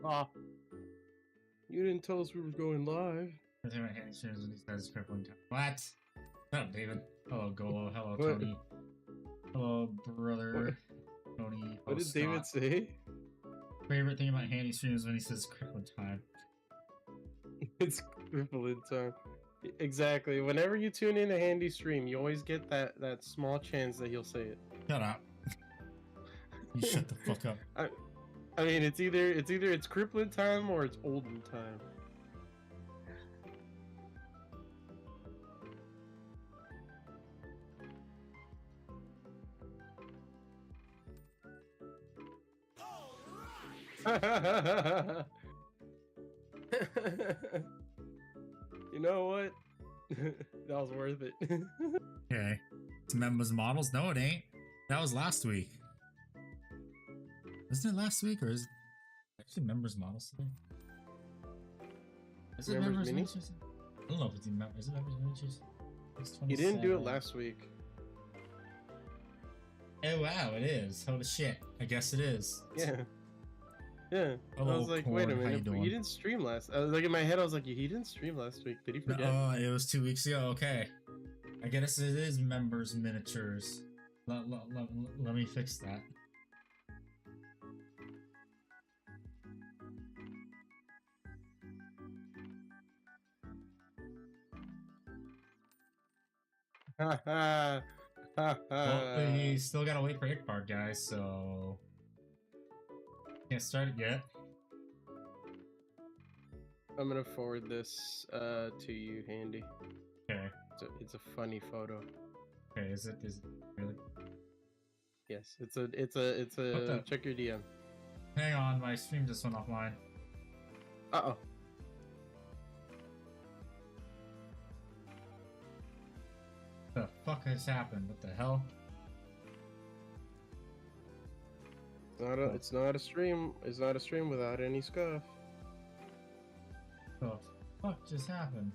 Ah, you didn't tell us we were going live. What? What's up, David? Hello, Golo. Hello, What? Tony. Hello, What? brother. Tony. What Oh, did David Scott. say? Favorite thing about Handy streams is when he says crippling time. It's crippling time. Exactly. Whenever you tune in a Handy stream, you always get that small chance that he'll say it. Shut up. You shut the fuck up. I mean, it's either crippling time or it's olden time. You know what? That was worth it. Okay. It's members models? No, it ain't. That was last week. Isn't it last week or is it actually members models today? Is it members miniatures? I don't know if it's members. Is it members miniatures? You didn't do it last week. Oh wow, it is. Holy shit. I guess it is. Yeah. Yeah. Hello, I was like, Corn. wait a How you minute. doing? He didn't stream last. I was like in my head. I was like, he didn't stream last week. Did he forget? Oh, it was 2 weeks ago. Okay. I guess it is members miniatures. Let me fix that. Well, we still gotta wait for Ickbar, guys, so can't start it yet. I'm gonna forward this to you, Handy. Okay. It's a funny photo. Okay, is it really? Yes, it's a check your DM. Hang on, my stream just went offline. Uh-oh. The fuck has happened? What the hell? It's not a stream. It's not a stream without any scuff. The fuck just happened?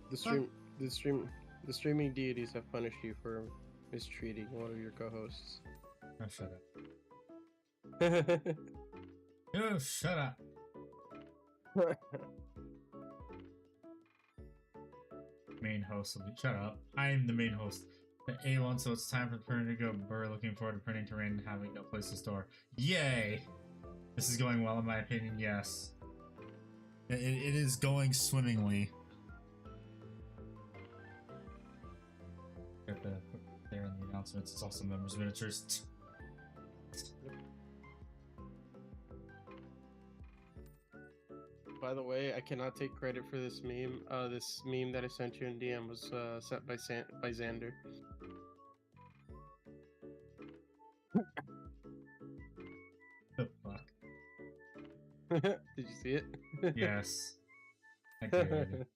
The streaming deities have punished you for mistreating one of your co-hosts. Oh, shut up. Oh, shut up. Main host will be shut up. I am the main host. The A1, so it's time for the printer to go burr. Looking forward to printing terrain and having no place to store. Yay! This is going well in my opinion, yes. It is going swimmingly. Got the there in the announcements. It's also members miniatures. By the way, I cannot take credit for this meme. This meme that I sent you in DM was sent by Xander. The fuck? Did you see it? Yes. I did.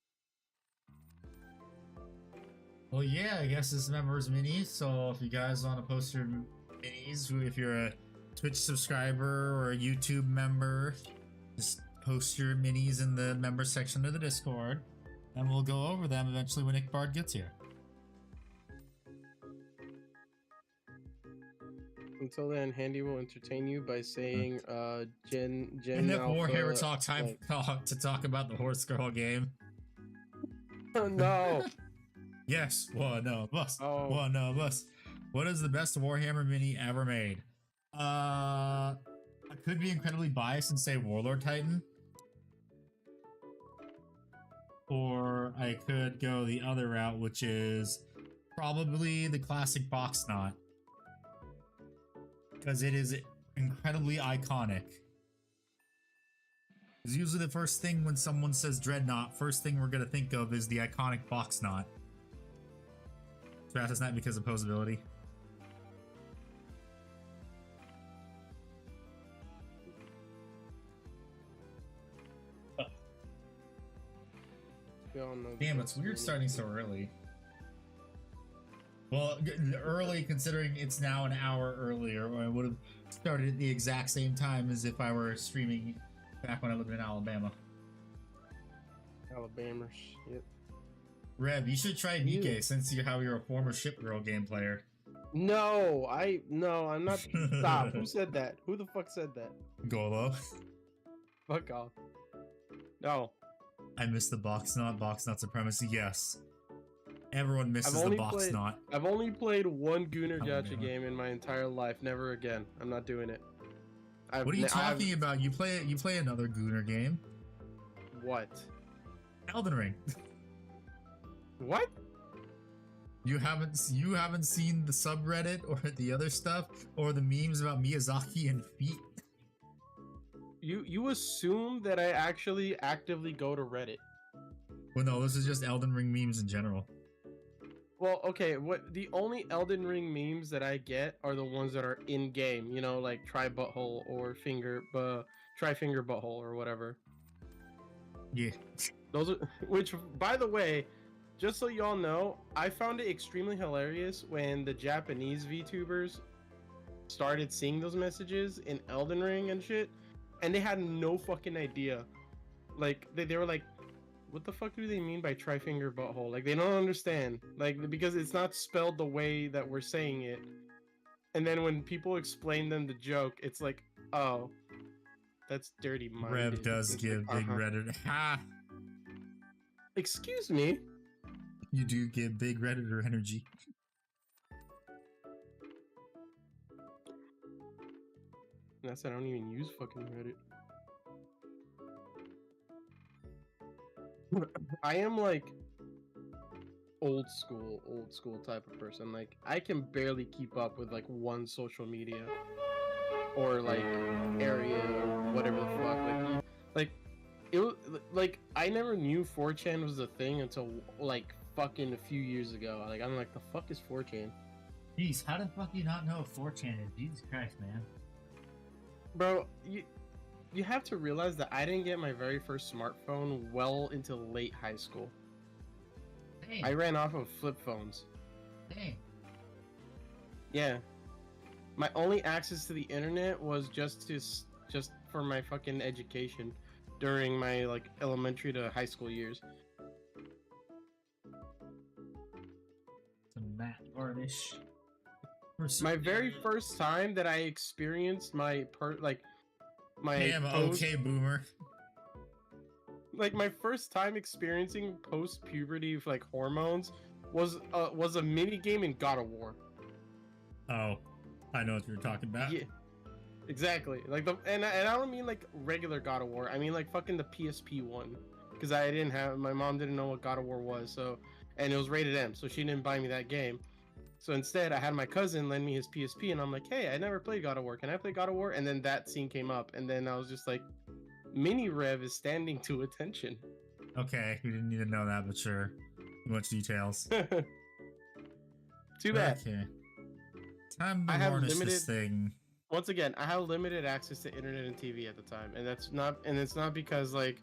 Well, yeah, I guess this members mini. So if you guys want to post your minis, if you're a Twitch subscriber or a YouTube member, just post your minis in the member section of the Discord, and we'll go over them eventually when Ickbard gets here. Until then, Handy will entertain you by saying Gen Enough Alpha, Warhammer talk time to talk about the horse girl game. Oh no! Yes, one of us. Oh. One of us. What is the best Warhammer mini ever made? I could be incredibly biased and say Warlord Titan. Or I could go the other route, which is probably the classic box knot. Because it is incredibly iconic. Because usually the first thing when someone says Dreadnought, first thing we're going to think of is the iconic box knot. So that's not because of posability. Damn, it's weird starting so early. Well, early considering it's now an hour earlier. I would have started at the exact same time as if I were streaming back when I lived in Alabama. Alabamers, yep. Rev, you should try You. Nikke since you're a former ship girl game player. No, I'm not. Stop. Who said that? Who the fuck said that? Golo. Fuck off. No. I miss the box not supremacy. Yes. Everyone misses the box knot. I've only played one Gunnar Oh, Gacha man. game in my entire life. Never again. I'm not doing it. What are you talking about? You play another Gunnar game. What? Elden Ring. What? You haven't seen the subreddit or the other stuff or the memes about Miyazaki and feet? You assume that I actually actively go to Reddit. Well, no, this is just Elden Ring memes in general. Well, okay, the only Elden Ring memes that I get are the ones that are in game, you know, like try butthole or try finger butthole or whatever. Yeah. Those are, which, by the way, just so y'all know, I found it extremely hilarious when the Japanese VTubers started seeing those messages in Elden Ring and shit, and they had no fucking idea. Like, they were like, what the fuck do they mean by tri-finger butthole? Like, they don't understand. Like, because it's not spelled the way that we're saying it. And then when people explain them the joke, it's like, oh, that's dirty minded. Rev does give big Redditor. Ha! Excuse me? You do give big Redditor energy. That's I don't even use fucking Reddit. I am like old school type of person. Like I can barely keep up with like one social media or like area or whatever the fuck. Like it was like I never knew 4chan was a thing until like fucking a few years ago. Like I'm like, the fuck is 4chan? Jeez, how the fuck do you not know what 4chan is? Jesus Christ, man. Bro, you have to realize that I didn't get my very first smartphone well into late high school. Dang. I ran off of flip phones. Dang. Yeah. My only access to the internet was just for my fucking education during my like elementary to high school years. Some matte varnish. My very first time that I experienced my Damn, okay, boomer. Like my first time experiencing post-puberty like hormones was a mini game in God of War. Oh, I know what you're talking about. Yeah, exactly. Like and I don't mean like regular God of War. I mean like fucking the PSP one, because my mom didn't know what God of War was, so, and it was rated M, so she didn't buy me that game. So instead, I had my cousin lend me his PSP, and I'm like, hey, I never played God of War. Can I play God of War? And then that scene came up, and then I was just like, Mini Rev is standing to attention. Okay, we didn't need to know that, but sure. Much details. Too bad. Okay. Time to varnish this thing. Once again, I have limited access to internet and TV at the time, and it's not because like,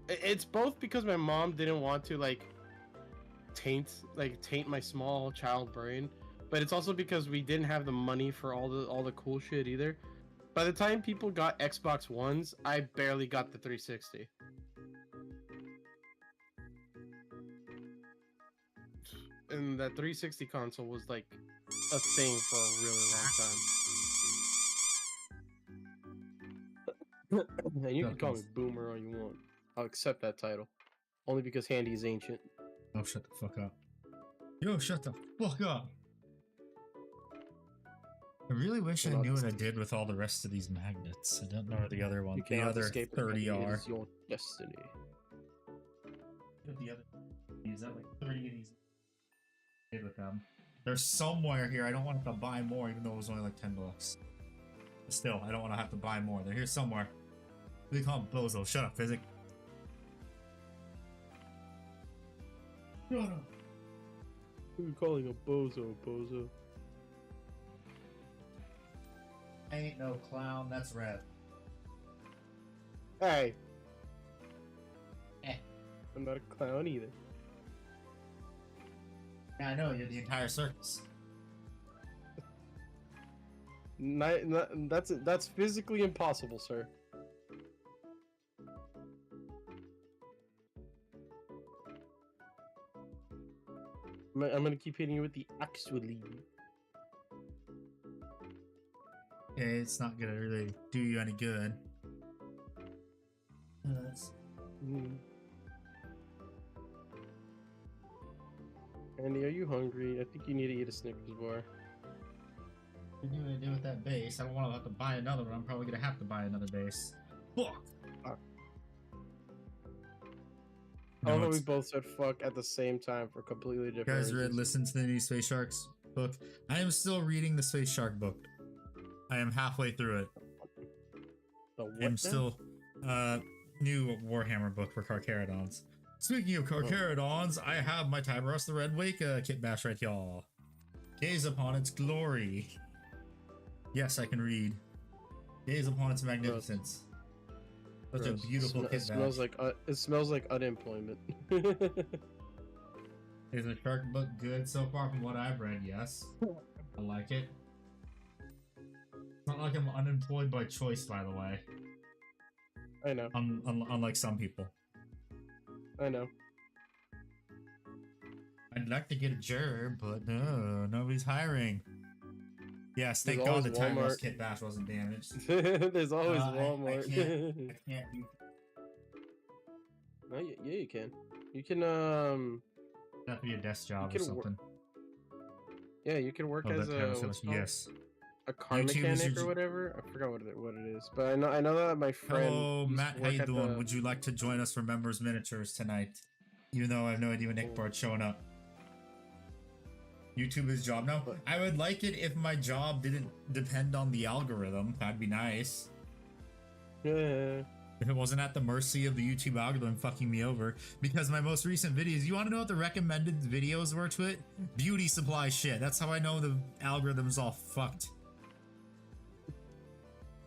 it's both because my mom didn't want to like taint my small child brain, but it's also because we didn't have the money for all the cool shit either. By the time people got Xbox Ones, I barely got the 360. And that 360 console was like a thing for a really long time. And you can call me boomer all you want. I'll accept that title. Only because Handy is ancient. Oh, shut the fuck up. Yo, shut the fuck up. I really wish I knew what I did with all the rest of these magnets. I don't know where the other one, the other 30 are. It is your destiny. The other, is that like 30 of these? Did with them. They're somewhere here. I don't want to have to buy more, even though it was only like $10. But still, I don't want to have to buy more. They're here somewhere. We call him Bozo. Shut up, Physic. Shut up. Who are you calling a bozo, bozo? I ain't no clown, that's Rev. Hey. I'm not a clown either. Yeah, I know, you're the entire circus. That's physically impossible, sir. I'm gonna keep hitting you with the actually. Okay, it's not gonna really do you any good. Andy, are you hungry? I think you need to eat a Snickers bar. What are you gonna do with that base? I don't want to have to buy another one. I'm probably gonna have to buy another base. Fuck! I love how we both said fuck at the same time for completely different You guys reasons. listened to the new Space Sharks book? I am still reading the Space Shark book. I am halfway through it. I'm still new Warhammer book for Carcharodons. Speaking of Carcharodons, I have my Tyberos the Red Wake kit bash right, y'all. Gaze upon its glory. Yes, I can read. Gaze upon its magnificence. Such a beautiful kit bash. It smells like unemployment. Is the shark book good so far from what I've read? Yes. I like it. It's not like I'm unemployed by choice, by the way. I know. Unlike some people. I know. I'd like to get a job, but no, nobody's hiring. Yes, thank God the Tyberos kit bash wasn't damaged. There's always Walmart. I can't do. No, yeah, you can. You can That'd be a desk job or something. Yeah, you can work as a car mechanic or whatever. I forgot what it is, but I know that my friend. Hello, Matt. How you doing? Would you like to join us for Members Miniatures tonight? Even though I have no idea when Nick Bart's showing up. YouTube is job now. I would like it if my job didn't depend on the algorithm. That'd be nice. Yeah. If it wasn't at the mercy of the YouTube algorithm fucking me over. Because my most recent videos, you want to know what the recommended videos were to it? Beauty supply shit. That's how I know the algorithm's all fucked.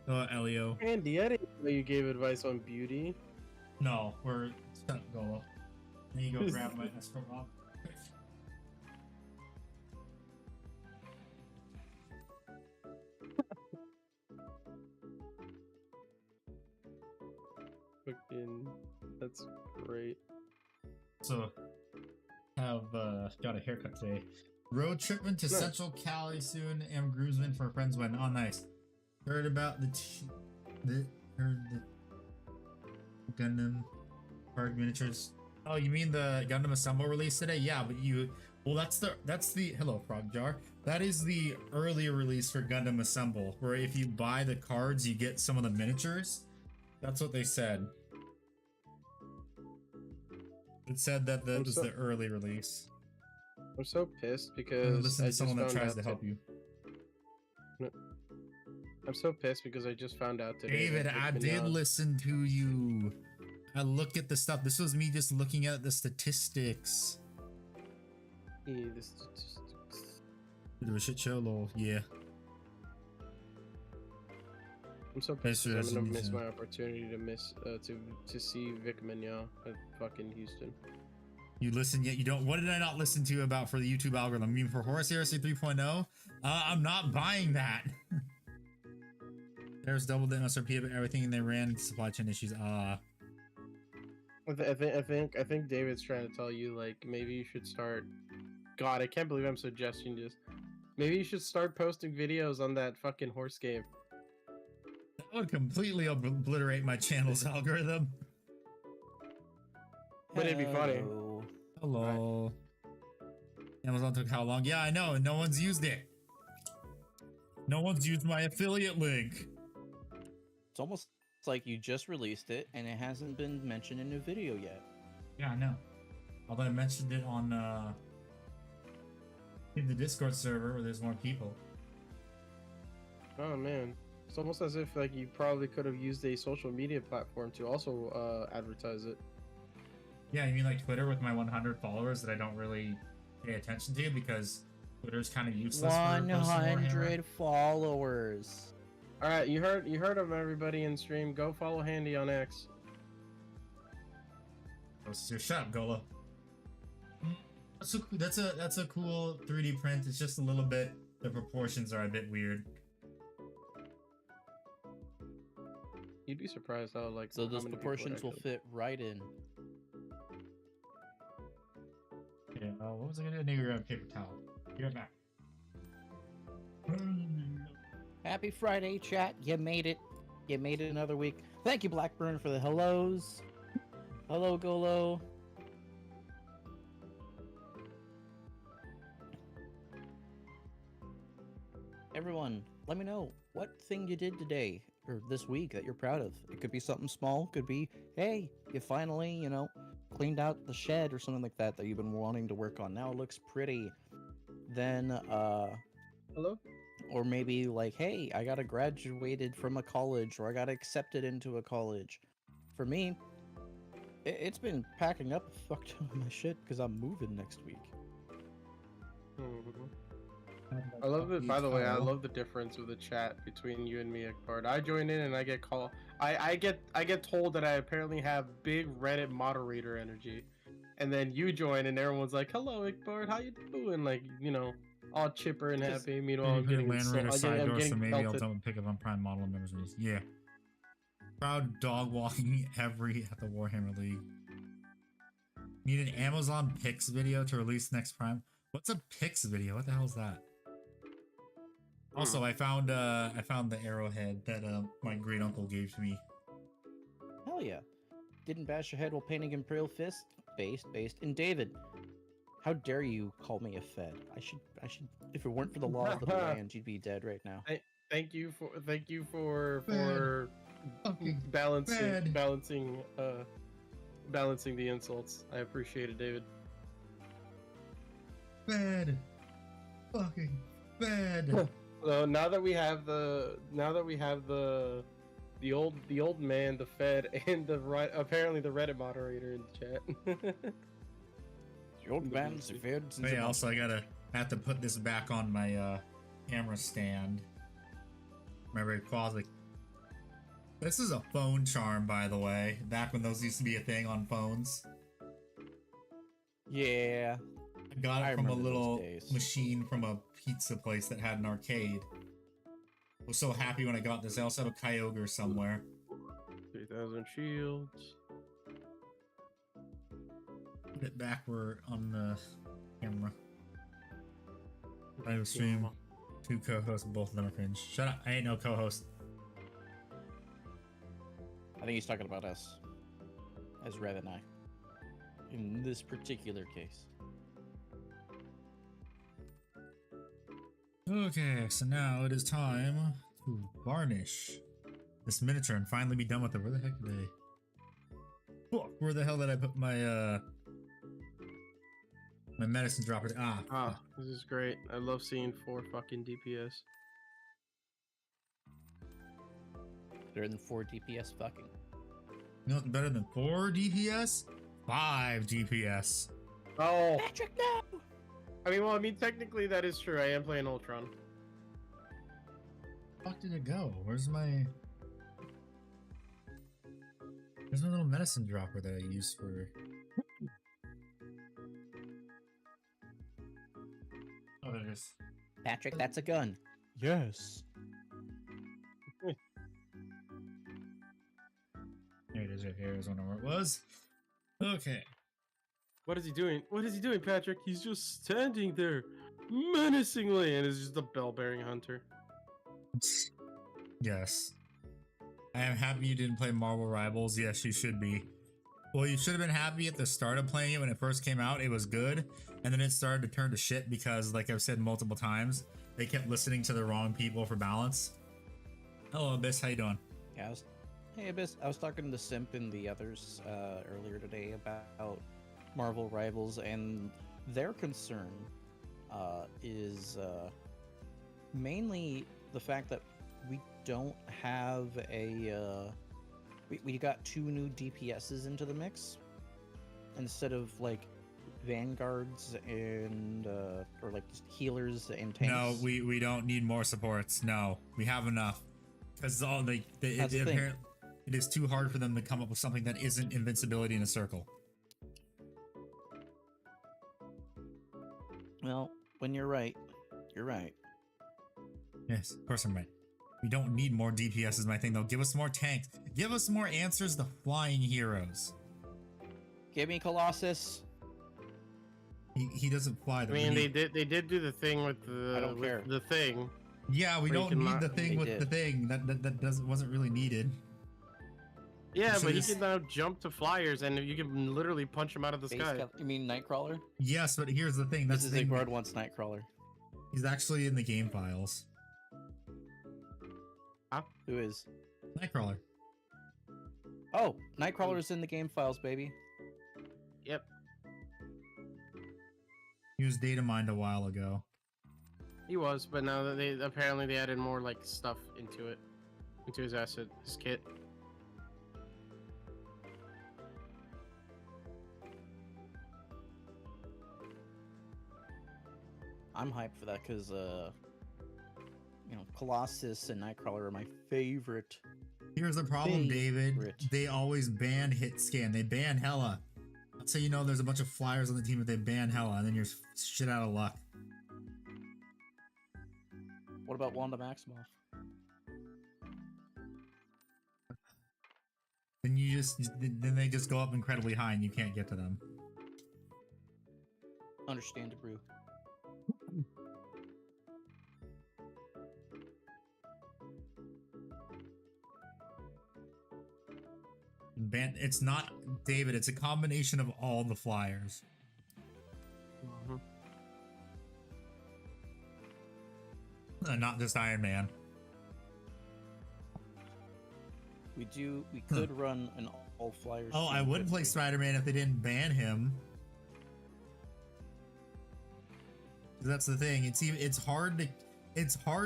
Oh, Elio. Andy, I didn't know you gave advice on beauty. No, we're gonna go. Then you go grab my escrow box. That's great. So, have got a haircut today. Road tripping to Central Cali soon. Am groomsman for friends when. Oh, nice. Heard about the Gundam card miniatures. Oh, you mean the Gundam Assemble release today? Yeah, but that's the hello Frog Jar. That is the earlier release for Gundam Assemble, where if you buy the cards, you get some of the miniatures. That's what they said. It said that that was the early release. I'm so pissed because listen to someone that tries to help you. I'm so pissed because I just found out today. David, I did listen to you. I looked at the stuff. This was me just looking at the statistics. Yeah, the statistics. Bit of a shit show, lol. Yeah. I'm so pissed I'm gonna miss my opportunity to see Vic Mignogna at fucking Houston. You listen yet you don't. What did I not listen to about for the YouTube algorithm? I mean, for Horus Heresy 3.0, I'm not buying that. There's doubled the MSRP of everything, and they ran supply chain issues. I think David's trying to tell you, like, maybe you should start. God, I can't believe I'm suggesting this. Maybe you should start posting videos on that fucking horse game. That would completely obliterate my channel's algorithm. But it'd be funny. Hello. Amazon took how long? Yeah, I know. No one's used it. No one's used my affiliate link. It's almost like you just released it and it hasn't been mentioned in a video yet. Yeah, I know. Although I mentioned it on in the Discord server where there's more people. Oh man. It's almost as if like you probably could have used a social media platform to also advertise it. Yeah, you mean like Twitter with my 100 followers that I don't really pay attention to because Twitter's kind of useless. 100 followers. All right, you heard of everybody in stream. Go follow Handy on X. Shut up, Gola. That's a cool 3D print. It's just a little bit. The proportions are a bit weird. You'd be surprised how like. So those proportions will fit right in. Yeah. Okay, what was I gonna do? I need to grab a paper towel. Be right back. Happy Friday, chat. You made it. You made it another week. Thank you, Blackburn, for the hellos. Hello, Golo. Everyone, let me know what thing you did today or this week that you're proud of. It could be something small. Could be, hey, you finally, cleaned out the shed or something like that that you've been wanting to work on. Now it looks pretty. Then, Hello? or maybe like, hey, I got graduated from a college, or I got accepted into a college. For me, it's been packing up a fuck ton of my shit because I'm moving next week. I love it. By the way, I love the difference of the chat between you and me, Ekbard. I join in and I get called. I get told that I apparently have big Reddit moderator energy, and then you join and everyone's like, "Hello, Ekbard, how you doing?" Like, all chipper and happy. Meanwhile, I'm getting Land Raider side door, so maybe I'll pelted. double pick up on Prime model members. Yeah. Proud dog walking at the Warhammer League. Need an Amazon Pix video to release next Prime. What's a Pix video? What the hell is that? Also, I found the arrowhead that my great uncle gave to me. Hell yeah! Didn't bash your head while painting Imperial Fist. Based. And David, how dare you call me a Fed? I should. If it weren't for the laws of the land, you'd be dead right now. Thank you for balancing the insults. I appreciate it, David. Fed. Fucking Fed. So now that we have the old man, the Fed, and apparently the Reddit moderator in the chat. The old man's Fed. Hey, also I have to put this back on my camera stand. Remember, closet. This is a phone charm, by the way. Back when those used to be a thing on phones. Yeah. I got it from a little machine from a pizza place that had an arcade. I was so happy when I got this. I also have a Kyogre somewhere. 3,000 shields. Put it backward on the camera. Live stream. 2 co-hosts, both of them are cringe. Shut up, I ain't no co-host. I think he's talking about us. As Rev and I. In this particular case. Okay, so now it is time to varnish this miniature and finally be done with it. Where the heck did I... Fuck, where the hell did I put my my medicine dropper? This is great. I love seeing 4 fucking DPS. Better than 4 DPS fucking. You know what's better than 4 DPS? 5 DPS. Oh! Patrick, no! I mean, technically that is true. I am playing Ultron. Fuck did it go? Where's my little medicine dropper that I use for... Oh, there it is. Patrick, that's a gun. Yes. There it is right here. Is where it was. Okay. What is he doing? What is he doing, Patrick? He's just standing there menacingly, and is just a bell-bearing hunter. Yes. I am happy you didn't play Marvel Rivals. Yes, you should be. Well, you should have been happy at the start of playing it when it first came out. It was good, and then it started to turn to shit because, like I've said multiple times, they kept listening to the wrong people for balance. Hello, Abyss. How you doing? Yeah, hey Abyss, I was talking to Simp and the others earlier today about Marvel Rivals, and their concern is mainly the fact that we don't have a we got 2 new DPSs into the mix instead of like vanguards and or like just healers and tanks. No, we don't need more supports. No, we have enough because all it is too hard for them to come up with something that isn't invincibility in a circle. Well, when you're right, you're right. Yes, of course I'm right. We don't need more DPS is my thing though. Give us more tanks. Give us more answers to flying heroes. Give me Colossus. He doesn't fly. I mean, they did do the thing with the I don't care. the thing. Yeah, we Where you don't can need lock- the thing They with the did. thing. That wasn't really needed. Yeah, So but he this- can now jump to flyers, and you can literally punch him out of the Base sky. cap- you mean Nightcrawler? Yes, but here's the thing. That's This the is thing. Igward wants Nightcrawler. He's actually in the game files. Who is? Nightcrawler. Oh, Nightcrawler's in the game files, baby. Yep. He was data mined a while ago. He was, but now that they apparently added more like stuff into it, into his his kit. I'm hyped for that because, Colossus and Nightcrawler are my favorite. Here's the problem, David. Favorite. They always ban hit scan. They ban Hella. Let's say there's a bunch of flyers on the team, but they ban Hella, and then you're shit out of luck. What about Wanda Maximoff? Then they just go up incredibly high, and you can't get to them. Understand, Brew. It's not David. It's a combination of all the flyers. Not just Iron Man. We could run an all flyers. Oh, I would play Spider-Man if they didn't ban him. That's the thing. It's hard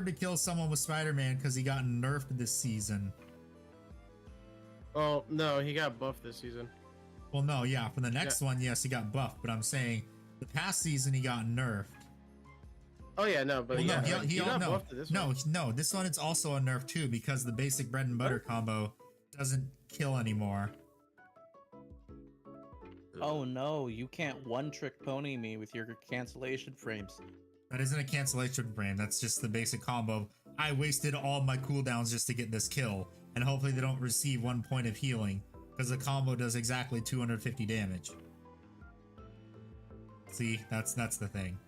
to kill someone with Spider-Man because he got nerfed this season. Oh no, he got buffed this season. Well, no, yeah, for the next one, yes, he got buffed, but I'm saying the past season he got nerfed. Oh yeah, no, but Well, yeah, no, he got buffed to this one. No, this one it's also a nerf too because the basic bread and butter combo doesn't kill anymore. Oh no, you can't one-trick pony me with your cancellation frames. That isn't a cancellation frame. That's just the basic combo. I wasted all my cooldowns just to get this kill, and hopefully they don't receive 1 point of healing because the combo does exactly 250 damage. See, that's the thing.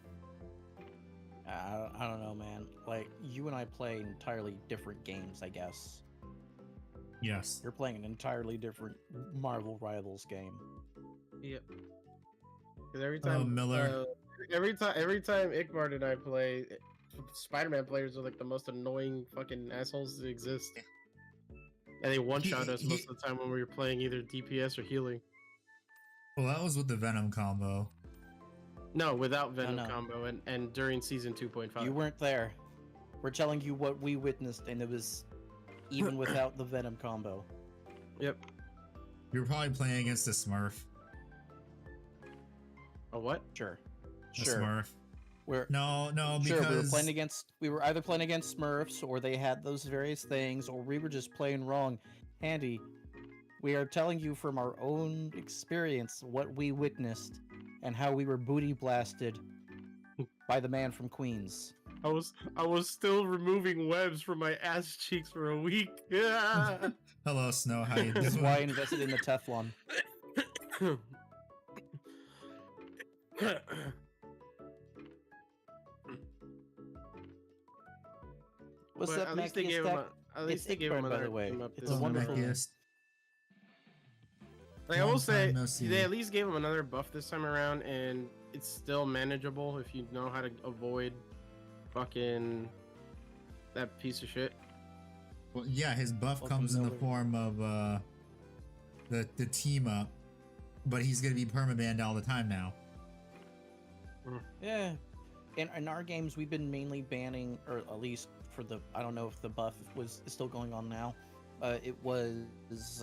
I don't know, man. Like, you and I play entirely different games, I guess. Yes. You're playing an entirely different Marvel Rivals game. Yep. Because every time, Miller. every time Ikmard and I play, Spider-Man players are like the most annoying fucking assholes that exist. And they one-shot us most of the time when we were playing either DPS or healing. Well, that was with the Venom combo. No, without Venom no. combo and during season 2.5. You weren't there. We're telling you what we witnessed, and it was even without the Venom combo. Yep. You were probably playing against a Smurf. A what? Sure. A Smurf. No, because Sure, we were either playing against Smurfs, or they had those various things, or we were just playing wrong. Handy, we are telling you from our own experience what we witnessed and how we were booty blasted by the man from Queens. I was still removing webs from my ass cheeks for a week. Yeah. Hello, Snow. How you doing? That's why I invested in the Teflon. What's But up, at least they Mackie gave him Stack? at least they gave him Ikbard, by another the way. team up It's this a wonderful- time. Yes. Like, I Long will say, time no see. they at least gave him another buff this time around, and it's still manageable if you know how to avoid fucking that piece of shit. Well, yeah, his buff Welcome, comes in the Miller. form of the team up, but he's gonna be permabanned all the time now. Yeah. In our games, we've been mainly banning, or at least for the, I don't know if the buff is still going on now. It was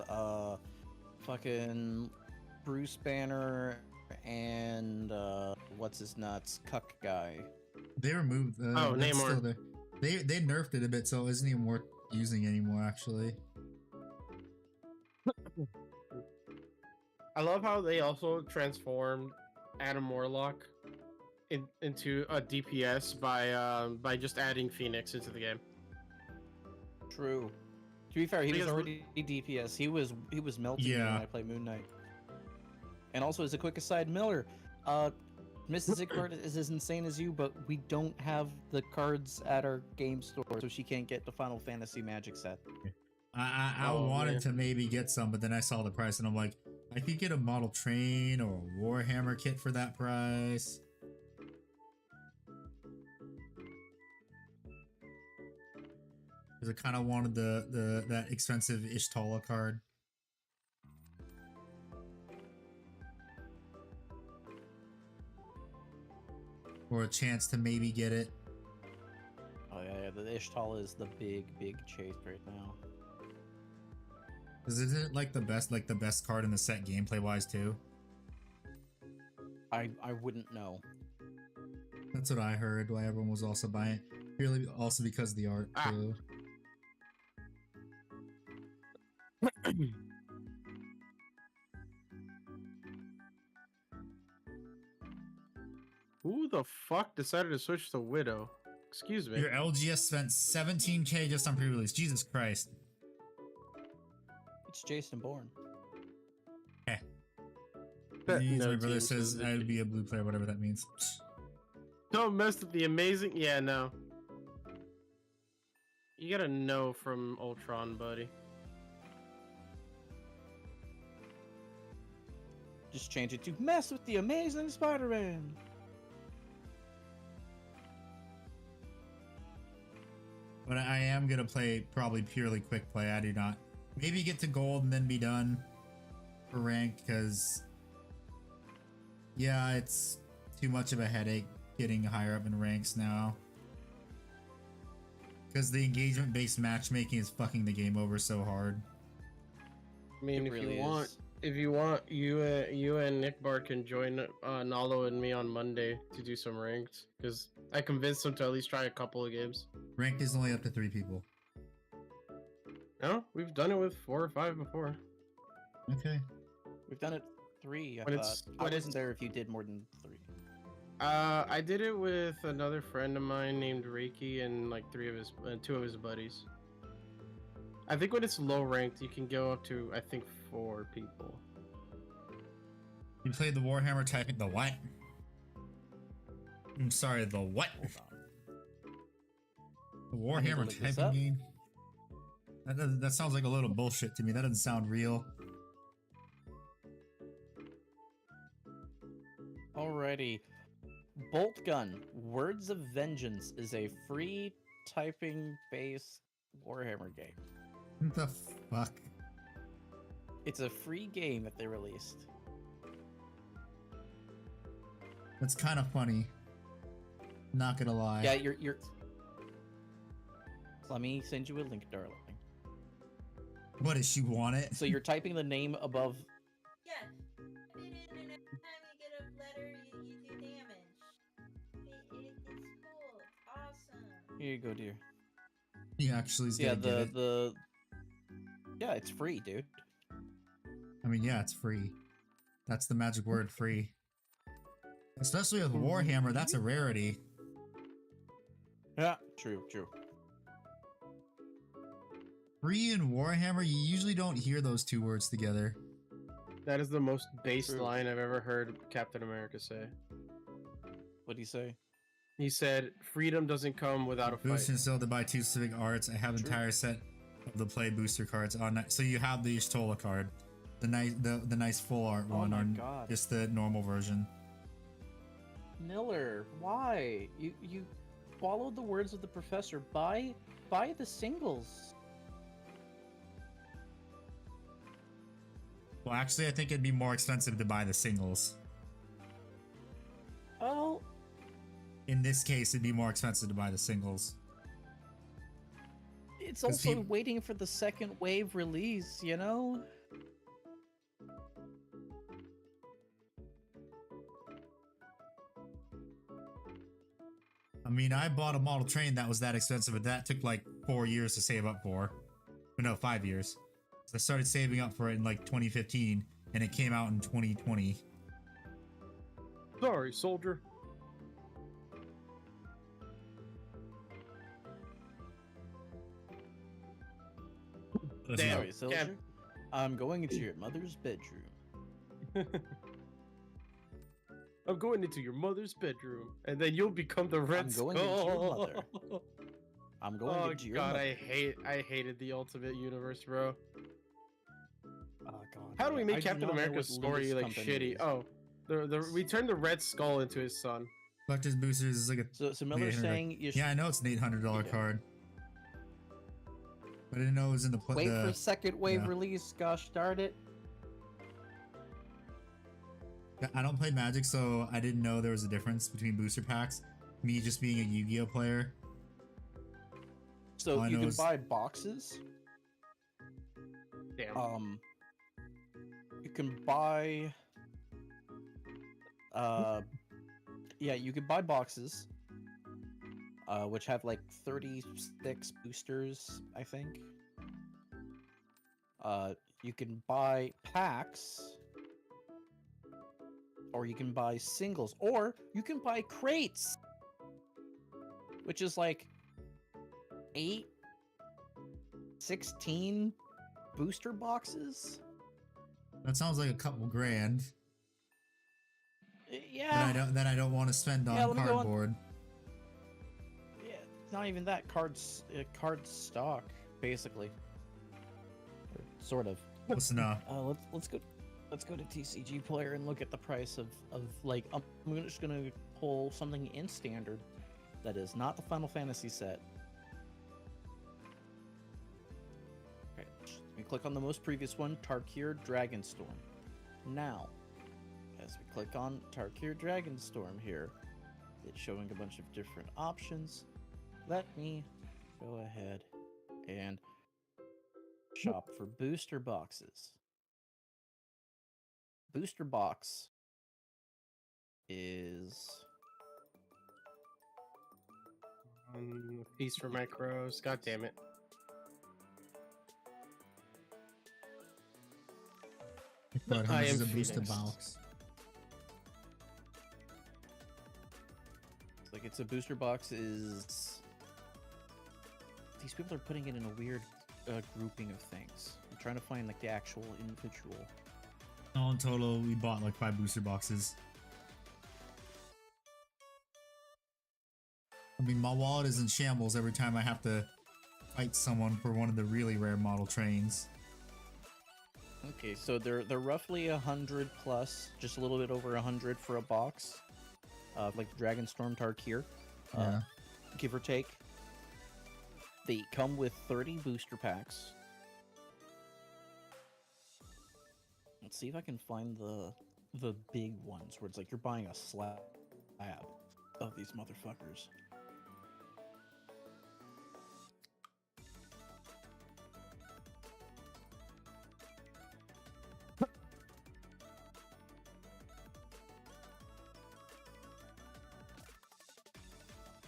fucking Bruce Banner and what's his nuts, Cuck guy. They removed. Oh, that's Namor. still there. They nerfed it a bit, so it isn't even worth using anymore. Actually, I love how they also transformed Adam Warlock into a DPS by just adding Phoenix into the game. True. To be fair, he was Because- already DPS. He was melting me Yeah. when I play Moon Knight. And also, as a quick aside, Miller, Mrs. Ickard is as insane as you, but we don't have the cards at our game store, so she can't get the Final Fantasy Magic set. I Oh, wanted man. to maybe get some, but then I saw the price and I'm like, I could get a model train or a Warhammer kit for that price. Because I kind of wanted that expensive Ishtala card. Or a chance to maybe get it. Oh yeah, the Ishtala is the big chase right now. Because isn't it like the best card in the set gameplay wise too? I wouldn't know. That's what I heard. Why everyone was also buying it. Purely also because of the art too. Who the fuck decided to switch to Widow? Excuse me. Your LGS spent 17k just on pre-release. Jesus Christ. It's Jason Bourne. Bet My no brother team says that I'd be a blue player, whatever that means. Don't mess with the amazing. Yeah, no. You gotta know from Ultron, buddy. Just change it to mess with the Amazing Spider-Man. But I am gonna play probably purely quick play. I do not. Maybe get to gold and then be done for rank, because yeah, it's too much of a headache getting higher up in ranks now. Because the engagement-based matchmaking is fucking the game over so hard. I mean, It if really you want, is. you and Nick Bar can join Nalo and me on Monday to do some ranked, because I convinced him to at least try a couple of games. Ranked is only up to 3 people. No, we've done it with 4 or 5 before. Okay. We've done it 3. I When thought. it's- I when wasn't it's- there if you did more than 3. I did it with another friend of mine named Reiki and like 2 of his buddies. I think when it's low ranked, you can go up to I think 4 people. You played the Warhammer typing. The what? I'm sorry, the what? Hold on. The need to Warhammer look this typing up. game? That sounds like a little bullshit to me. That doesn't sound real. Alrighty. Bolt Gun Words of Vengeance is a free typing-based Warhammer game. What the fuck? It's a free game that they released. That's kind of funny. Not gonna lie. Yeah, you're. Let me send you a link, darling. What does she want it? So you're typing the name above. Yeah. And then every time you get a letter, you do damage. It's cool. It's awesome. Here you go, dear. He actually is Yeah, gonna get it. the. Yeah, it's free, dude. I mean, yeah, it's free. That's the magic word, free. Especially with Warhammer, that's a rarity. Yeah, true. Free and Warhammer, you usually don't hear those 2 words together. That is the most base True. line I've ever heard Captain America say. What'd he say? He said, "Freedom doesn't come without a Boost fight." and still to buy 2 specific arts. I have True. entire set of the play booster cards on that. So you have the Ishtola card, the nice full art Oh one, my or God. just the normal version. Miller, why? You followed the words of the professor. Buy the singles. Well, actually, I think it'd be more expensive to buy the singles. Oh, In this case, it'd be more expensive to buy the singles. it's 'Cause also peop- waiting for the second wave release, you know? I mean, I bought a model train that was that expensive, but that took like 4 years to save up for. But no, 5 years. So I started saving up for it in like 2015, and it came out in 2020. Sorry, soldier. Damn. Sorry, soldier. Cap- I'm going into your mother's bedroom. I'm going into your mother's bedroom, and then you'll become the Red I'm Skull. going into your mother. I'm going Oh into your god, mother. I hated the Ultimate Universe, bro. Oh god. How do we yeah, make I do Captain not know America's what story Lewis like Company shitty? is. Oh, we turned the Red Skull into his son. Collector's Boosters is like a So Miller's $800. saying you should Yeah, I know it's an $800 Yeah. card. But I didn't know it was in the wait for the second wave yeah. release. Gosh darn it. I don't play Magic, so I didn't know there was a difference between booster packs. Me just being a Yu-Gi-Oh player. So All I you know can is- buy boxes. Damn. You can buy yeah, you can buy boxes which have like 36 boosters, I think. You can buy packs, or you can buy singles, or you can buy crates, which is like 8 16 booster boxes. That sounds like a couple grand Yeah. that I don't want to spend on Yeah, let me go on- cardboard. Yeah, not even that. Card stock, basically. Or sort of. Close enough. Let's go to TCG Player and look at the price of like I'm just gonna pull something in standard that is not the Final Fantasy set. Okay, we click on the most previous one, Tarkir Dragonstorm. Now, as we click on Tarkir Dragonstorm here, it's showing a bunch of different options. Let me go ahead and shop for booster boxes. Booster box is Feast for Micros. God damn it. But how I much is a am booster Phoenix. box? like it's a booster box is. These people are putting it in a weird grouping of things. I'm trying to find like the actual individual. All in total, we bought like 5 booster boxes. I mean, my wallet is in shambles every time I have to fight someone for one of the really rare model trains. Okay, so they're roughly 100 plus, just a little bit over 100 for a box of like Dragonstorm Tarkir, Yeah. give or take. They come with 30 booster packs. Let's see if I can find the big ones where it's like you're buying a slab of these motherfuckers.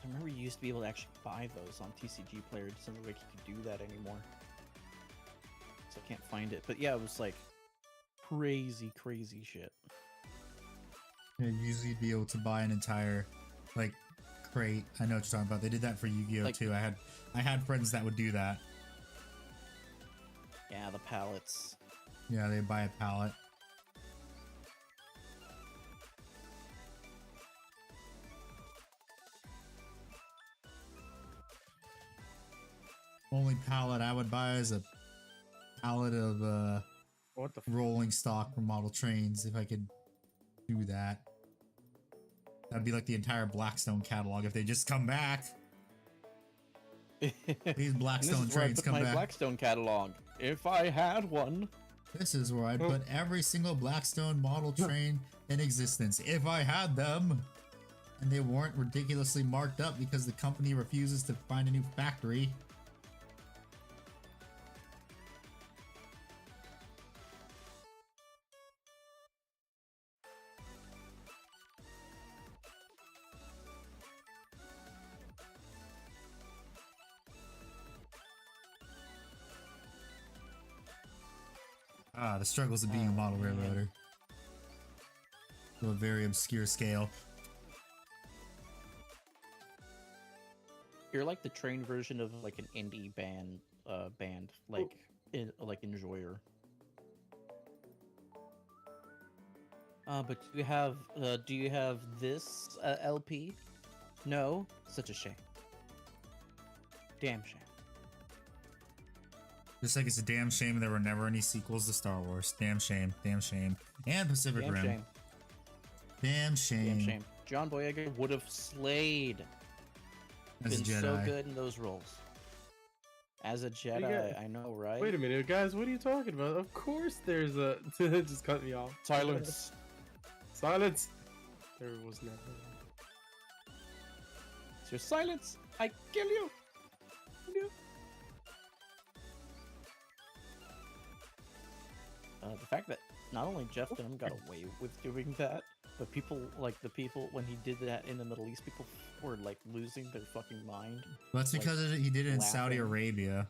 I remember you used to be able to actually buy those on TCG Player. It doesn't look like you can do that anymore. So I can't find it. But yeah, it was like crazy shit. Yeah, usually you'd be able to buy an entire like crate. I know what you're talking about. They did that for Yu-Gi-Oh Like- too. I had friends that would do that. Yeah, the pallets. Yeah, they buy a pallet. Only pallet I would buy is a pallet of What the f- rolling stock from model trains if I could do that. That'd be like the entire Blackstone catalog if they just come back. These And this Blackstone is where I trains put come my back. Blackstone catalog. If I had one. This is where I'd Oh. put every single Blackstone model train in existence if I had them. And they weren't ridiculously marked up because the company refuses to find a new factory. Ah, the struggles of being a Oh, model man. railroader. To a very obscure scale. You're like the train version of like an indie band, like Enjoyer. But do you have this LP? No, such a shame. Damn shame. Just like it's a damn shame there were never any sequels to Star Wars. Damn shame. Damn shame. And Pacific Damn Rim. shame. Damn shame. Damn shame. John Boyega would have slayed. As a Been so Jedi. good in those roles. As a you Jedi, got- I know, right? Wait a minute, guys. What are you talking about? Of course, there's a. Just cut me off. Silence. Silence. There was never. It's your silence. I kill you. Kill you. The fact that not only Jeff Dunham got away with doing that, but people like the people when he did that in the Middle East, people were like losing their fucking mind. Well, that's because he did it in Saudi laughing. Arabia.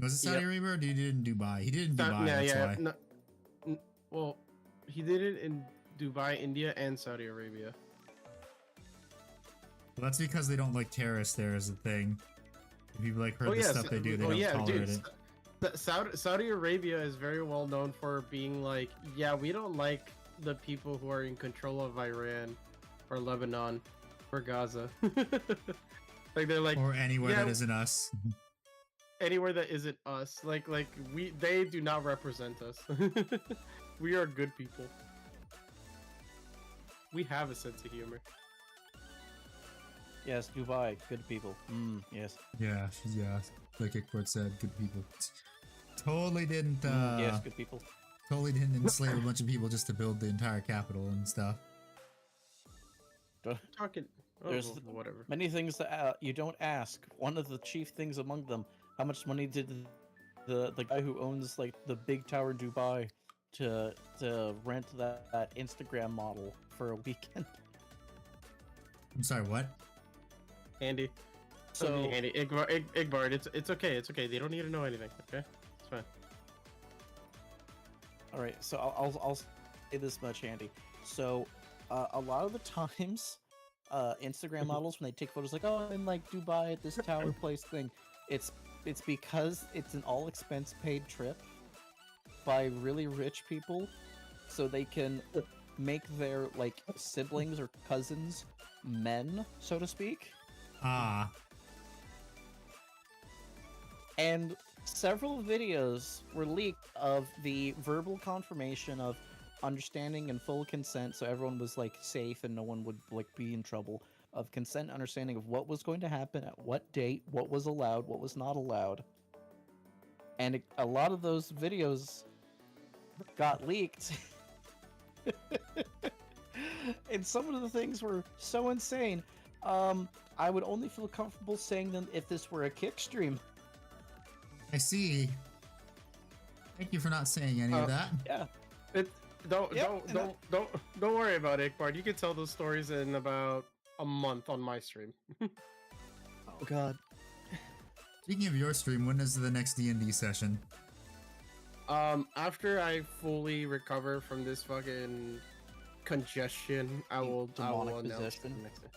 Was it Saudi Yep. Arabia or did he do it in Dubai? He did it in Dubai, Yeah, that's yeah. why. Well, he did it in Dubai, India, and Saudi Arabia. Well, that's because they don't like terrorists there is the thing. If you've like heard the yeah, stuff they do, they don't tolerate it. Saudi Arabia is very well known for being like, yeah, we don't like the people who are in control of Iran or Lebanon or Gaza. Like they're like Or anywhere yeah, that isn't us. anywhere that isn't us. Like they do not represent us. We are good people. We have a sense of humor. Yes, Dubai, good people. Yes. Yeah, like Ickford said, good people. Totally didn't Yes, good people. totally didn't enslave a bunch of people just to build the entire capital and stuff. Talking. There's Whatever. many things that you don't ask. One of the chief things among them: how much money did the guy who owns like the big tower in Dubai to rent that Instagram model for a weekend? I'm sorry, what? Andy. So Andy, Igbard, it's okay. It's okay. They don't need to know anything. Okay, it's fine. all right, so I'll say this much, Andy. So a lot of the times, Instagram models when they take photos, like, oh, I'm in like Dubai at this tower place thing, it's because it's an all expense paid trip by really rich people, so they can make their like siblings or cousins men, so to speak. Ah, And several videos were leaked of the verbal confirmation of understanding and full consent, so everyone was like safe and no one would like be in trouble, of consent, understanding of what was going to happen at what date, what was allowed, what was not allowed. And a lot of those videos got leaked. And some of the things were so insane. I would only feel comfortable saying them if this were a kick stream. I see. Thank you for not saying any of that. Yeah. Don't Yep, and don't worry about it, Igbard. You can tell those stories in about a month on my stream. Oh god. Speaking of your stream, when is the next D&D session? After I fully recover from this fucking congestion, I will Demonic announce it possession? next day.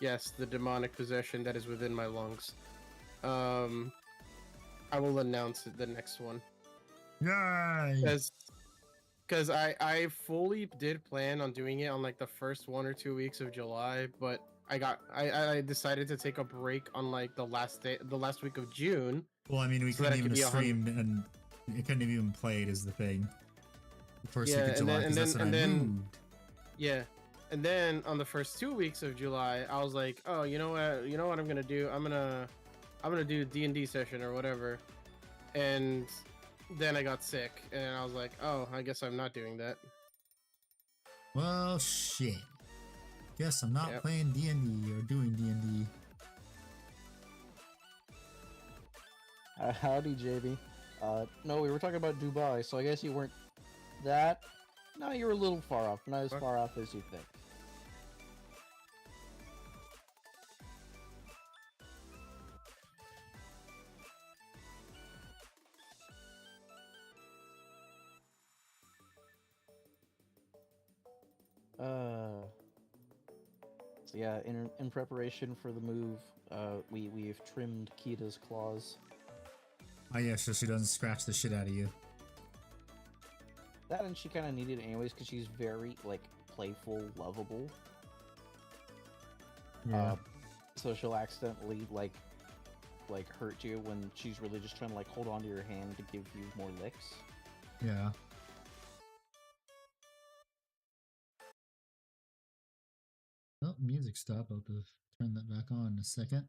Yes, the demonic possession that is within my lungs. I will announce it the next one. Yay! Because I fully did plan on doing it on like the first 1 or 2 weeks of July, but I decided to take a break on like the last week of June. Well, I mean, we So that couldn't it even could have be streamed and it couldn't have even played is the thing. The first Yeah, week of and July, then- 'cause that's when and I then- moved. Yeah. And then on the first 2 weeks of July, I was like, oh, you know what I'm gonna do? I'm gonna do a D&D session or whatever. And then I got sick, and I was like, oh, I guess I'm not doing that. Well, shit. Guess I'm not Yep. playing D&D or doing D&D. Howdy, JB. No, we were talking about Dubai, so I guess you weren't that. No, you were a little far off. Not as What? far off as you think. So yeah, in preparation for the move, we've trimmed Kita's claws. Oh yeah, so she doesn't scratch the shit out of you. That and she kind of needed it anyways because she's very like playful, lovable. Yeah. So she'll accidentally like hurt you when she's really just trying to like hold on to your hand to give you more licks. Yeah. Oh, music stopped. I'll have to turn that back on in a second.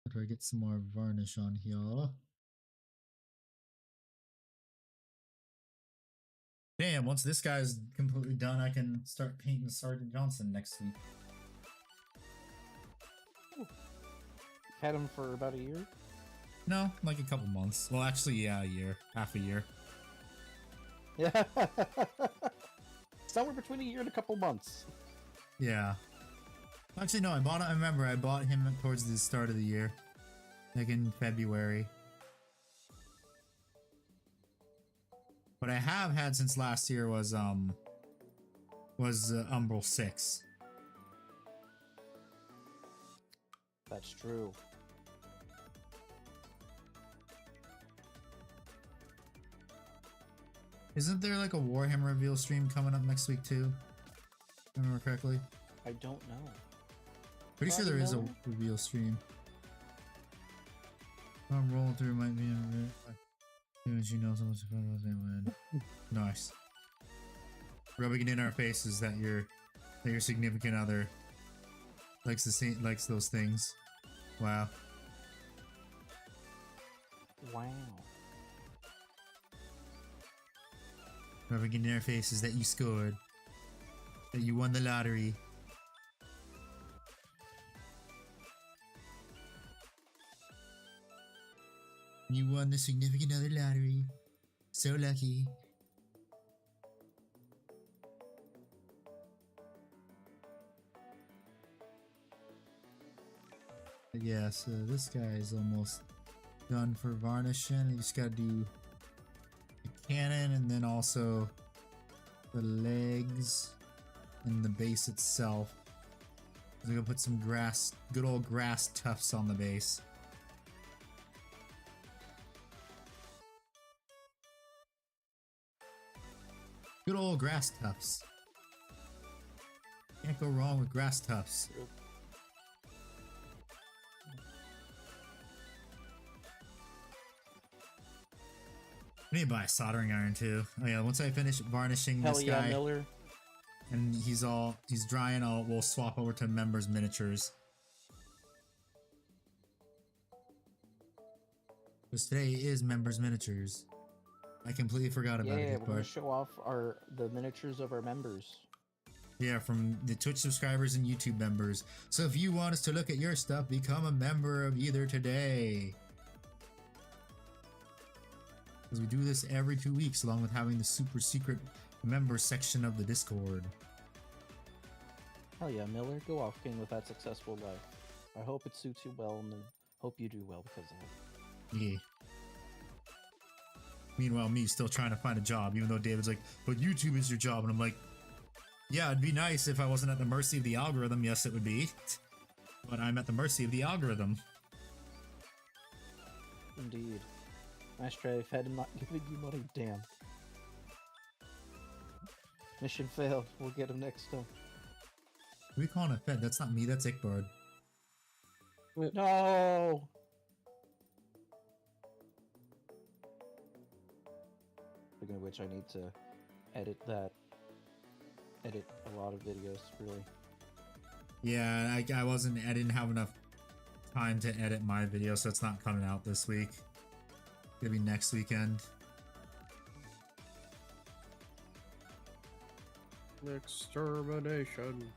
After I get some more varnish on here. Damn, once this guy's completely done, I can start painting Sergeant Johnson next week. Had him for about a year. No, like a couple months. Well, actually, yeah, a year. Half a year. Yeah. Somewhere between a year and a couple months. Yeah. Actually, no, I remember I bought him towards the start of the year. Like in February. What I have had since last year was Umbral 6. That's true. Isn't there like a Warhammer reveal stream coming up next week too? If I remember correctly? I don't know. Pretty sure there is a Miller? reveal stream. I'm rolling through might be in it. You know so much about Nice. Rubbing it in our faces that your significant other likes those things. Wow. Wow. Rubbing it in our faces that you scored. That you won the lottery. You won the significant other lottery. So lucky. Yeah, so this guy is almost done for varnishing. You just gotta do the cannon and then also the legs and the base itself. I'm gonna put some grass, good old grass tufts on the base. Good old grass tufts. Can't go wrong with grass tufts. I need to buy a soldering iron too. Oh yeah, once I finish varnishing Hell this yeah, guy Miller. and he's drying, we'll swap over to members miniatures. Because today is members miniatures. I completely forgot about Yeah, it. we're gonna show off the miniatures of our members. Yeah, from the Twitch subscribers and YouTube members. So if you want us to look at your stuff, become a member of either today. Because we do this every 2 weeks, along with having the super secret member section of the Discord. Hell yeah, Miller. Go off, King, with that successful life. I hope it suits you well, and hope you do well because of it. Yeah. Meanwhile, me still trying to find a job, even though David's like, but YouTube is your job. And I'm like, yeah, it'd be nice if I wasn't at the mercy of the algorithm. Yes, it would be. But I'm at the mercy of the algorithm. Indeed. Nice try, if I had not given you money, damn. Mission failed. We'll get him next time. What are we calling a Fed? That's not me, that's Ickbard. No! Speaking of which, I need to edit a lot of videos, really. Yeah, I didn't have enough time to edit my video, so it's not coming out this week. It's gonna be next weekend. Extermination.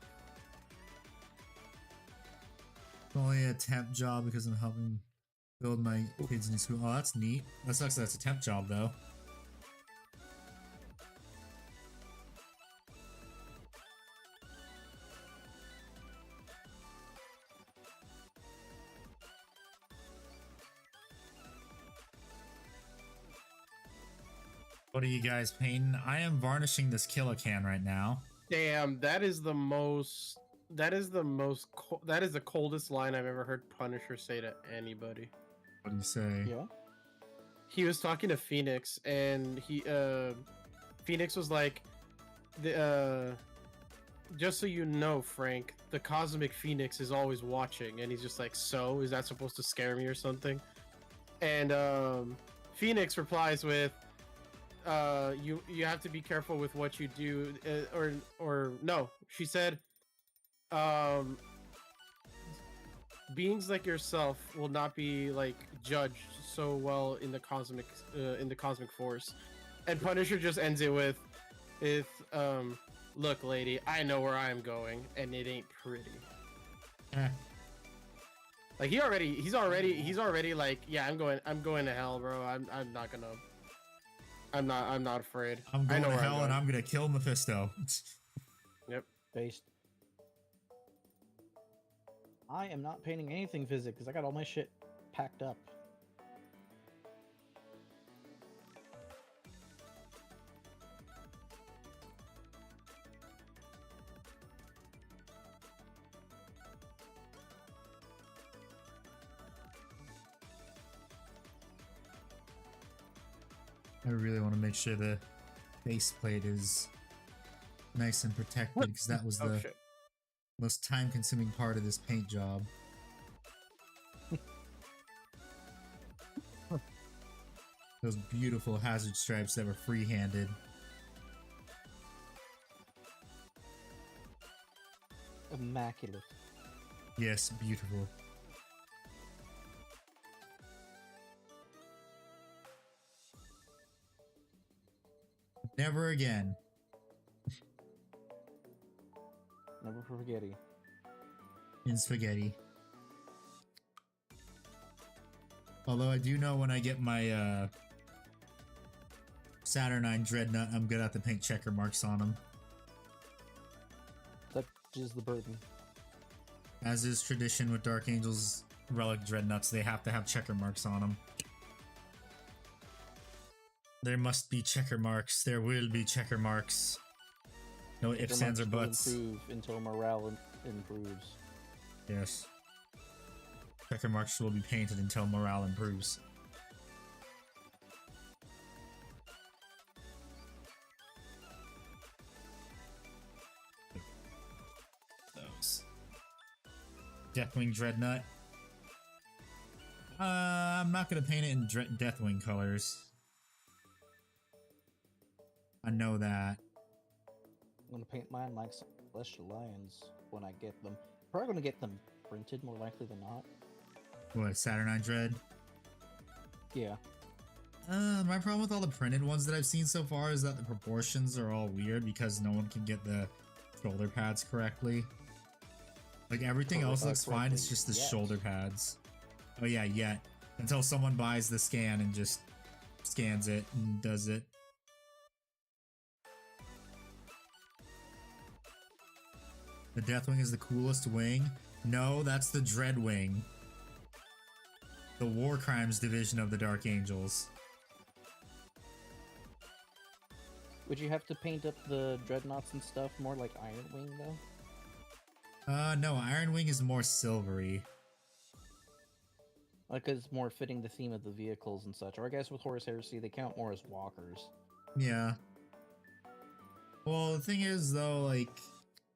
It's only a temp job because I'm helping build my kids' new school. Oh, that's neat. That sucks that it's a temp job, though. What are you guys painting? I am varnishing this Killacan right now. Damn, that is the coldest line I've ever heard Punisher say to anybody. What do you say? Yeah? He was talking to Phoenix, and Phoenix was like, the just so you know, Frank, the cosmic Phoenix is always watching, and he's just like, so is that supposed to scare me or something? And Phoenix replies with, you have to be careful with what you do, or no, she said, um, beings like yourself will not be like judged so well in the cosmic force. And Punisher just ends it with, look, lady, I know where I'm going, and it ain't pretty. Like he's already like, yeah, I'm going to hell, bro. I'm not afraid. I'm going to hell and I'm gonna kill Mephisto. Yep. Based. I am not painting anything physics because I got all my shit packed up. I really want to make sure the base plate is nice and protected because that was the most time-consuming part of this paint job. Those beautiful hazard stripes that were free-handed. Immaculate. Yes, beautiful. Never again. Never forgetty. In spaghetti. Although I do know when I get my Saturnine Dreadnought, I'm good at the paint checker marks on them. That is the burden. As is tradition with Dark Angel's Relic Dreadnoughts, they have to have checker marks on them. There must be checker marks. There will be checker marks. No ifs, ands, or buts. Improve until morale improves. Yes. Checker marks will be painted until morale improves. Those. Deathwing Dreadnought. I'm not gonna paint it in Deathwing colors. I know that. I'm gonna paint mine like Celestial Lions when I get them. Probably gonna get them printed more likely than not. What, Saturnine Dread? Yeah. My problem with all the printed ones that I've seen so far is that the proportions are all weird because no one can get the shoulder pads correctly. Like everything else looks fine, it's just the shoulder pads. Oh yeah, yet. Until someone buys the scan and just scans it and does it. The Deathwing is the coolest wing? No, that's the Dreadwing. The War Crimes division of the Dark Angels. Would you have to paint up the dreadnoughts and stuff more like Iron Wing though? No, Iron Wing is more silvery. Like it's more fitting the theme of the vehicles and such. Or I guess with Horus Heresy they count more as walkers. Yeah. Well, the thing is though, like,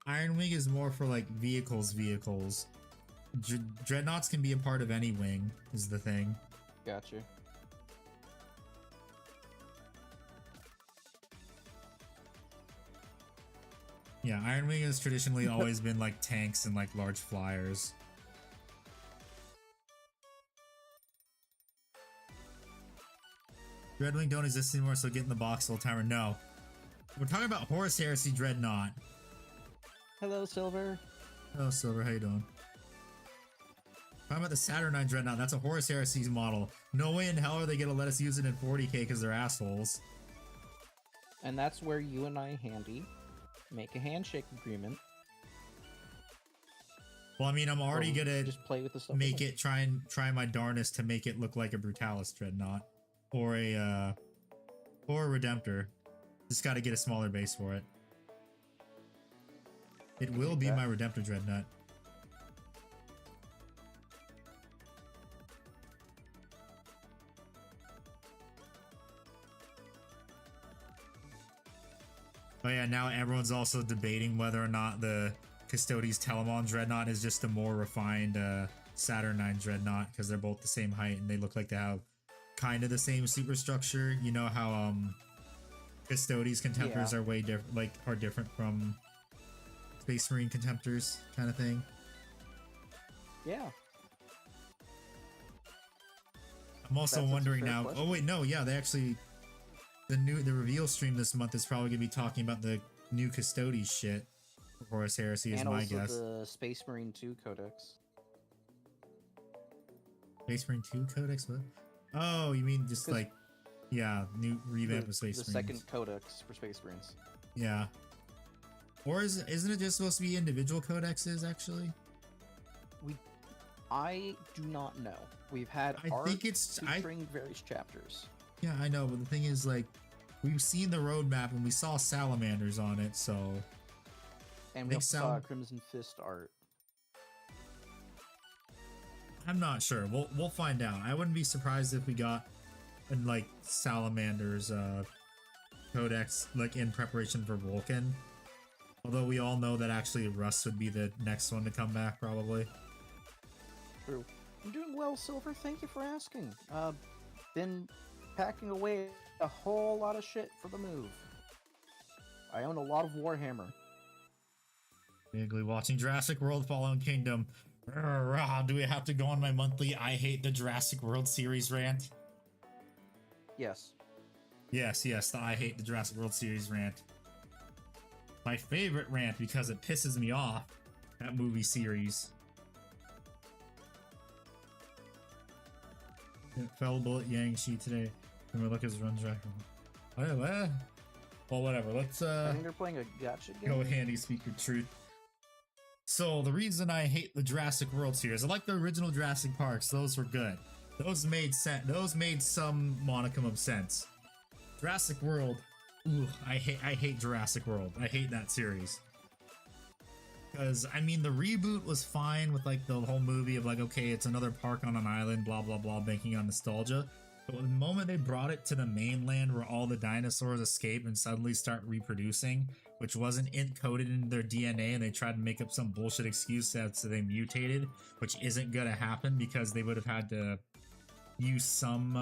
Iron Wing is more for like vehicles. Dreadnoughts can be a part of any wing, is the thing. Gotcha. Yeah, Iron Wing has traditionally always been like tanks and like large flyers. Dreadwing don't exist anymore, so get in the box old timer. No. We're talking about Horus Heresy Dreadnought. Hello, Silver. Hello, Silver, how you doing? Talking about the Saturnine Dreadnought, that's a Horus Heresy's model. No way in hell are they gonna let us use it in 40k because they're assholes. And that's where you and I, Handy, make a handshake agreement. Well, I mean, I'm already gonna just play with the stuff. make it try my darnest to make it look like a Brutalis Dreadnought or a Redemptor. Just got to get a smaller base for it. It will be my Redemptor Dreadnought. Oh yeah, now everyone's also debating whether or not the Custodes Telemon Dreadnought is just a more refined Saturnine Dreadnought, because they're both the same height and they look like they have kind of the same superstructure. You know how Custodes Contemptors Yeah. are way different, like are different from Space Marine Contemptors, kind of thing. Yeah. I'm also That's a wondering fair now. question. Oh wait, no, yeah, they actually the reveal stream this month is probably gonna be talking about the new Custodes shit. Horus Heresy is And my also guess. the Space Marine 2 Codex. Space Marine 2 Codex? What? Oh, you mean just 'Cause like, yeah, new revamp of Space the Marines. second Codex for Space Marines. Yeah. Or isn't it just supposed to be individual codexes, actually? I do not know. We've had I art think it's... featuring various chapters. Yeah, I know, but the thing is, like, we've seen the roadmap and we saw salamanders on it, so... And we Think also saw Crimson Fist art. I'm not sure. We'll find out. I wouldn't be surprised if we got, like, salamanders, codex, like, in preparation for Vulcan. Although we all know that actually Rust would be the next one to come back, probably. True. I'm doing well, Silver. Thank you for asking. Been packing away a whole lot of shit for the move. I own a lot of Warhammer. Vaguely watching Jurassic World Fallen Kingdom. Do we have to go on my monthly I hate the Jurassic World series rant? Yes. Yes, the I hate the Jurassic World series rant. My favorite rant because it pisses me off, that movie series. Yeah, fell bullet Yang Shi today. And we look at his run track. Oh, yeah, what? Well, whatever. Let's I think they're playing a gotcha game. go handy speak your truth. So the reason I hate the Jurassic World series, I like the original Jurassic Parks. Those were good. Those made sense. Those made some modicum of sense. Jurassic World, ooh, I hate Jurassic World. I hate that series. Because, I mean, the reboot was fine with, like, the whole movie of, like, okay, it's another park on an island, blah, blah, blah, banking on nostalgia. But the moment they brought it to the mainland where all the dinosaurs escape and suddenly start reproducing, which wasn't encoded in their DNA, and they tried to make up some bullshit excuse that so they mutated, which isn't gonna happen because they would have had to use some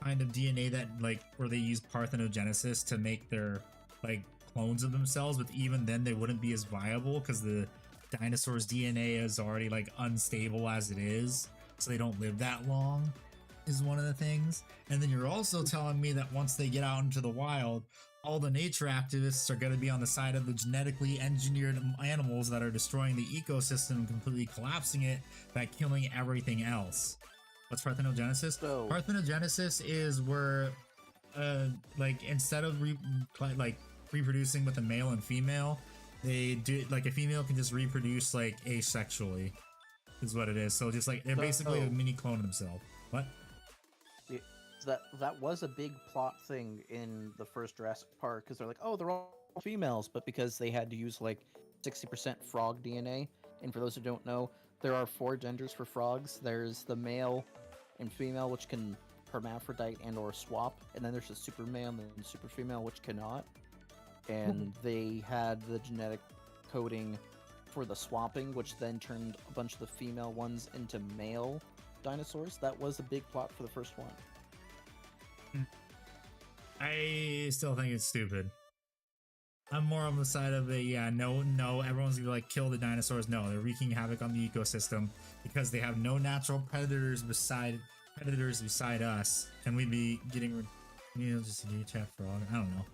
kind of DNA that, like, where they use parthenogenesis to make their, like, clones of themselves, but even then they wouldn't be as viable because the dinosaur's DNA is already, like, unstable as it is, so they don't live that long, is one of the things. And then you're also telling me that once they get out into the wild, all the nature activists are going to be on the side of the genetically engineered animals that are destroying the ecosystem and completely collapsing it by killing everything else. What's parthenogenesis? So- Parthenogenesis is where, like, instead of reproducing with a male and female, they do, like, a female can just reproduce, like, asexually, is what it is. So just, like, they're basically a mini clone of themselves. What? That was a big plot thing in the first Jurassic Park, because they're like, oh, they're all females, but because they had to use like 60% frog DNA, and for those who don't know, there are 4 genders for frogs. There's the male and female, which can hermaphrodite and or swap, and then there's the super male and the super female, which cannot. And they had the genetic coding for the swapping, which then turned a bunch of the female ones into male dinosaurs. That was a big plot for the first one. I still think it's stupid. I'm more on the side of the, yeah, no, everyone's gonna, like, kill the dinosaurs. No, they're wreaking havoc on the ecosystem because they have no natural predators beside us, and we'd be getting rid, you know, just a chat frog. I don't know.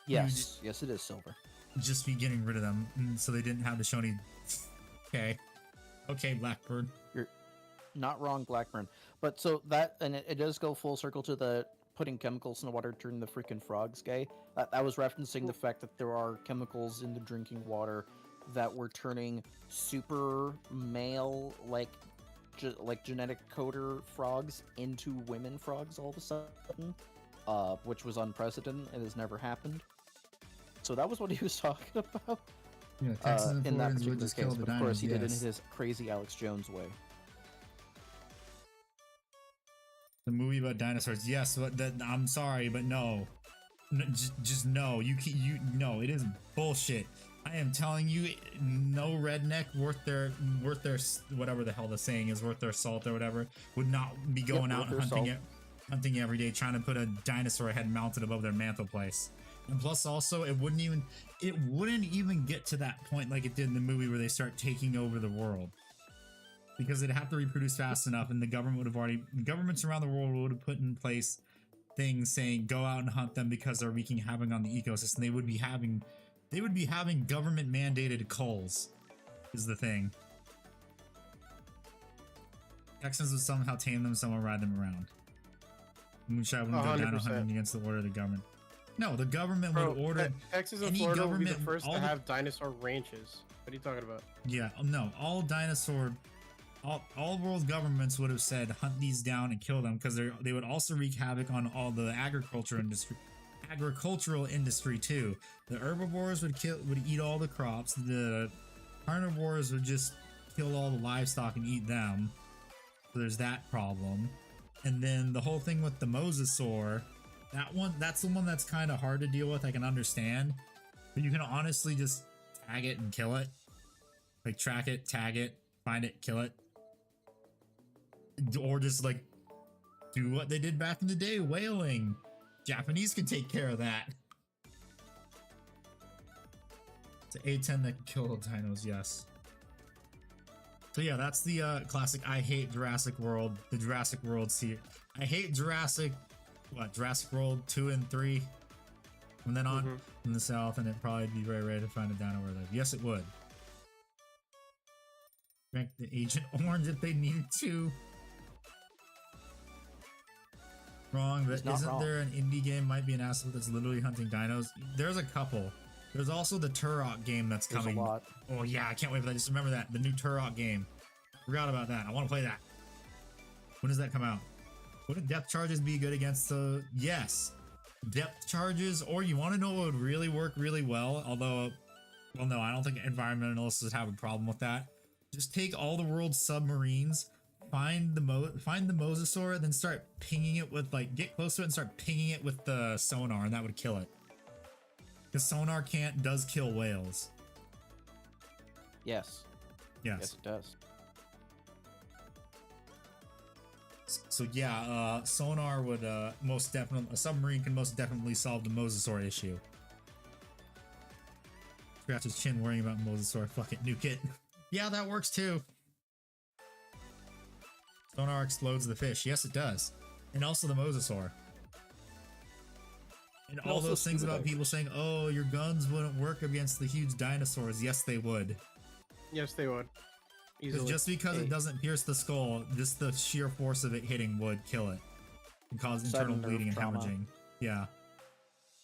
Yes, yes, it is Silver. Just be getting rid of them, so they didn't have to show any. Okay, Blackbird. You're not wrong, Blackburn. But so that, and it does go full circle to the putting chemicals in the water turning the freaking frogs gay. I was referencing the fact that there are chemicals in the drinking water that were turning super male, like genetic coder frogs into women frogs all of a sudden, which was unprecedented and has never happened. So that was what he was talking about. Yeah, Texas and in that Floridians would particular just kill case, the but of course dinos, he did it in yes. his crazy Alex Jones way. The movie about dinosaurs, yes, but I'm sorry, but no. Just no. You no. It is bullshit. I am telling you, no redneck worth their whatever the hell the saying is, worth their salt or whatever, would not be going out and hunting every day trying to put a dinosaur head mounted above their mantle place. And plus, also, it wouldn't even get to that point like it did in the movie where they start taking over the world, because they'd have to reproduce fast enough, and the governments around the world would have put in place things saying go out and hunt them because they're wreaking havoc on the ecosystem. They would be having government mandated culls, is the thing. Texans would somehow tame them, someone ride them around. Moonshine wouldn't go down hunting against the order of the government. No, the government would order. Texas and Florida would be the first to have dinosaur ranches. What are you talking about? Yeah, no, all world governments would have said hunt these down and kill them, because they would also wreak havoc on all the agricultural industry too. The herbivores would eat all the crops. The carnivores would just kill all the livestock and eat them. So there's that problem. And then the whole thing with the mosasaur, that's the one that's kind of hard to deal with. I can understand, but you can honestly just tag it and kill it. Like track it, tag it, find it, kill it. Or just like do what they did back in the day, whaling. Japanese can take care of that. It's an A10 that can kill the dinos, yes. So yeah, that's the classic I hate Jurassic World, the Jurassic World series. I hate Jurassic World 2 and 3 from then on in the south, and it'd probably be very rare to find a dino where they live. Yes, it would. Drink the Agent Orange if they needed to. Wrong, but isn't there an indie game, might be an asset that's literally hunting dinos? There's a couple. There's also the Turok game that's coming. There's a lot. Oh yeah, I can't wait for that. Just remember that, the new Turok game. Forgot about that. I want to play that. When does that come out? Wouldn't depth charges be good against the... Yes. Depth charges, or you want to know what would really work really well, although... Well, no, I don't think environmentalists would have a problem with that. Just take all the world's submarines, find the mosasaur, then start pinging it with, like, get close to it and start pinging it with the sonar, and that would kill it. Because sonar does kill whales. Yes. Yes. Yes, it does. So yeah, sonar would most definitely, a submarine can most definitely solve the mosasaur issue. Scratch his chin worrying about mosasaur. Fuck it, nuke it. Yeah, that works too. Sonar explodes the fish. Yes, it does. And also the mosasaur. And all those things about people saying, oh, your guns wouldn't work against the huge dinosaurs. Yes, they would. Yes, they would. Easily. Just because it doesn't pierce the skull, just the sheer force of it hitting would kill it. And cause internal bleeding and hemorrhaging. Yeah.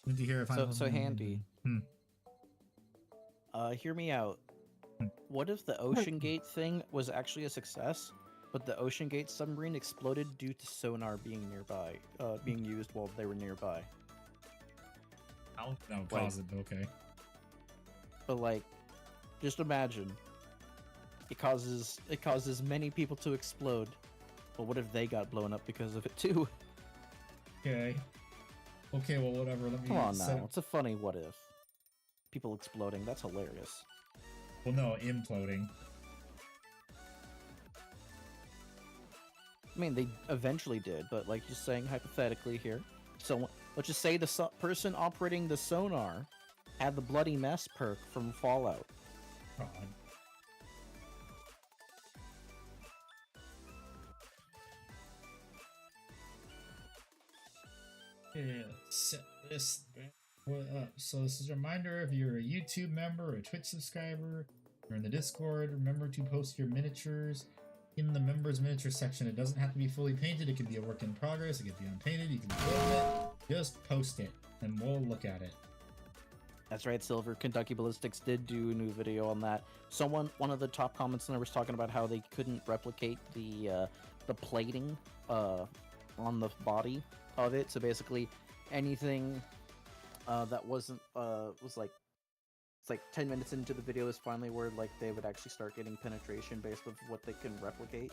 Need to hear if so Handy. Hear me out. What if the Ocean Gate thing was actually a success, but the Ocean Gate submarine exploded due to sonar being nearby, being used while they were nearby? That would cause it, okay. But like, just imagine. It causes many people to explode. But what if they got blown up because of it too? Okay. Okay, well whatever. Let me Come on now. It's a funny what if. People exploding, that's hilarious. Well no, imploding. I mean, they eventually did, but like just saying hypothetically here. So let's just say the person operating the sonar had the bloody mess perk from Fallout. God. Yeah, set this up. So this is a reminder, if you're a YouTube member or a Twitch subscriber or in the Discord, remember to post your miniatures in the members miniature section. It doesn't have to be fully painted. It could be a work in progress. It could be unpainted. You can build it. Just post it and we'll look at it. That's right, Silver. Kentucky Ballistics did do a new video on that. One of the top comments there was talking about how they couldn't replicate the plating on the body of it. So basically, anything that wasn't was like, it's like 10 minutes into the video is finally where like they would actually start getting penetration based on what they can replicate.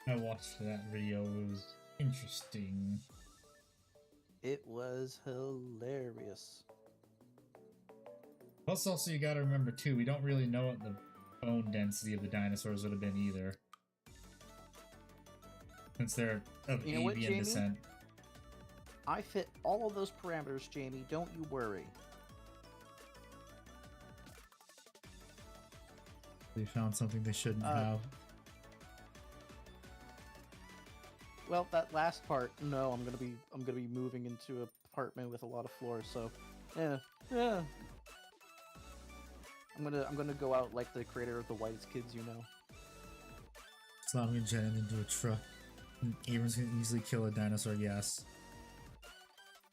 I watched that video. It was interesting. It was hilarious. Plus, also, you gotta remember, too, we don't really know what the bone density of the dinosaurs would have been either. Since they're of You know what, avian Jamie? descent. I fit all of those parameters, Jamie. Don't you worry. They found something they shouldn't have. Well, that last part, no, I'm gonna be moving into an apartment with a lot of floors, so yeah. I'm gonna go out like the creator of the Whitest Kids, you know. Slamming a Jen into a truck. And Abrams can easily kill a dinosaur, yes.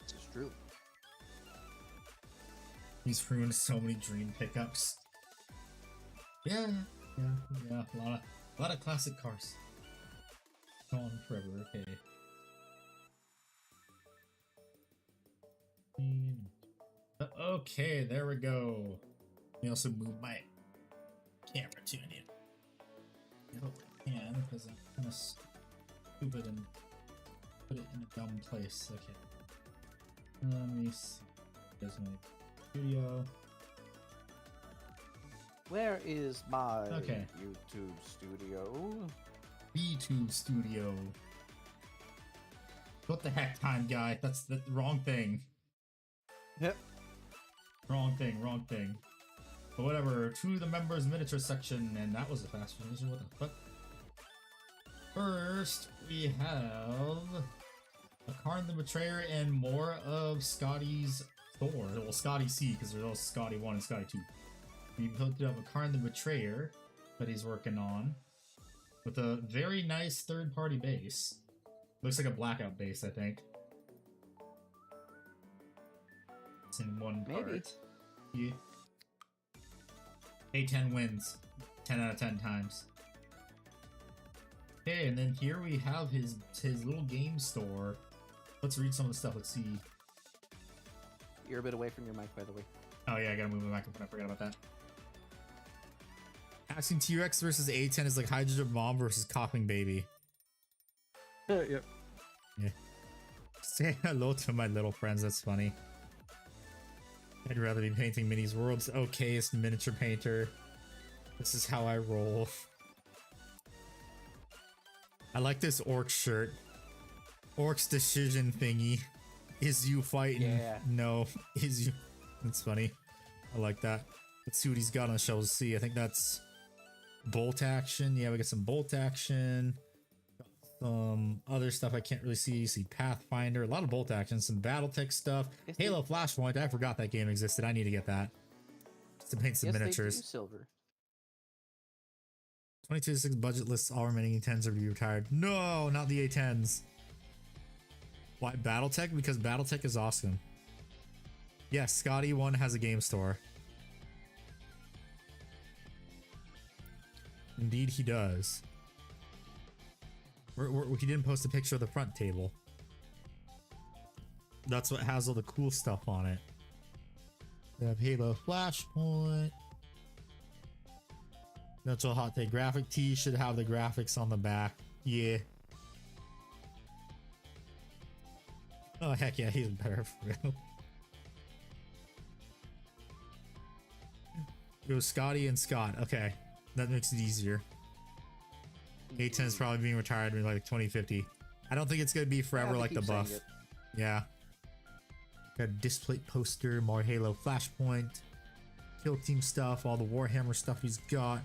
It's true. He's ruined so many dream pickups. Yeah. A lot of classic cars. Gone forever, okay. Okay, there we go. Let me also move my camera too. I need to hope I can, because I'm kind of stupid and put it in a dumb place. Okay. Let me see. There's my studio. Where is my Okay. YouTube studio? B2 Studio. What the heck, time guy? That's the wrong thing. Yep. Wrong thing. But whatever, to the members miniature section, and that was a fast transition, what the fuck? First, we have a Karn the Betrayer and more of Scotty's Thor. Well, Scotty C, because there's also Scotty 1 and Scotty 2. We hooked up a Karn the Betrayer that he's working on with a very nice third-party base. Looks like a blackout base, I think. It's in one part. Maybe. Yeah. A10 wins 10 out of 10 times. Okay, and then here we have his little game store. Let's read some of the stuff. Let's see. You're a bit away from your mic, by the way. Oh yeah, I gotta move my microphone. I forgot about that. Asking T-Rex versus A10 is like Hydrogen Bomb versus Coughing Baby. Yep. Yeah. Say hello to my little friends. That's funny. I'd rather be painting minis. World's okayest miniature painter. This is how I roll. I like this orc shirt. Orc's decision thingy. Is you fighting? Yeah. No. Is you. That's funny. I like that. Let's see what he's got on the shelf. Let's see. I think that's bolt action. Yeah, we got some bolt action. Some other stuff I can't really see. You see Pathfinder, a lot of bolt action, some Battletech stuff. Yes, Halo Flashpoint, I forgot that game existed. I need to get that. Just to paint some Yes, miniatures. they do silver. 22-6 budget lists all remaining A10s are to be retired. No, not the A10s. Why Battletech? Because Battletech is awesome. Yes, Scotty 1 has a game store. Indeed he does. He didn't post a picture of the front table. That's what has all the cool stuff on it. They have Halo Flashpoint. That's a hot take. Graphic tee should have the graphics on the back. Yeah. Oh heck yeah, he's better for real. It was Scotty and Scott. Okay, that makes it easier. A10 is probably being retired in like 2050. I don't think it's gonna be forever like the buff. Yeah. Got a displate poster, more Halo Flashpoint, Kill Team stuff, all the Warhammer stuff he's got.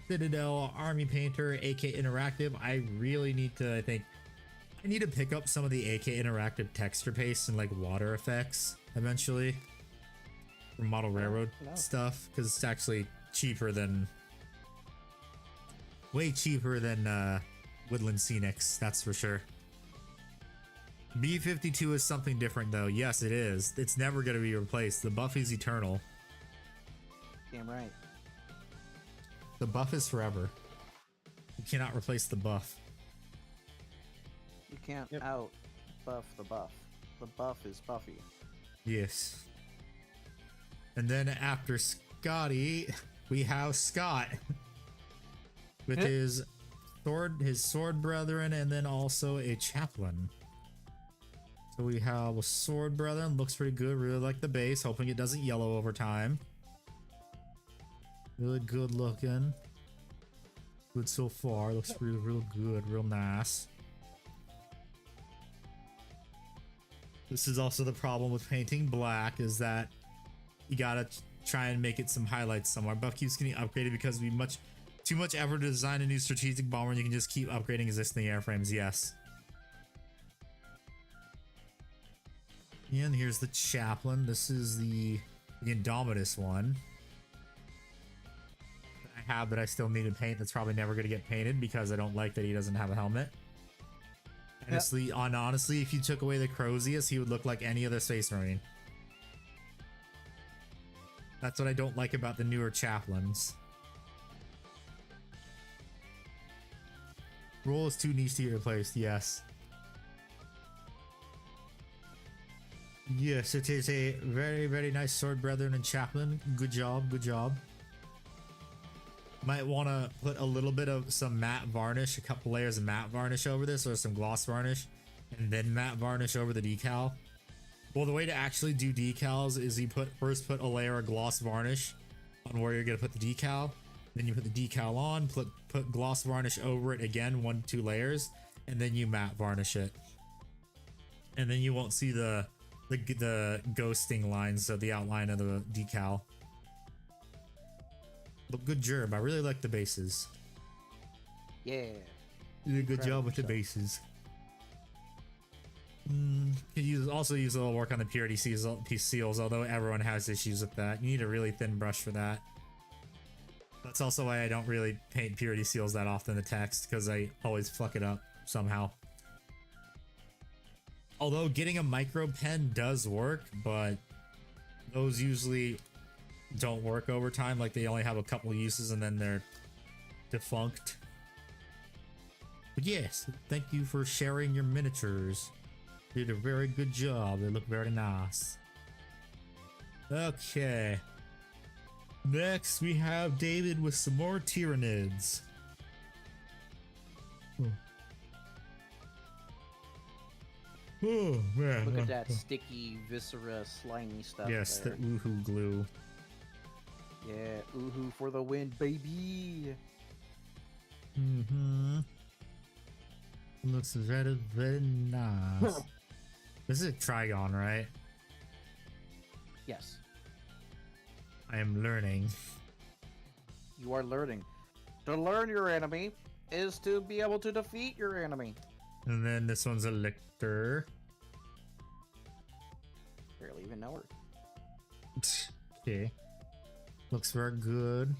Citadel, Army Painter, AK Interactive. I really need to, I need to pick up some of the AK Interactive texture pastes and like water effects eventually. For Model Railroad stuff, because it's actually cheaper than, way cheaper than Woodland Scenics, that's for sure. B-52 is something different though. Yes, it is. It's never going to be replaced. The buff is eternal. Damn right. The buff is forever. You cannot replace the buff. You can't out buff the buff. The buff is Buffy. Yes. And then after Scotty, we have Scott with his his sword brethren, and then also a chaplain. So we have a sword brethren, looks pretty good. Really like the base, hoping it doesn't yellow over time. Really good looking. Good so far. Looks real good, real nice. This is also the problem with painting black, is that you gotta try and make it some highlights somewhere. Buff keeps getting upgraded because we too much effort to design a new strategic bomber, and you can just keep upgrading existing airframes. Yes. And here's the chaplain. This is the Indomitus one that I have that I still need to paint. That's probably never going to get painted because I don't like that he doesn't have a helmet. Honestly, if you took away the Crozius, he would look like any other Space Marine. That's what I don't like about the newer chaplains. Roll is too niche to get replaced, yes. Yes, it is a very nice sword brethren and chaplain. Good job, good job. Might want to put a little bit of some matte varnish, a couple layers of matte varnish over this, or some gloss varnish, and then matte varnish over the decal. Well, the way to actually do decals is you first put a layer of gloss varnish on where you're gonna put the decal, then you put the decal on, put gloss varnish over it again, 1 to 2 layers, and then you matte varnish it, and then you won't see the ghosting lines of the outline of the decal. But good job. I really like the bases. Yeah. You did a good Proud job of with the yourself. bases. Could also use a little work on the purity seals, although everyone has issues with that. You need a really thin brush for that. That's also why I don't really paint purity seals that often in the text, because I always fuck it up somehow. Although getting a micro pen does work, but those usually don't work over time. Like, they only have a couple of uses and then they're defunct. But yes, thank you for sharing your miniatures. You did a very good job. They look very nice. Okay. Next, we have David with some more Tyranids. Oh man. Look at that sticky, viscera, slimy stuff. Yes, there. the Woohoo glue. Yeah, oohoo for the win, baby. Looks very nice. This is a Trigon, right? Yes, I am learning. you are learning. To learn your enemy is to be able to defeat your enemy. And then this one's a Lictor. Barely even know her. Okay. Looks very good.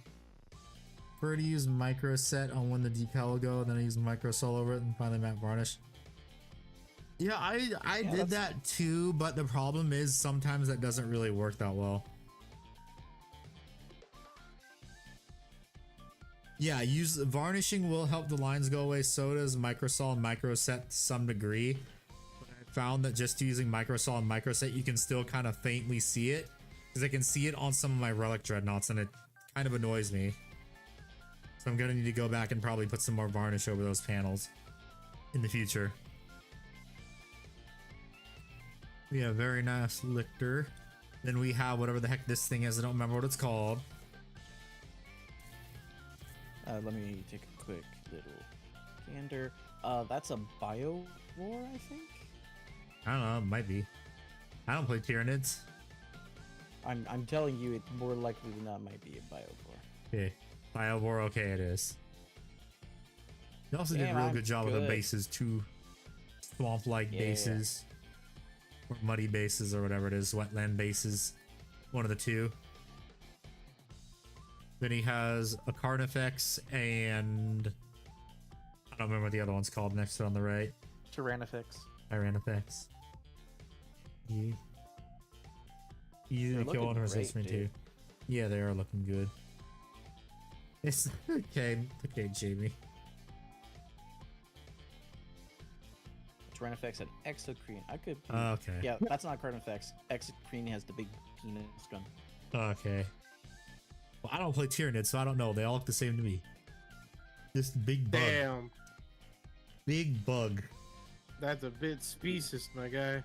Prefer to use micro set on when the decal will go, then I use micro sol over it and finally matte varnish. Yeah, I did that too, but the problem is sometimes that doesn't really work that well. Yeah, varnishing will help the lines go away, so does microsol and microset to some degree. But I found that just using microsol and microset, you can still kind of faintly see it, because I can see it on some of my relic dreadnoughts and it kind of annoys me. So I'm gonna need to go back and probably put some more varnish over those panels in the future. We have very nice Lictor. Then we have whatever the heck this thing is. I don't remember what it's called. Let me take a quick little gander. That's a bio war, I think. I don't know. It might be. I don't play Tyranids. I'm telling you, it more likely than not might be a bio war. Okay. Biovore, okay, it is. They also did a Damn, real I'm good job with the good. bases too. Swamp-like Yeah. bases. Or muddy bases or whatever it is. Wetland bases. One of the two. Then he has a Carnifex and I don't remember what the other one's called next to it on the right. Tyrannifex. Tyrannifex. Yeah. Easy They're to kill on looking resistance great, too. dude. Yeah, they are looking good. It's okay, Jamie. Tyrannifex and Exocrine. I could. Okay. Yeah, that's not Carnifex. Exocrine has the big penis gun. Okay. Well, I don't play Tyranid, so I don't know. They all look the same to me. This big bug. Damn, Big bug. that's a bit specious, my guy.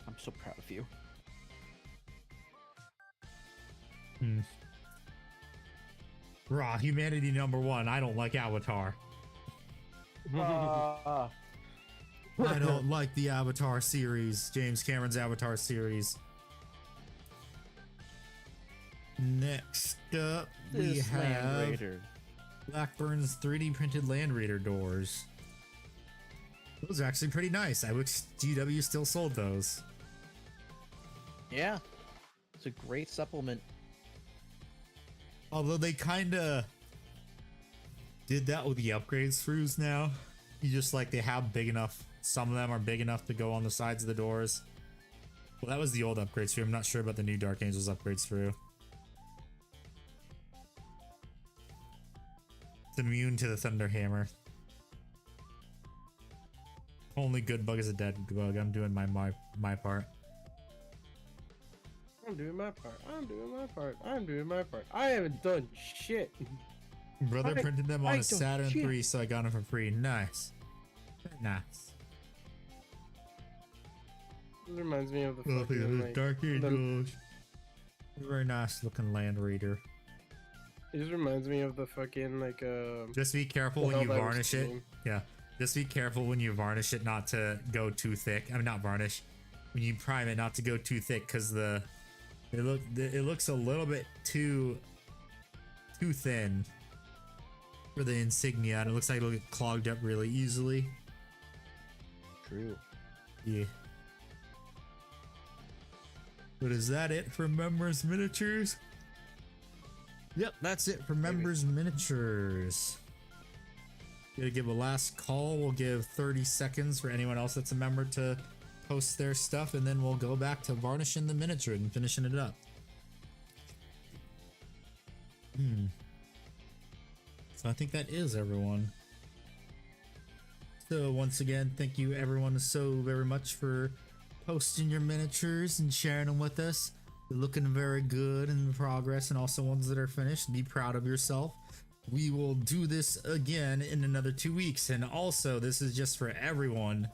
I'm so proud of you. Raw, humanity #1. I don't like Avatar. I don't like the Avatar series. James Cameron's Avatar series. Next up, we This Land have Raider. Blackburn's 3D printed Land Raider doors. Those are actually pretty nice. I wish GW still sold those. Yeah, it's a great supplement. Although they kind of did that with the upgrade screws now. You just like, they have big enough, some of them are big enough to go on the sides of the doors. Well, that was the old upgrade screw. I'm not sure about the new Dark Angels upgrade screw. It's immune to the Thunder Hammer. Only good bug is a dead bug. I'm doing my part. I'm doing my part. I'm doing my part. I'm doing my part. I haven't done shit. Brother printed them on I a don't Saturn shit. 3, so I got them for free. Nice. Very nice. This reminds me of the Oh, look at fucking, the like, Dark Angels. Very nice looking Land Raider. it just reminds me of the fucking like Just be careful when the you Helldivers varnish it. game. Yeah. Just be careful when you varnish it not to go too thick. I mean, not varnish. When you prime it not to go too thick, because it looks a little bit too thin for the insignia, and it looks like it'll get clogged up really easily. True. Yeah. But is that it for members miniatures? Yep, that's it for members miniatures. Gonna give a last call. We'll give 30 seconds for anyone else that's a member to post their stuff, and then we'll go back to varnishing the miniature and finishing it up. So I think that is everyone. So once again, thank you everyone so very much for posting your miniatures and sharing them with us. They're looking very good in progress, and also ones that are finished. Be proud of yourself. We will do this again in another 2 weeks, and also this is just for everyone.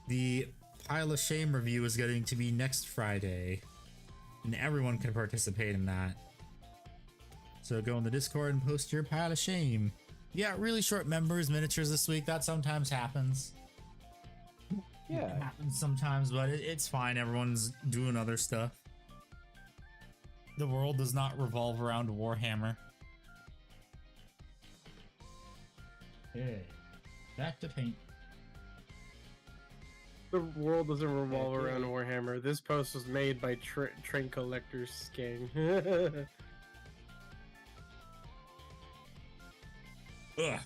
The Pile of Shame review is going to be next Friday, and everyone can participate in that. So go in the Discord and post your Pile of Shame. Yeah, really short members miniatures this week. That sometimes happens. It Yeah. happens sometimes, but it's fine. Everyone's doing other stuff. The world does not revolve around Warhammer. Okay, back to paint. The world doesn't revolve Okay. around Warhammer. This post was made by Train Collectors Gang. Ugh.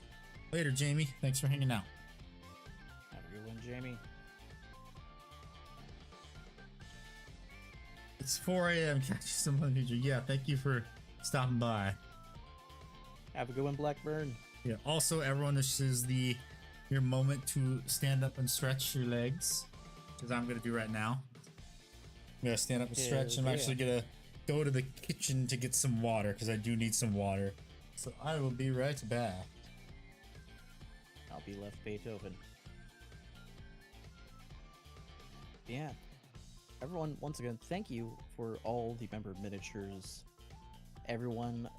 Later, Jamie. Thanks for hanging out. Have a good one, Jamie. It's 4 a.m. Catch you some future. Yeah, thank you for stopping by. Have a good one, Blackburn. Yeah. Also, everyone, this is your moment to stand up and stretch your legs, because I'm gonna do right now. I'm gonna stand up and stretch. Hell I'm yeah. actually gonna go to the kitchen to get some water, because I do need some water. So I will be right back. I'll be left Beethoven. Yeah. Everyone, once again, thank you for all the member miniatures. Everyone,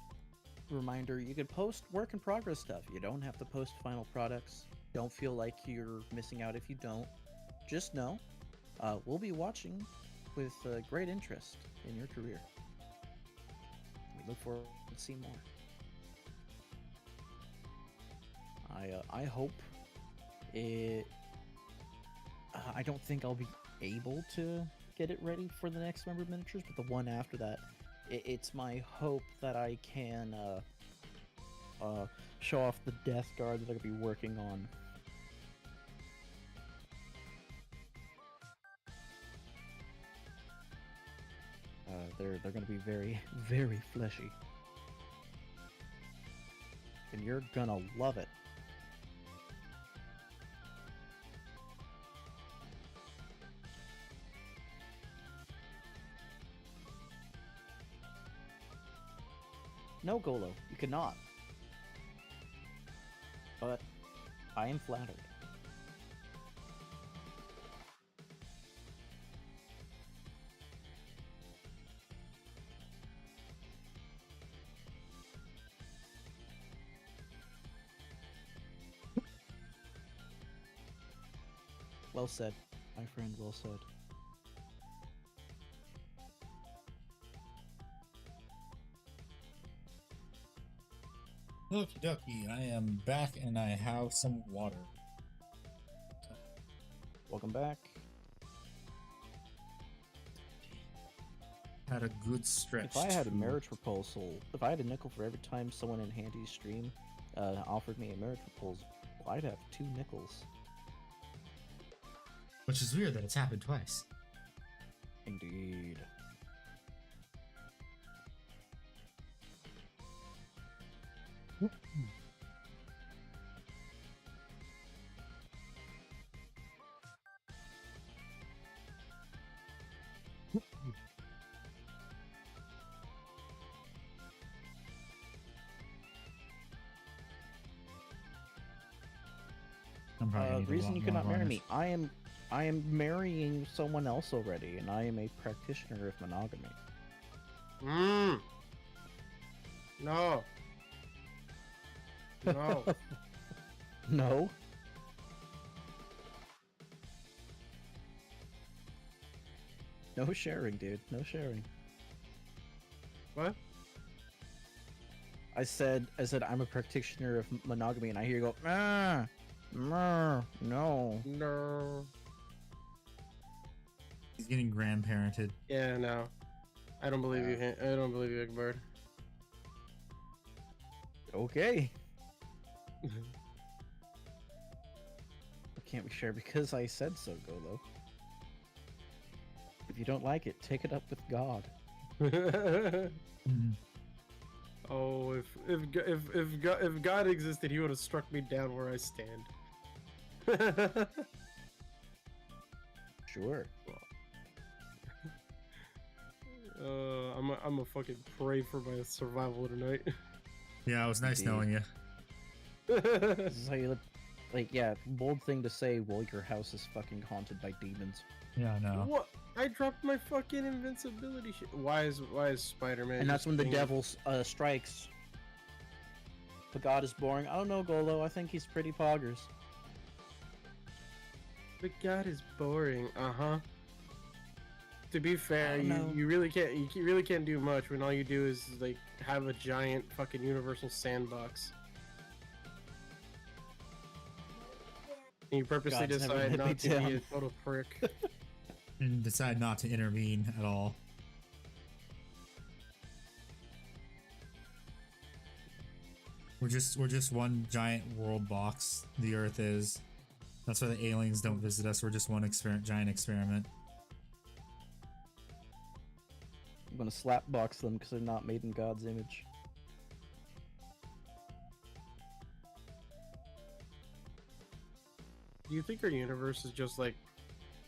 reminder, you can post work in progress stuff. You don't have to post final products. Don't feel like you're missing out if you don't. Just know, we'll be watching with great interest in your career. We look forward to seeing more. I hope it. I don't think I'll be able to get it ready for the next member miniatures, but the one after that, it's my hope that I can show off the Death Guard that I'm gonna be working on. They're gonna be very, very fleshy, and you're gonna love it. No, Golo, you cannot. I am flattered. Well said, my friend, well said. Okie dokie, I am back and I have some water. Welcome back. Had a good stretch. If I had a too. marriage proposal, if I had a nickel for every time someone in Handy's stream offered me a marriage proposal, I'd have 2 nickels. Which is weird that it's happened twice. Indeed. I'm probably gonna need a Reason lot you more cannot marry varnish. me. I am marrying someone else already, and I am a practitioner of monogamy. No. No. No. No sharing, dude. No sharing. What? I said I'm a practitioner of monogamy, and I hear you go, ah, no. No. He's getting grandparented. Yeah, no. I don't believe you. I don't believe you, Big Bird. Okay. I can't be sure because I said so, Golo. If you don't like it, take it up with God. Mhm. Oh, if God existed, he would have struck me down where I stand. Sure. I'm a fucking pray for my survival tonight. Yeah, it was nice Indeed. knowing you. This is how you live. Like, yeah, bold thing to say, well, your house is fucking haunted by demons. Yeah, I know. What? I dropped my fucking invincibility shit. Why is Spider-Man? And that's just when the being- devil strikes. But God is boring. I don't know, Golo. I think he's pretty poggers. But God is boring. To be fair, don't know. you really can't do much when all you do is like have a giant fucking universal sandbox. And you purposely God's never decide let me not to be a down. total prick. And decide not to intervene at all. We're just one giant world box. The Earth is. That's why the aliens don't visit us. We're just one giant experiment. I'm gonna slapbox them because they're not made in God's image. Do you think our universe is just like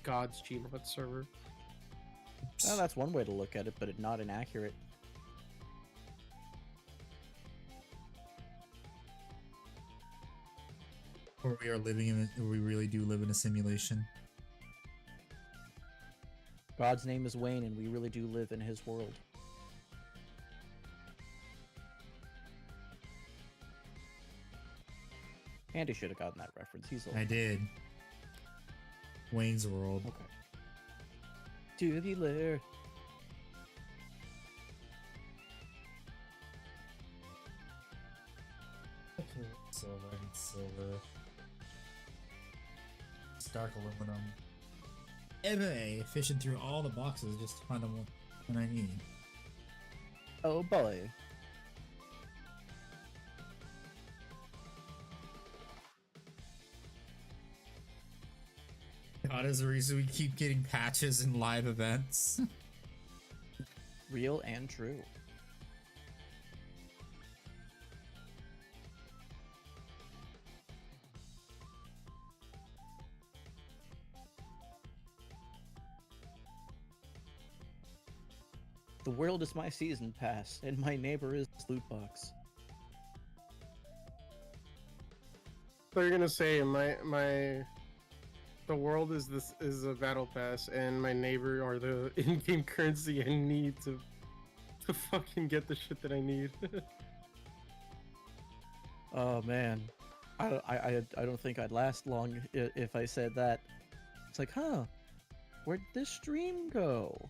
God's Gmod server? Well, that's one way to look at it, but it's not inaccurate. Or we are living in. Or we really do live in a simulation. God's name is Wayne, and we really do live in his world. Andy should have gotten that reference. He's old. I did. Wayne's World. Okay. Tubular. Silver. Stark aluminum. Anyway, fishing through all the boxes just to find the one I need. Oh boy. God is the reason we keep getting patches in live events. Real and true. The world is my season pass, and my neighbor is loot box. They're gonna say the world is a battle pass, and my neighbor are the in-game currency I need to fucking get the shit that I need. Oh man, I don't think I'd last long if I said that. It's like, huh? Where'd this stream go?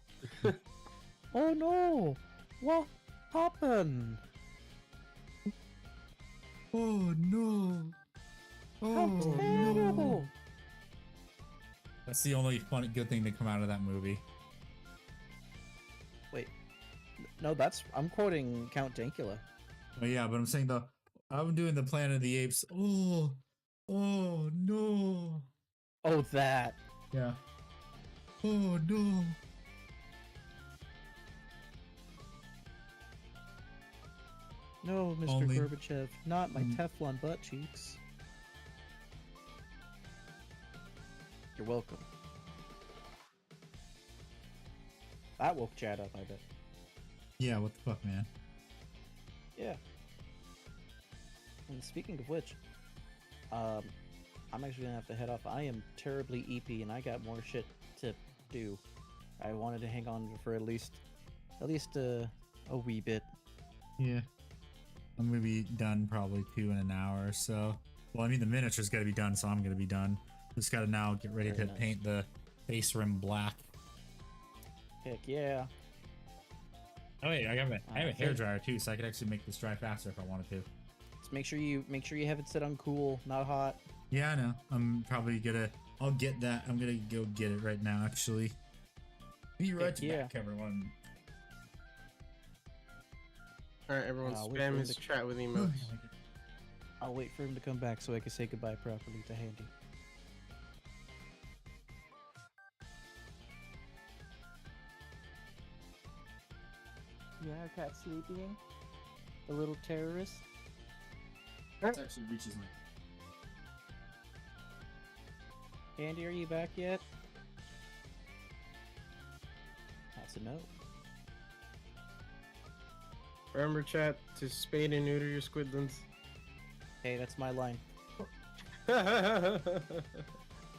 Oh no! What happened? Oh no! How terrible! That's the only fun, good thing to come out of that movie. Wait, no, I'm quoting Count Dankula. Oh yeah, but I'm saying I'm doing the Planet of the Apes. Oh no! Oh, that. Yeah. Oh no! No, Mr. Only- Gorbachev, not my Teflon butt cheeks. You're welcome. That woke Chad up, I bet. Yeah, what the fuck, man? Yeah. And speaking of which, I'm actually gonna have to head off. I am terribly EP, and I got more shit to do. I wanted to hang on for at least a wee bit. Yeah. I'm gonna be done probably too in an hour or so. Well, I mean the miniature's gotta be done, so I'm gonna be done. Just gotta now get ready Very to nice. paint the face rim black. Heck yeah. Oh wait, I have a Okay. hairdryer too, so I could actually make this dry faster if I wanted to. Just make sure you have it set on cool, not hot. Yeah, I know. I'll get that. I'm gonna go get it right now, actually. Be right yeah. back, everyone. All right, everyone, Wait spam for his the- chat with emotes. I'll wait for him to come back so I can say goodbye properly to Handy. Yeah, our cat's sleeping. The little terrorist. It actually reaches me. Andy, are you back yet? That's a no. Remember, chat, to spade and neuter your squidlings. Hey, that's my line. It's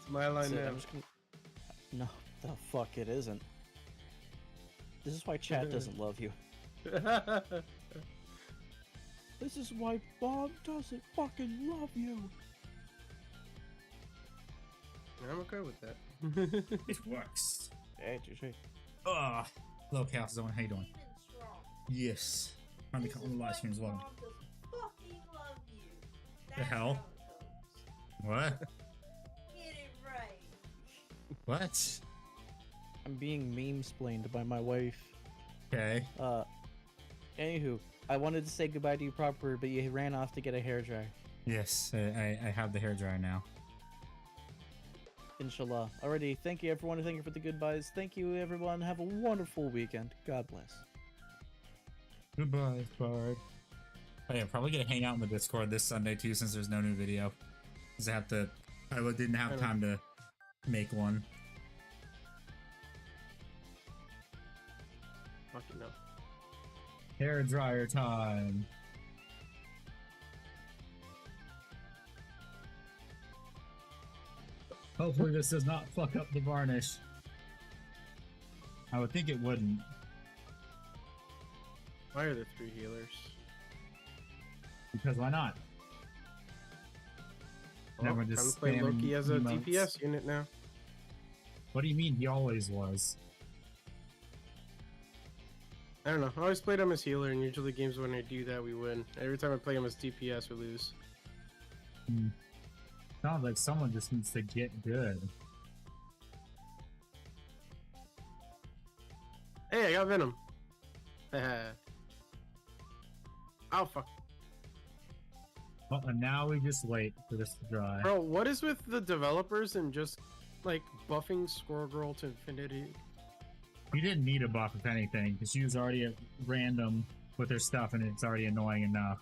my line That's it, now. I'm just gonna... No, the fuck it isn't. This is why chat doesn't love you. This is why Bob doesn't fucking love you. I'm okay with that. It works. Hey, touche. Ugh. Hello, Chaos Zone. How you doing? Even strong. Yes. Trying to This cut is on the live why stream as well. Bob doesn't fucking love you. The That's hell? how it goes. What? Get it right. What? I'm being meme-splained by my wife. Okay. Anywho, I wanted to say goodbye to you proper, but you ran off to get a hairdryer. Yes, I have the hairdryer now. Inshallah. Alrighty, thank you everyone, thank you for the goodbyes. Thank you everyone, have a wonderful weekend. God bless. Goodbye, Bard. Oh yeah, probably gonna hang out in the Discord this Sunday too, since there's no new video. Cause I didn't have time to make one. Fucking no. Hair dryer time. Hopefully this does not fuck up the varnish. I would think it wouldn't. Why are there 3 healers? Because why not? Well, Never time just to play spamming Loki as a emotes. DPS unit now. What do you mean he always was? I don't know. I always played him as healer, and usually games when I do that, we win. Every time I play him as DPS, we lose. Sounds like someone just needs to get good. Hey, I got Venom. Oh, fuck. Well, and now we just wait for this to dry. Bro, what is with the developers and just, like, buffing Squirrel Girl to infinity? You didn't need a buff, if anything, because she was already at random with her stuff, and it's already annoying enough.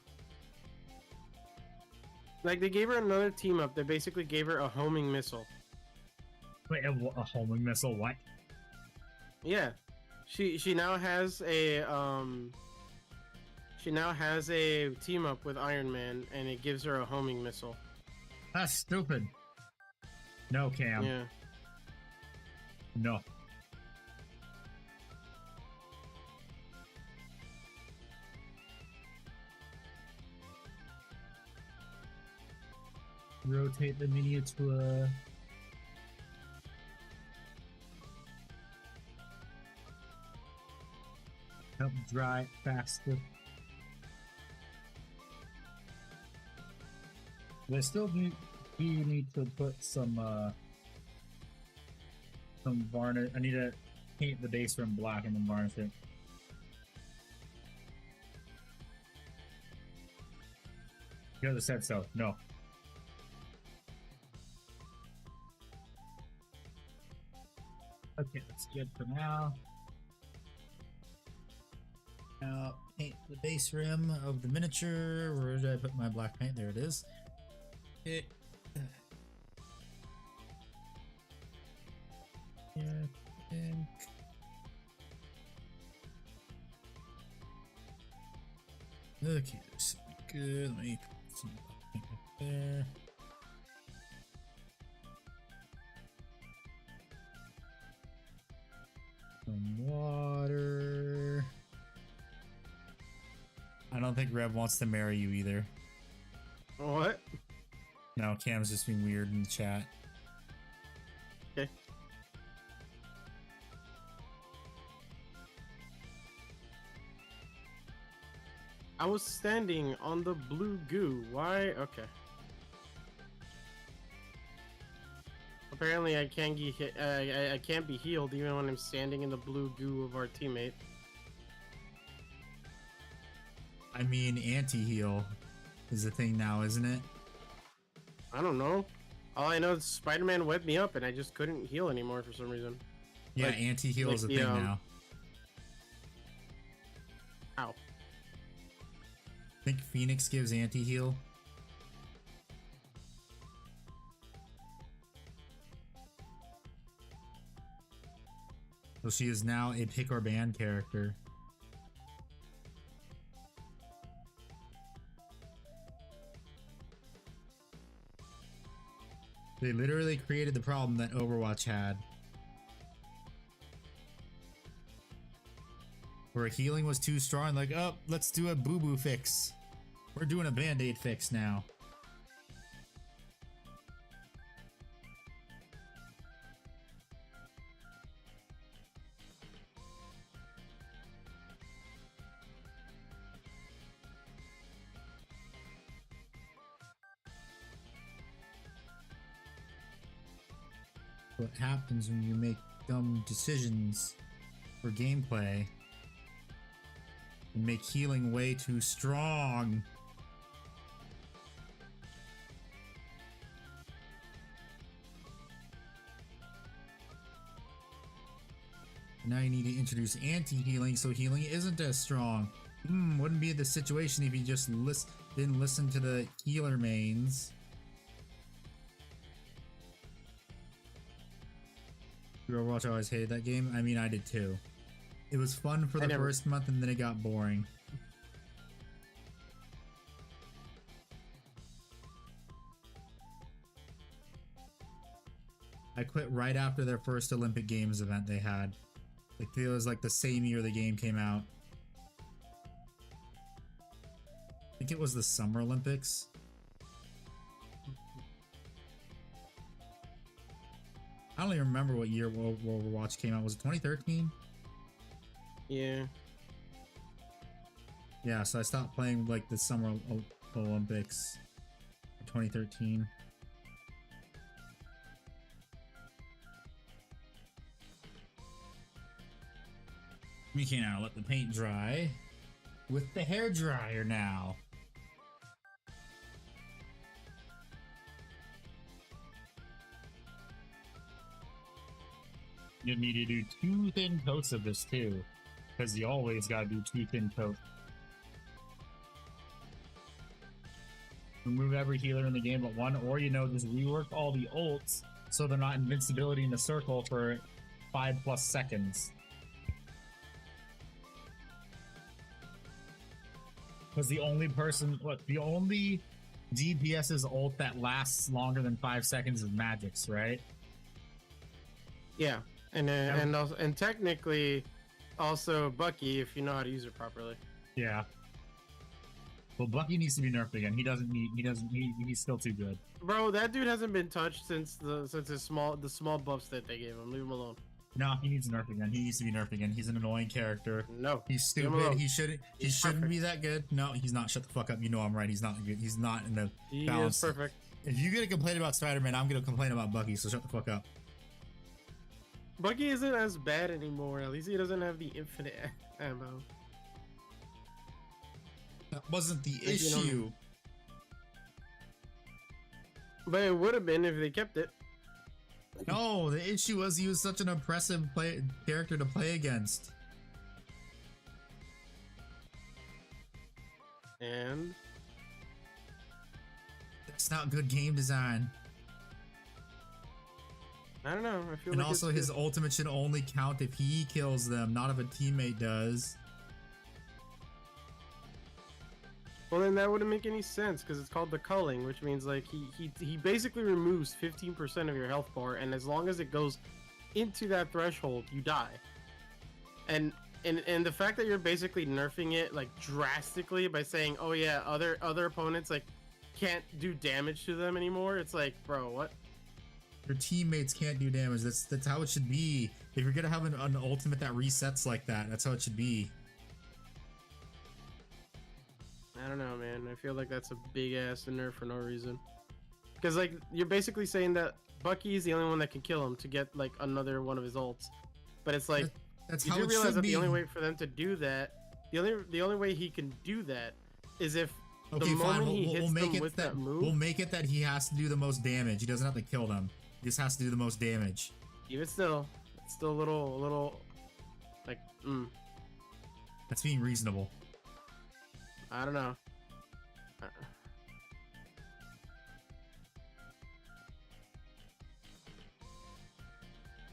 Like, they gave her another team up that basically gave her a homing missile. Wait, a homing missile? What? Yeah. She now has a, She now has a team up with Iron Man, and it gives her a homing missile. That's stupid. No, Cam. Yeah. No. Rotate the mini to a... Help dry it faster. But I still do need to put some varnish. I need to paint the base rim black and then varnish it. You guys said so. No. Okay, that's good for now. Now, paint the base rim of the miniature. Where did I put my black paint? There it is. Okay. Yeah, pink. Okay, this will be good. Let me put some black paint right there. Some water. I don't think Rev wants to marry you either. What? No, Cam's just being weird in the chat. Okay. I was standing on the blue goo. Why? Okay. Apparently, I can't get hit. I can't be healed even when I'm standing in the blue goo of our teammate. I mean, anti-heal is a thing now, isn't it? I don't know. All I know is Spider-Man webbed me up and I just couldn't heal anymore for some reason. Yeah, Like- anti-heal like is a the, thing now. Ow. I think Phoenix gives anti-heal. So she is now a pick or ban character. They literally created the problem that Overwatch had. Where healing was too strong, like, oh, let's do a boo-boo fix. We're doing a band-aid fix now. What happens when you make dumb decisions for gameplay and make healing way too strong? Now you need to introduce anti-healing so healing isn't as strong. Wouldn't be the situation if you just didn't listen to the healer mains. Overwatch, I always hated that game. I mean, I did too. It was fun for the first month and then it got boring. I quit right after their first Olympic Games event they had. It feels like the same year the game came out. I think it was the Summer Olympics. I don't even remember what year Overwatch came out. Was it 2013? Yeah. Yeah, so I stopped playing like the Summer Olympics in 2013. Okay, now let the paint dry with the hair dryer now. You need to do 2 thin coats of this too, because you always gotta do 2 thin coats. Remove every healer in the game but 1, or just rework all the ults so they're not invincibility in the circle for 5+ seconds. Because the only DPS's ult that lasts longer than 5 seconds is Magic's, right? Yeah, and technically, also Bucky if you know how to use it properly. Yeah. Well, Bucky needs to be nerfed again. He's still too good. Bro, that dude hasn't been touched since the small buffs that they gave him. Leave him alone. No, he needs nerfed again. He needs to be nerfed again. He's an annoying character. No, He's leave him stupid. alone. He shouldn't be that good. No, he's not. Shut the fuck up. You know I'm right. He's not good. He's not in the He balance. is perfect. If you're gonna complain about Spider-Man, I'm gonna complain about Bucky, so shut the fuck up. Bucky isn't as bad anymore. At least he doesn't have the infinite ammo. That wasn't the You know- issue. But it would have been if they kept it. No, the issue was he was such an oppressive character to play against. And It's not good game design. I don't know. I feel And like also, it's his ultimate should only count if he kills them, not if a teammate does. Well, then that wouldn't make any sense because it's called the culling, which means like he basically removes 15% of your health bar, and as long as it goes into that threshold, you die. And the fact that you're basically nerfing it like drastically by saying, oh yeah, other opponents like can't do damage to them anymore. It's like, bro, what? Your teammates can't do damage. That's how it should be. If you're gonna have an ultimate that resets like that, that's how it should be. I don't know, man. I feel like that's a big ass nerf for no reason. Because like you're basically saying that Bucky is the only one that can kill him to get like another one of his ults, but it's like That's you how do it realize should that be. the only way for them to do that, the only way he can do that is if Okay, the moment fine. he We'll hits make them it with that that move, we'll make it that he has to do the most damage. He doesn't have to kill them. He just has to do the most damage. even still, it's still a little like That's being reasonable. I don't know.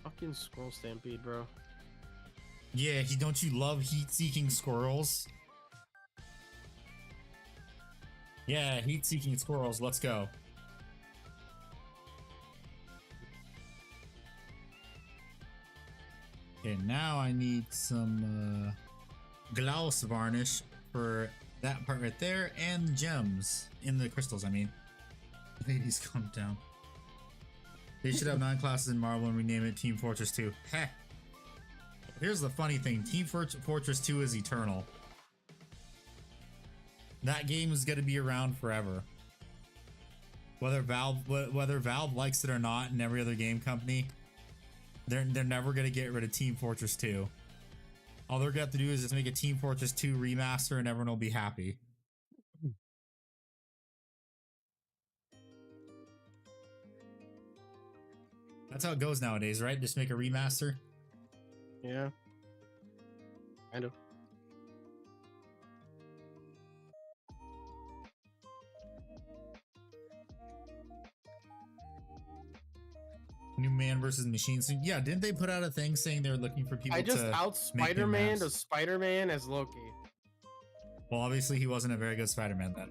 Fucking Scroll Stampede, bro. Yeah, don't you love heat-seeking squirrels? Yeah, heat-seeking squirrels. Let's go. Okay, now I need some gloss varnish for that part right there, and gems in the crystals. I mean, ladies, calm down. They should have 9 classes in Marvel and rename it Team Fortress 2. Heh. Here's the funny thing: Team Fortress 2 is eternal. That game is going to be around forever. Whether Valve likes it or not, and every other game company, they're never going to get rid of Team Fortress 2. All they're going to have to do is just make a Team Fortress 2 remaster, and everyone will be happy. That's how it goes nowadays, right? Just make a remaster. Yeah. Kind of. New Man versus Machine Suit. Yeah, didn't they put out a thing saying they were looking for people I just to out make new Spider-Man maps? to Spider-Man as Loki. Well, obviously he wasn't a very good Spider-Man then.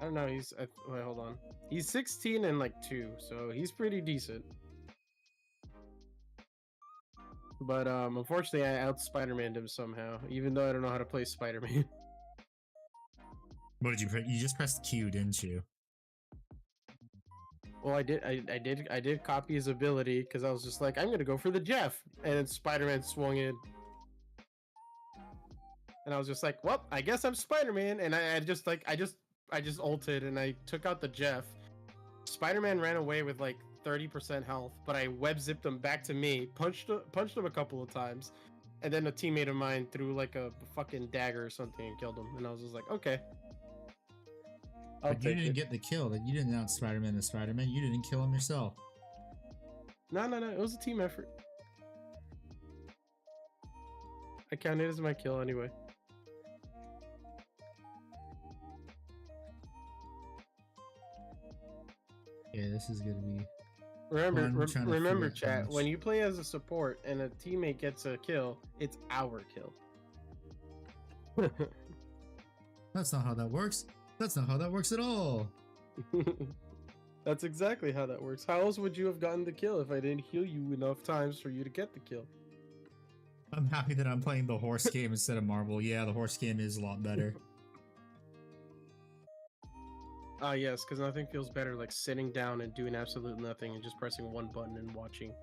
I don't know. Wait, hold on. He's 16 and like 2, so he's pretty decent. But unfortunately, I out Spider-Maned him somehow, even though I don't know how to play Spider-Man. What did you press? You just pressed Q, didn't you? Well, I did copy his ability because I was just like, I'm gonna go for the Jeff, and then Spider-Man swung in, and I was just like, well, I guess I'm Spider-Man, and I just ulted and I took out the Jeff. Spider-Man ran away with like 30% health, but I web zipped him back to me, punched him a couple of times, and then a teammate of mine threw like a fucking dagger or something and killed him, and I was just like, okay. But you didn't get the kill. That you didn't out Spider-Man as Spider-Man. You didn't kill him yourself. No, it was a team effort. I count it as my kill anyway. Yeah, this is gonna be. Remember, I'm trying to remember, figure out how chat. much- When you play as a support and a teammate gets a kill, it's our kill. That's not how that works. That's not how that works at all. That's exactly how that works. How else would you have gotten the kill if I didn't heal you enough times for you to get the kill? I'm happy that I'm playing the horse game instead of Marvel. Yeah, the horse game is a lot better. Ah, yes, because nothing feels better like sitting down and doing absolute nothing and just pressing one button and watching.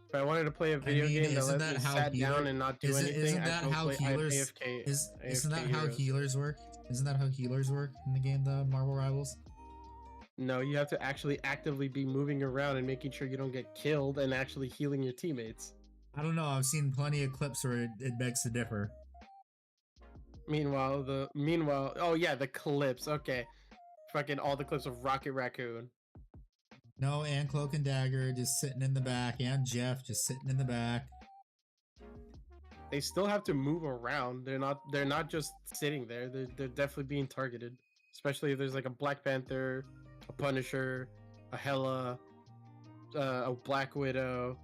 If I wanted to play a video game that isn't let me that how sat down and not do anything, isn't I'd that go how play healers AFK. isn't that how Heroes. healers work? Isn't that how healers work in the game, the Marvel Rivals? No, you have to actually actively be moving around and making sure you don't get killed and actually healing your teammates. I don't know. I've seen plenty of clips where it begs to differ. Meanwhile, oh yeah, the clips. Okay, fucking all the clips of Rocket Raccoon. No, and Cloak and Dagger just sitting in the back, and Jeff just sitting in the back. They still have to move around. They're not just sitting there. They're definitely being targeted. Especially if there's like a Black Panther, a Punisher, a Hela, a Black Widow,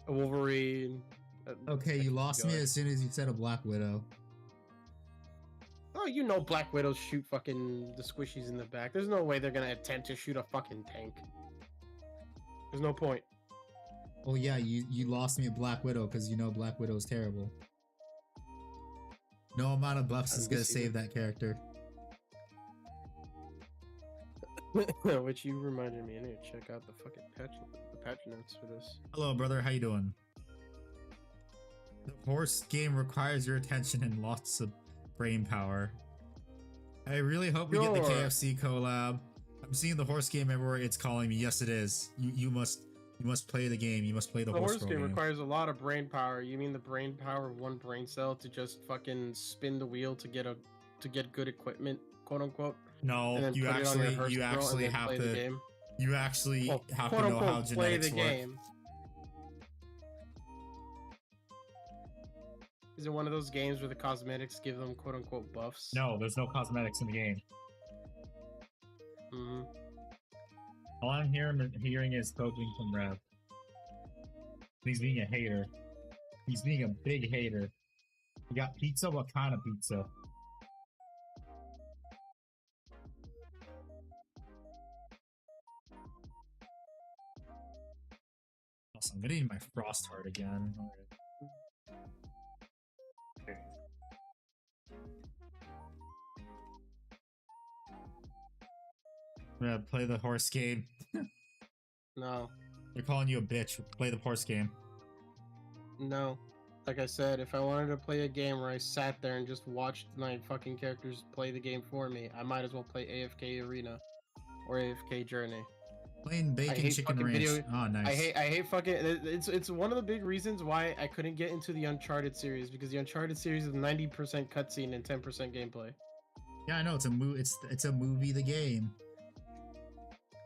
a Wolverine. Okay, you lost me as soon as you said a Black Widow. Oh, you know Black Widows shoot fucking the squishies in the back. There's no way they're gonna attempt to shoot a fucking tank. There's no point. Oh yeah, you lost me at Black Widow because you know Black Widow is terrible. No amount of buffs is gonna save that character. Which you reminded me. I need to check out the fucking patch notes for this. Hello, brother. How you doing? The horse game requires your attention and lots of brain power. I really hope we get the KFC collab. I'm seeing the horse game everywhere. It's calling me. Yes, it is. You must play the game. You must play the horse game. Requires a lot of brain power. You mean the brain power of one brain cell to just fucking spin the wheel to get good equipment, quote unquote? No, you actually have to. You actually have to know how genetics work. Is it one of those games where the cosmetics give them quote unquote buffs? No, there's no cosmetics in the game. Mm-hmm. All I'm hearing is poking from Rev. He's being a hater. He's being a big hater. You got pizza? What kind of pizza? Awesome. I'm gonna need my frost heart again. Okay. I'm gonna play the horse game. No. They're calling you a bitch. Play the horse game. No. Like I said, if I wanted to play a game where I sat there and just watched my fucking characters play the game for me, I might as well play AFK Arena or AFK Journey. Playing Bacon Chicken Ranch. Oh, nice. I hate fucking. It's one of the big reasons why I couldn't get into the Uncharted series, because the Uncharted series is 90% cutscene and 10% gameplay. Yeah, I know. It's a movie. The game.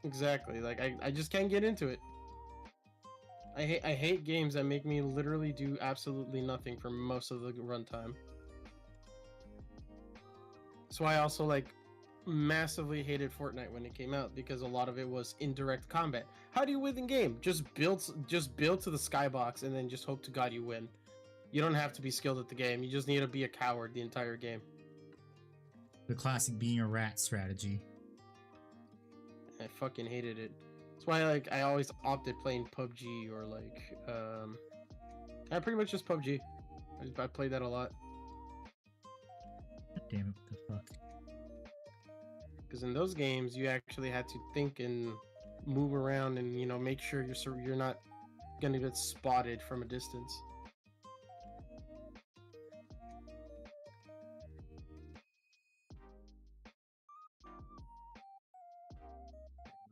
Exactly. Like I just can't get into it. I hate games that make me literally do absolutely nothing for most of the runtime. That's why I also like massively hated Fortnite when it came out, because a lot of it was indirect combat. How do you win in game? Just build to the skybox and then just hope to God you win. You don't have to be skilled at the game. You just need to be a coward the entire game. The classic being a rat strategy. I fucking hated it. That's why like I always opted playing PUBG or like I pretty much just PUBG. I played that a lot. God damn it! What the fuck? Because in those games you actually had to think and move around and, you know, make sure you're not gonna get spotted from a distance.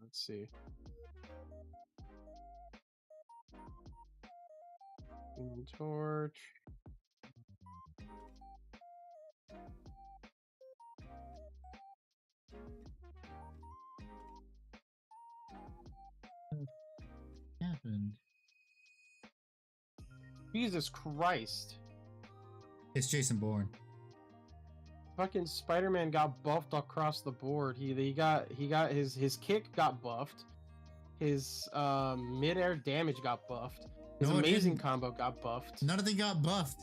Let's see. Human Torch. What happened? Jesus Christ. It's Jason Bourne. Fucking Spider-Man got buffed across the board. He got his kick got buffed. His mid-air damage got buffed. His amazing combo got buffed. None of them got buffed.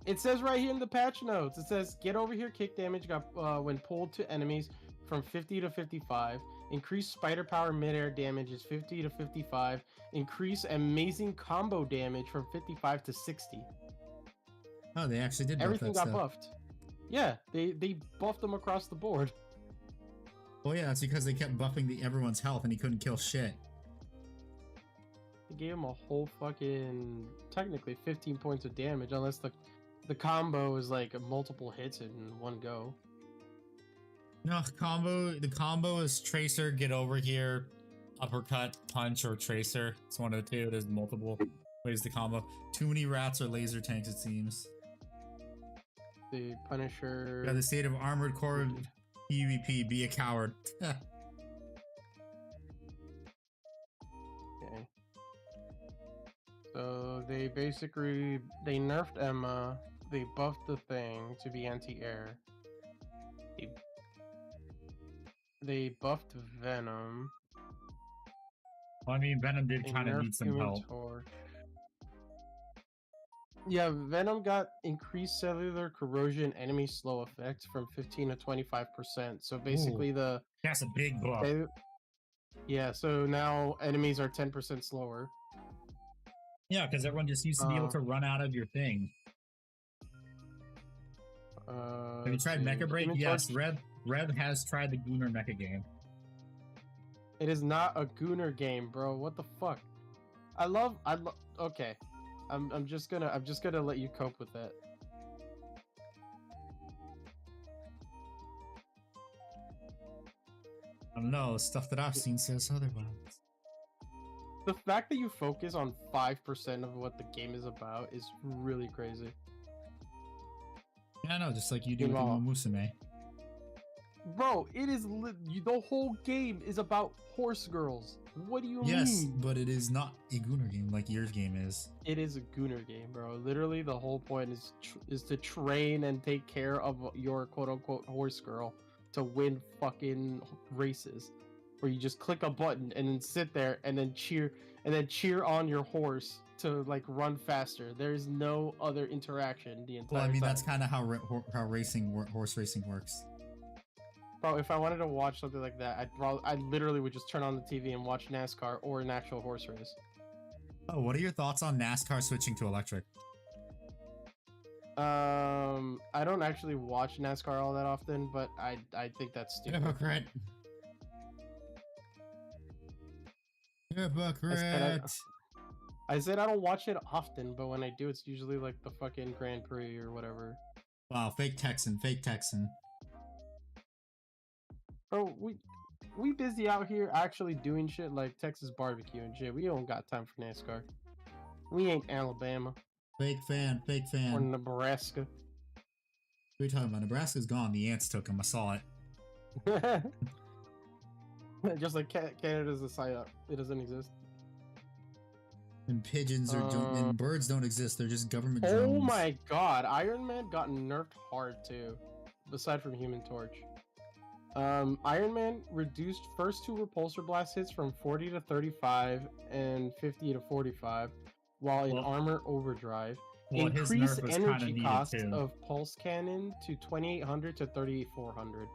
It says right here in the patch notes. It says get over here kick damage got when pulled to enemies from 50 to 55. Increase spider power midair damage is 50 to 55. Increase amazing combo damage from 55 to 60. Oh, they actually did buff Everything that got stuff. buffed. Yeah, they buffed them across the board. Well, yeah, that's because they kept buffing everyone's health and he couldn't kill shit. They gave him a whole fucking technically 15 points of damage, unless the combo is like multiple hits in one go. No, the combo is Tracer, get over here, uppercut, punch, or Tracer. It's one of the two. There's multiple ways to combo. Too many rats or laser tanks, it seems. The Punisher. Yeah, the state of armored core PvP, be a coward. Okay. So they basically nerfed Emma. They buffed the thing to be anti-air. They buffed Venom. Well, I mean, Venom did They kind of need nerfed some Human help. Torch. Yeah, Venom got increased cellular corrosion enemy slow effect from 15 to 25%. So basically That's a big buff. yeah, so now enemies are 10% slower. Yeah, because everyone just used to be able to run out of your thing. Have you tried Mecha Break? Yes, Rev has tried the Gooner Mecha game. It is not a Gooner game, bro. What the fuck? Okay. I'm just gonna let you cope with that. I don't know, stuff that I've seen says otherwise. The fact that you focus on 5% of what the game is about is really crazy. Yeah, I know, just like you do with Meanwhile- Musume. Bro, it is the whole game is about horse girls. What do you Yes, mean? but it is not a Gooner game like your game is. It is a Gooner game, bro. Literally, the whole point is to train and take care of your quote-unquote horse girl to win fucking races, where you just click a button and then sit there and then cheer on your horse to like run faster. There's no other interaction the entire Well, I mean, time. that's kind of how horse racing works. Bro, if I wanted to watch something like that, I literally would just turn on the TV and watch NASCAR or an actual horse race. Oh, what are your thoughts on NASCAR switching to electric? I don't actually watch NASCAR all that often, but I think that's stupid. Hypocrite. Hypocrite. I said I don't watch it often, but when I do, it's usually like the fucking Grand Prix or whatever. Wow, fake Texan, fake Texan. Bro, we busy out here actually doing shit like Texas barbecue and shit. We don't got time for NASCAR. We ain't Alabama Fake fan, fake fan. or What Nebraska. are you talking about? Nebraska's gone. The ants took him. I saw it. Just like Canada's a psyop. It doesn't exist. And pigeons and birds don't exist. They're just government Oh drones. my god, Iron Man got nerfed hard too. Aside from Human Torch. Iron Man reduced first two repulsor blast hits from 40 to 35 and 50 to 45, while in Well- armor overdrive. Well, his Increase nerf was kinda energy needed, cost too. of pulse cannon to 2800 to 3400.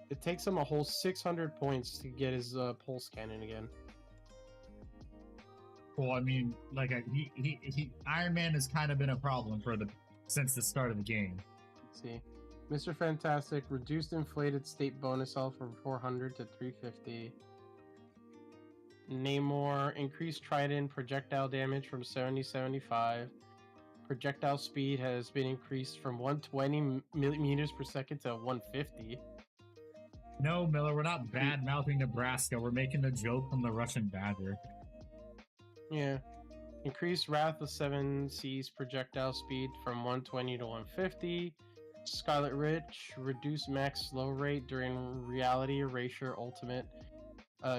It takes him a whole 600 points to get his pulse cannon again. Well, I mean, like Iron Man has kind of been a problem since the start of the game. Let's see. Mr. Fantastic reduced inflated state bonus health from 400 to 350. Namor increased Trident projectile damage from 70 to 75. Projectile speed has been increased from 120 meters per second to 150. No, Miller, we're not bad mouthing Nebraska. We're making the joke from the Russian Badger. Yeah. Increased Wrath of 7 Seas projectile speed from 120 to 150. Scarlet Witch reduced max slow rate during Reality Erasure Ultimate.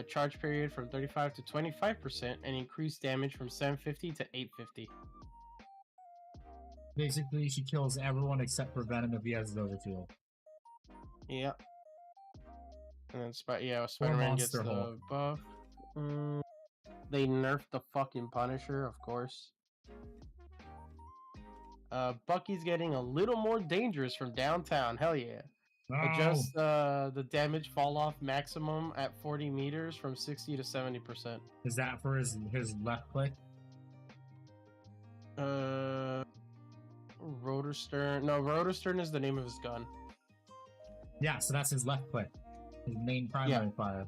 Charge period from 35 to 25% and increased damage from 750 to 850. Basically, she kills everyone except for Venom if he has his overfield. Yeah. And then Spider-Man gets Monster the Hulk. buff. They nerfed the fucking Punisher, of course. Bucky's getting a little more dangerous from downtown. Hell yeah. No. Adjust the damage fall off maximum at 40 meters from 60 to 70%. Is that for his left click? Rotor stern. No, rotor stern is the name of his gun. Yeah, so that's his left click. His main primary fire.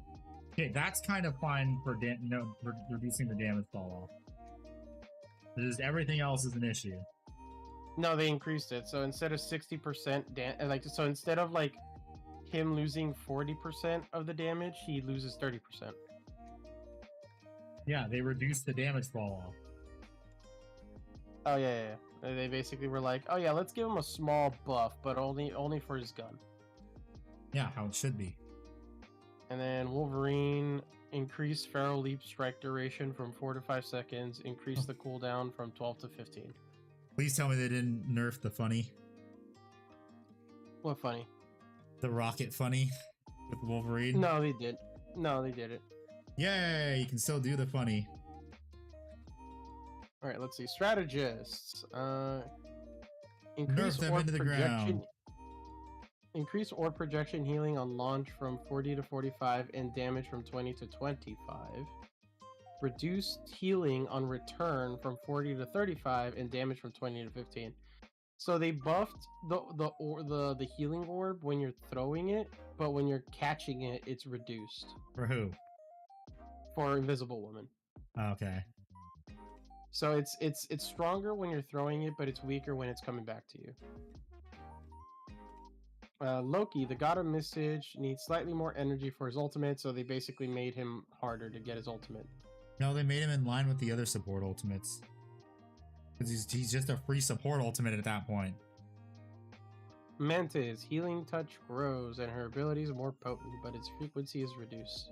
Okay, that's kind of fine for reducing the damage fall off. Just everything else is an issue. No, they increased it. So instead of 60% so instead of like him losing 40% of the damage, he loses 30%. Yeah, they reduced the damage fall off. Oh yeah. They basically were like, oh yeah, let's give him a small buff, but only for his gun. Yeah, how it should be. And then Wolverine increase feral leap strike duration from 4 to 5 seconds, increase the cooldown from 12 to 15. Please tell me they didn't nerf the funny. What funny? The rocket funny with Wolverine. No, they did. No, they did it. Yay, you can still do the funny. All right, let's see. Strategists. Nerf them into the ground. Increase orb projection healing on launch from 40 to 45 and damage from 20 to 25. Reduced healing on return from 40 to 35 and damage from 20 to 15. So they buffed the healing orb when you're throwing it, but when you're catching it, it's reduced. For who? For Invisible Woman. Okay. So it's stronger when you're throwing it, but it's weaker when it's coming back to you. Loki, the god of Message, needs slightly more energy for his ultimate, so they basically made him harder to get his ultimate. No, they made him in line with the other support ultimates. Because he's just a free support ultimate at that point. Mantis, healing touch grows and her ability is more potent, but its frequency is reduced.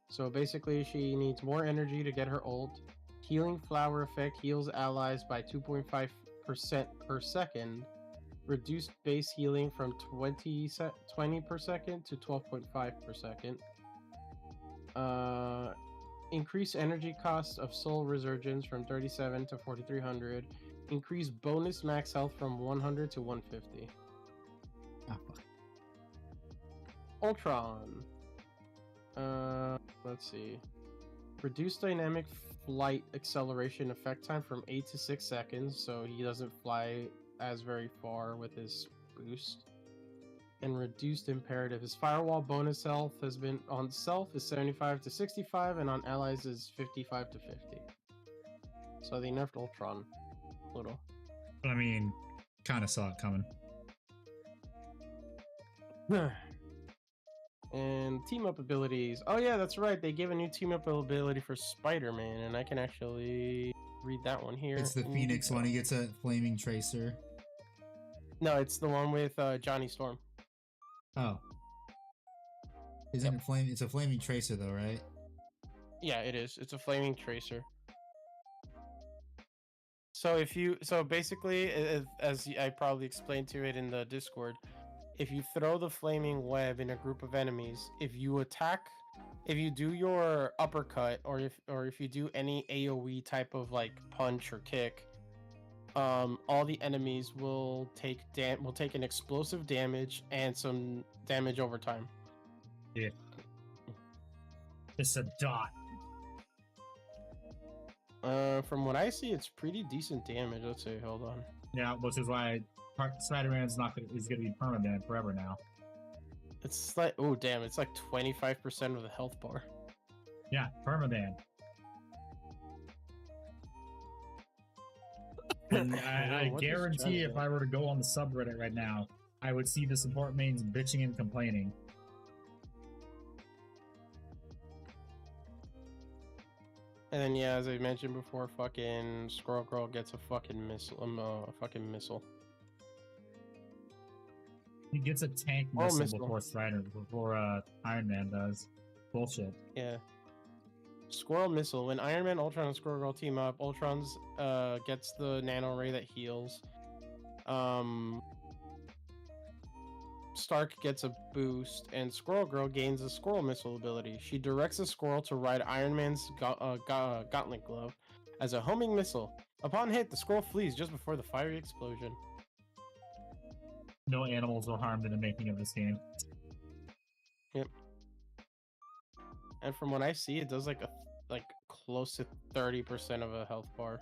So basically she needs more energy to get her ult. Healing flower effect heals allies by 2.5% per second. Reduced base healing from 20 per second to 12.5 per second. Increase energy cost of soul resurgence from 37 to 4300. Increase bonus max health from 100 to 150. Ah, fuck. Ultron. Let's see. Reduce dynamic flight acceleration effect time from 8 to 6 seconds, so he doesn't fly as very far with his boost. And reduced imperative. His firewall bonus health has been on self is 75 to 65, and on allies is 55 to 50. So they nerfed Ultron a little. I mean, kind of saw it coming. And team up abilities. Oh yeah, that's right. They gave a new team up ability for Spider-Man, and I can actually read that one here. It's the Phoenix one. He gets a flaming tracer. No, it's the one with Johnny Storm. Oh. Isn't it flame? It's a flaming tracer though, right? Yeah, it is. It's a flaming tracer. So basically, as I probably explained to it in the Discord, if you throw the flaming web in a group of enemies, if you do your uppercut, or if you do any AoE type of like punch or kick, all the enemies will take an explosive damage and some damage over time. Yeah. It's a dot. From what I see, it's pretty decent damage. Let's see. Hold on. Yeah, which is why Spider-Man's is gonna be permanent forever now. It's like, oh damn, it's like 25% of the health bar. Yeah, permanent. And I guarantee if I were to go on the subreddit right now, I would see the support mains bitching and complaining. And then yeah, as I mentioned before, fucking Squirrel Girl gets a fucking missile. He gets a tank missile before Iron Man does. Bullshit. Yeah. Squirrel Missile. When Iron Man, Ultron, and Squirrel Girl team up, Ultron's gets the nano ray that heals. Stark gets a boost, and Squirrel Girl gains a Squirrel Missile ability. She directs a squirrel to ride Iron Man's gauntlet glove. as a homing missile. Upon hit, the squirrel flees just before the fiery explosion. No animals were harmed in the making of this game. Yep. And from what I see, it does like close to 30% of a health bar.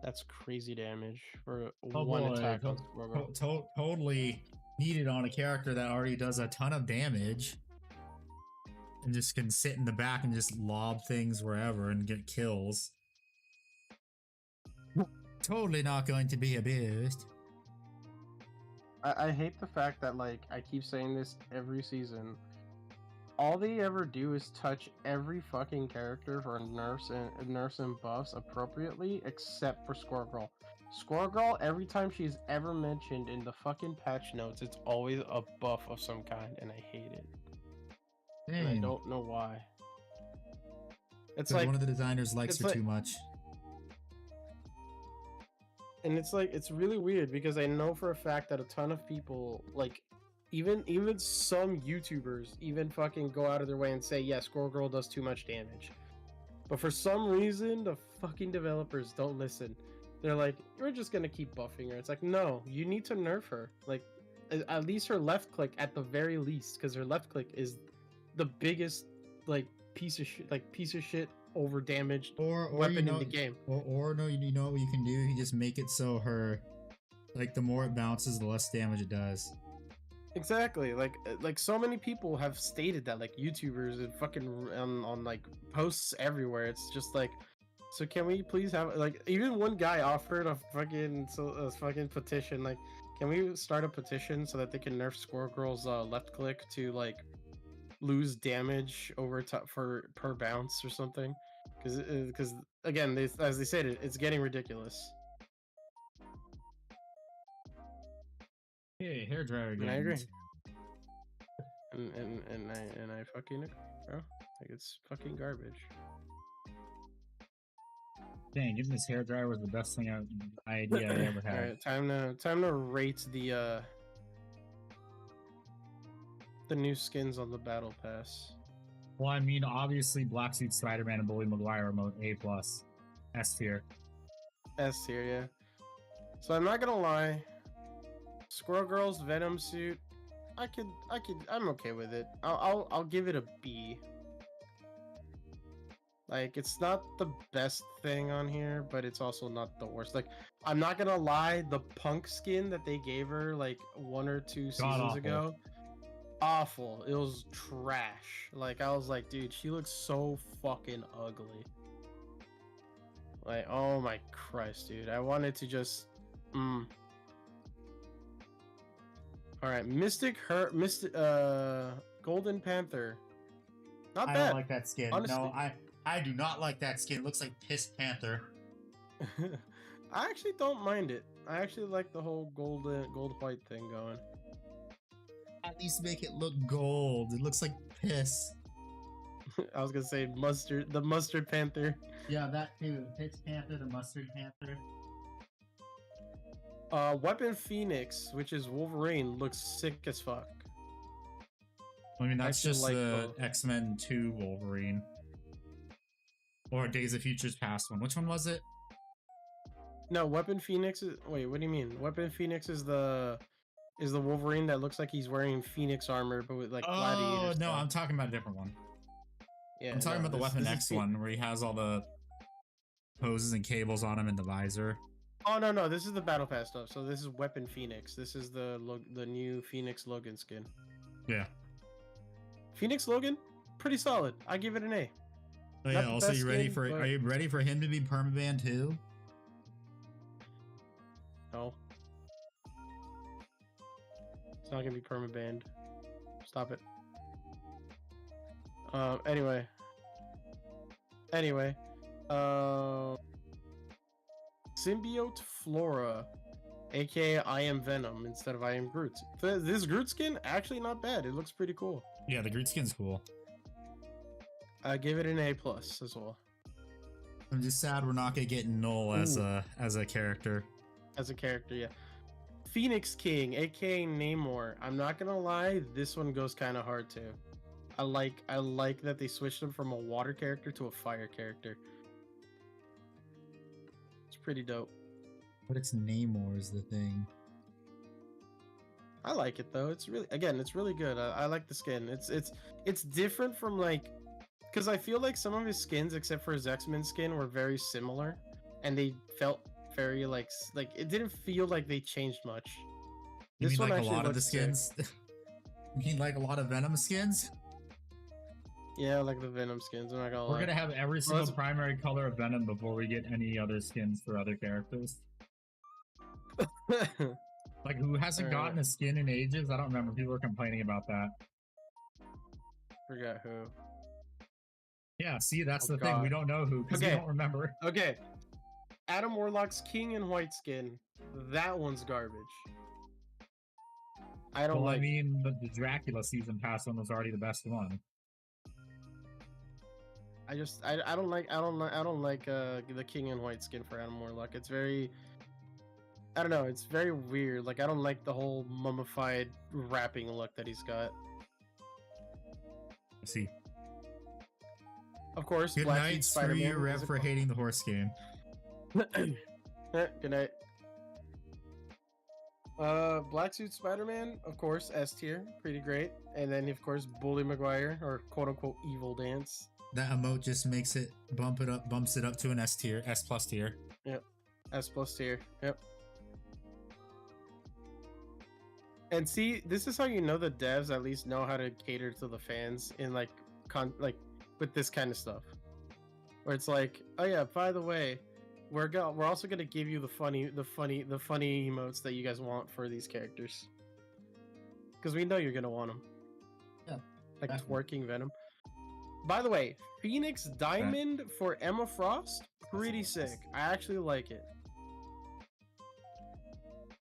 That's crazy damage for one attack on Squirrel. Totally needed on a character that already does a ton of damage. And just can sit in the back and just lob things wherever and get kills. Totally not going to be a boost. I hate the fact that, like, I keep saying this every season. All they ever do is touch every fucking character for nerfs and buffs appropriately, except for Squirrel Girl. Squirrel Girl, every time she's ever mentioned in the fucking patch notes, it's always a buff of some kind, and I hate it. And I don't know why. It's like one of the designers likes her like, too much. And it's like, it's really weird because I know for a fact that a ton of people, like, even some YouTubers even fucking go out of their way and say, yeah, Squirrel Girl does too much damage. But for some reason, the fucking developers don't listen. They're like, we're just gonna keep buffing her. It's like, no, you need to nerf her. Like, at least her left click at the very least, because her left click is the biggest, like, piece of shit over damaged weapon in the game. Or no, you know what you can do? You just make it so her, like, the more it bounces, the less damage it does. Exactly. Like so many people have stated that, like YouTubers and fucking on like posts everywhere. It's just like, so can we please have, like, even one guy offered a fucking petition, like, can we start a petition so that they can nerf Squirrel Girl's left click to, like, lose damage over for per bounce or something, because again, as they said, it's getting ridiculous. Hey, hairdryer again. And I agree. And I fucking agree, bro. Like, it's fucking garbage. Dang, giving this hairdryer was the best idea I ever had. Alright, time to rate the new skins on the battle pass. Well, I mean, obviously, Black Suit Spider-Man and Bully Maguire are A+. S tier. S tier, yeah. So I'm not gonna lie, Squirrel Girl's Venom suit, I'm okay with it. I'll give it a B. Like, it's not the best thing on here, but it's also not the worst. Like, I'm not gonna lie, the punk skin that they gave her like 1 or 2 seasons ago, awful. It was trash. Like, I was like, dude, she looks so fucking ugly. Like, oh my Christ, dude. I wanted to just Alright, Golden Panther. Not bad. I don't like that skin. Honestly. No, I do not like that skin. It looks like Piss Panther. I actually don't mind it. I actually like the whole gold white thing going. At least make it look gold. It looks like piss. I was gonna say the mustard panther. Yeah, that too. Piss Panther, the mustard panther. Weapon Phoenix, which is Wolverine, looks sick as fuck. I mean, that's just like the X-Men 2 Wolverine. Or Days of Futures Past one. Which one was it? No, Weapon Phoenix is... Wait, what do you mean? Weapon Phoenix is the Wolverine that looks like he's wearing Phoenix armor, but with, like, gladiator no, stuff. I'm talking about a different one. Yeah, I'm talking about the Weapon X one, where he has all the hoses and cables on him in the visor. Oh, no, this is the Battle Pass stuff. So this is Weapon Phoenix. This is the new Phoenix Logan skin. Yeah. Phoenix Logan, pretty solid. I give it an A. Oh, yeah. Also, are you ready for him to be permabanned too? No. It's not gonna be permabanned. Stop it. Anyway. Symbiote Flora, aka I Am Venom instead of I Am Groot. This Groot skin, actually not bad. It looks pretty cool. Yeah, the Groot skin's cool. I give it an A+ as well. I'm just sad we're not gonna get Null as a character. As a character, yeah. Phoenix King, aka Namor. I'm not gonna lie, this one goes kind of hard too. I like that they switched him from a water character to a fire character. It's pretty dope. But it's Namor is the thing. I like it though. It's really, again, it's really good. I like the skin. It's different from like, because I feel like some of his skins, except for his X-Men skin, were very similar, and they felt very like it didn't feel like they changed much. You This mean one like a actually lot of the looks sick. skins? You mean like a lot of Venom skins? Yeah, like the Venom skins. I'm not gonna We're lie. gonna have every single let's- primary color of Venom before we get any other skins for other characters. Like, who hasn't Alright. gotten a skin in ages? I don't remember. People were complaining about that. Forgot who. Yeah, see, that's Oh, the thing. We God. don't know who because we Okay. don't remember. Okay, Adam Warlock's King in white skin. That one's garbage. I don't Well, like. I mean, the Dracula season pass one was already the best one. I don't like the King in white skin for Adam Warlock. It's very, I don't know, it's very weird. Like I don't like the whole mummified wrapping look that he's got. Let's see. Of course, Good Black night, Suit screw you, Spider-Man Rev, is a- for hating the horse game. Good night. Black Suit Spider-Man, of course, S tier, pretty great. And then of course Bully Maguire, or quote unquote Evil Dance. That emote just makes it bumps it up to an S tier, S plus tier. S plus tier. Yep. And see, this is how you know the devs at least know how to cater to the fans in like with this kind of stuff. Where it's like, oh yeah, by the way, we're also gonna give you the funny emotes that you guys want for these characters. Because we know you're gonna want them. Yeah. Like Definitely. twerking Venom. By the way, Phoenix Diamond for Emma Frost, pretty sick. I actually like it.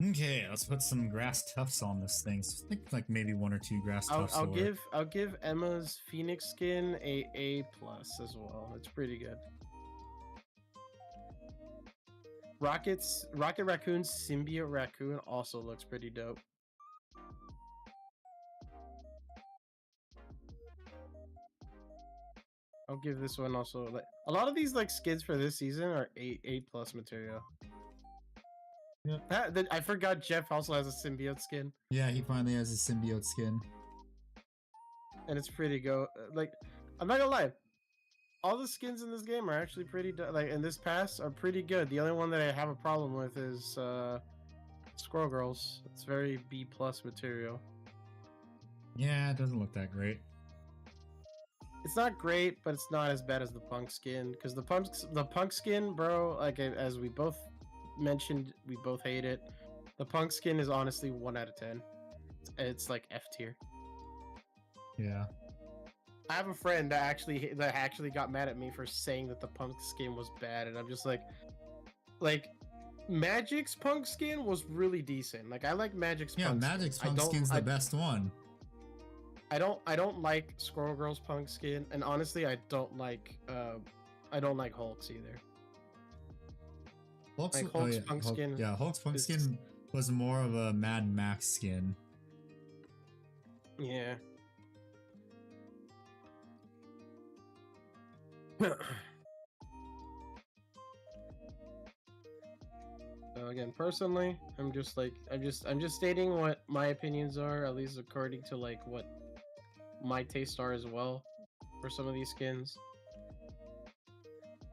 Okay, let's put some grass tufts on this thing. So I think like maybe 1 or 2 grass tufts. I'll will work. give Emma's Phoenix skin a A+ as well. It's pretty good. Rocket Raccoon's Symbiote Raccoon also looks pretty dope. I'll give this one also, like a lot of these like skins for this season are A+ material. Yep. I forgot Jeff also has a symbiote skin, Yeah, he finally has a symbiote skin. and it's pretty like, I'm not gonna lie, all the skins in this game are actually pretty like in this pass are pretty good. The only one that I have a problem with is Squirrel Girls. It's very B+ material. Yeah, it doesn't look that great. It's not great, but it's not as bad as the punk skin. Because the punk skin, bro, like as we both mentioned, we both hate it. The punk skin is honestly 1 out of 10. It's like F tier. Yeah. I have a friend that actually got mad at me for saying that the punk skin was bad, and I'm just like Magic's punk skin was really decent. Like I like Magic's Yeah, punk Magic's skin. punk skin's the best one. I don't like Squirrel Girl's punk skin, and honestly, I don't like Hulk's either. Hulk's, Like, Hulk's punk skin Yeah, Hulk's punk is- skin was more of a Mad Max skin. Yeah. So again, personally, I'm just stating what my opinions are, at least according to like what my tastes are as well for some of these skins.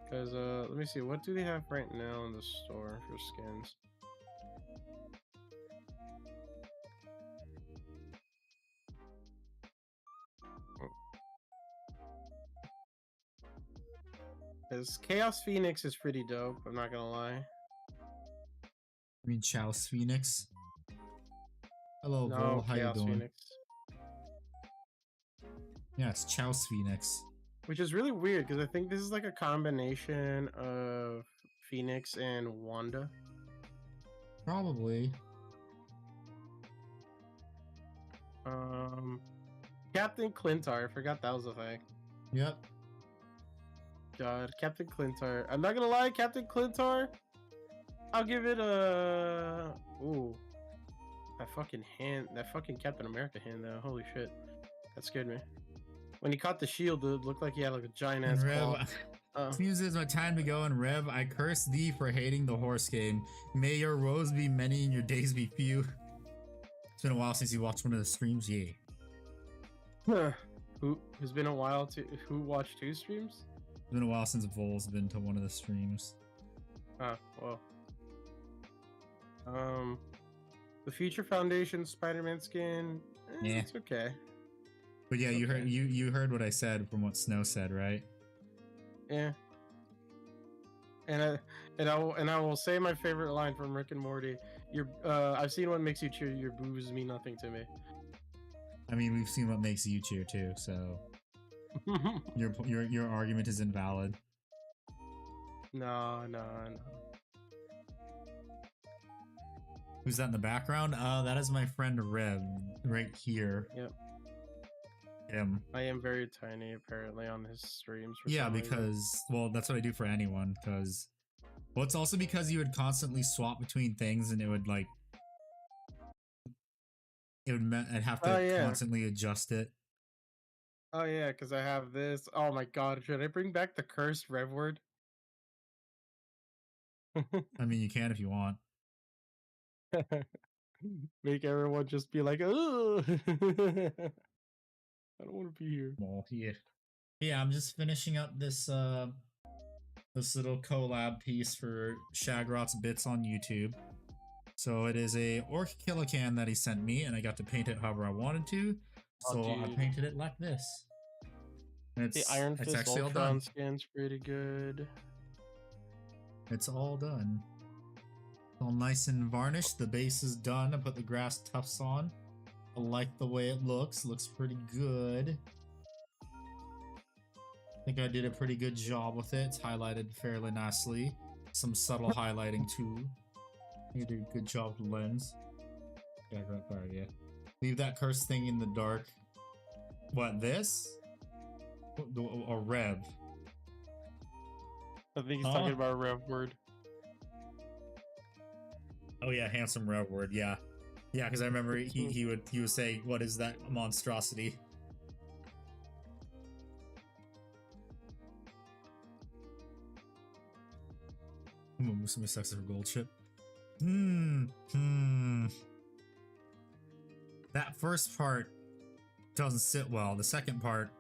Because let me see, what do they have right now in the store for skins? Because Chaos Phoenix is pretty dope, I'm not gonna lie. I mean, Chaos Phoenix. Hello, No, Vol. How Chaos you doing? Phoenix. Yeah, it's Chaos Phoenix. Which is really weird, because I think this is like a combination of Phoenix and Wanda. Probably. Captain Clintar, I forgot that was a thing. Yep. God, Captain Clintar. I'm not gonna lie, Captain Clintar, I'll give it a... Ooh. That fucking hand, that fucking Captain America hand though, holy shit. That scared me. When he caught the shield, it looked like he had like a giant And ass claw. Rev, seems it's my time to go. And Rev, I curse thee for hating the horse game. May your woes be many and your days be few. It's been a while since you watched one of the streams. Yeah. Who's been a while to who watched 2 streams? It's been a while since Vol's been to one of the streams. Well. The Future Foundation Spider-Man skin, Yeah. it's okay. But yeah, Okay. you heard what I said from what Snow said, right? Yeah. And I will say my favorite line from Rick and Morty. I've seen what makes you cheer. Your boobs mean nothing to me. I mean, we've seen what makes you cheer too, so your argument is invalid. No. Who's that in the background? That is my friend Rev, right here. Yep. Him. I am very tiny apparently on his streams. For Yeah, some reason. because well, that's what I do for anyone. Because well, it's also because you would constantly swap between things, and it would like I'd have to Oh, yeah. constantly adjust it. Oh yeah, because I have this. Oh my god, should I bring back the cursed rev word? I mean, you can if you want. Make everyone just be like, oh, I don't want to be here. Well, yeah. I'm just finishing up this this little collab piece for Shagrot's Bits on YouTube. So it is a ORK Killacan that he sent me, and I got to paint it however I wanted to. Oh, So I dude. painted it like this. And The Iron it's Fist actually all Ultron done. skin's pretty good. It's all done. All nice and varnished. The base is done. I put the grass tufts on. I like the way it looks. Looks pretty good. I think I did a pretty good job with it. It's highlighted fairly nicely. Some subtle highlighting too. You did a good job with the lens. Yeah, right there, yeah. Leave that cursed thing in the dark. What, this? Or Rev? I think he's Huh? talking about a rev word. Oh yeah, handsome Rev word, yeah. Yeah, because I remember he would say, what is that monstrosity? I'm gonna move some sucks for gold ship. That first part doesn't sit well. The second part,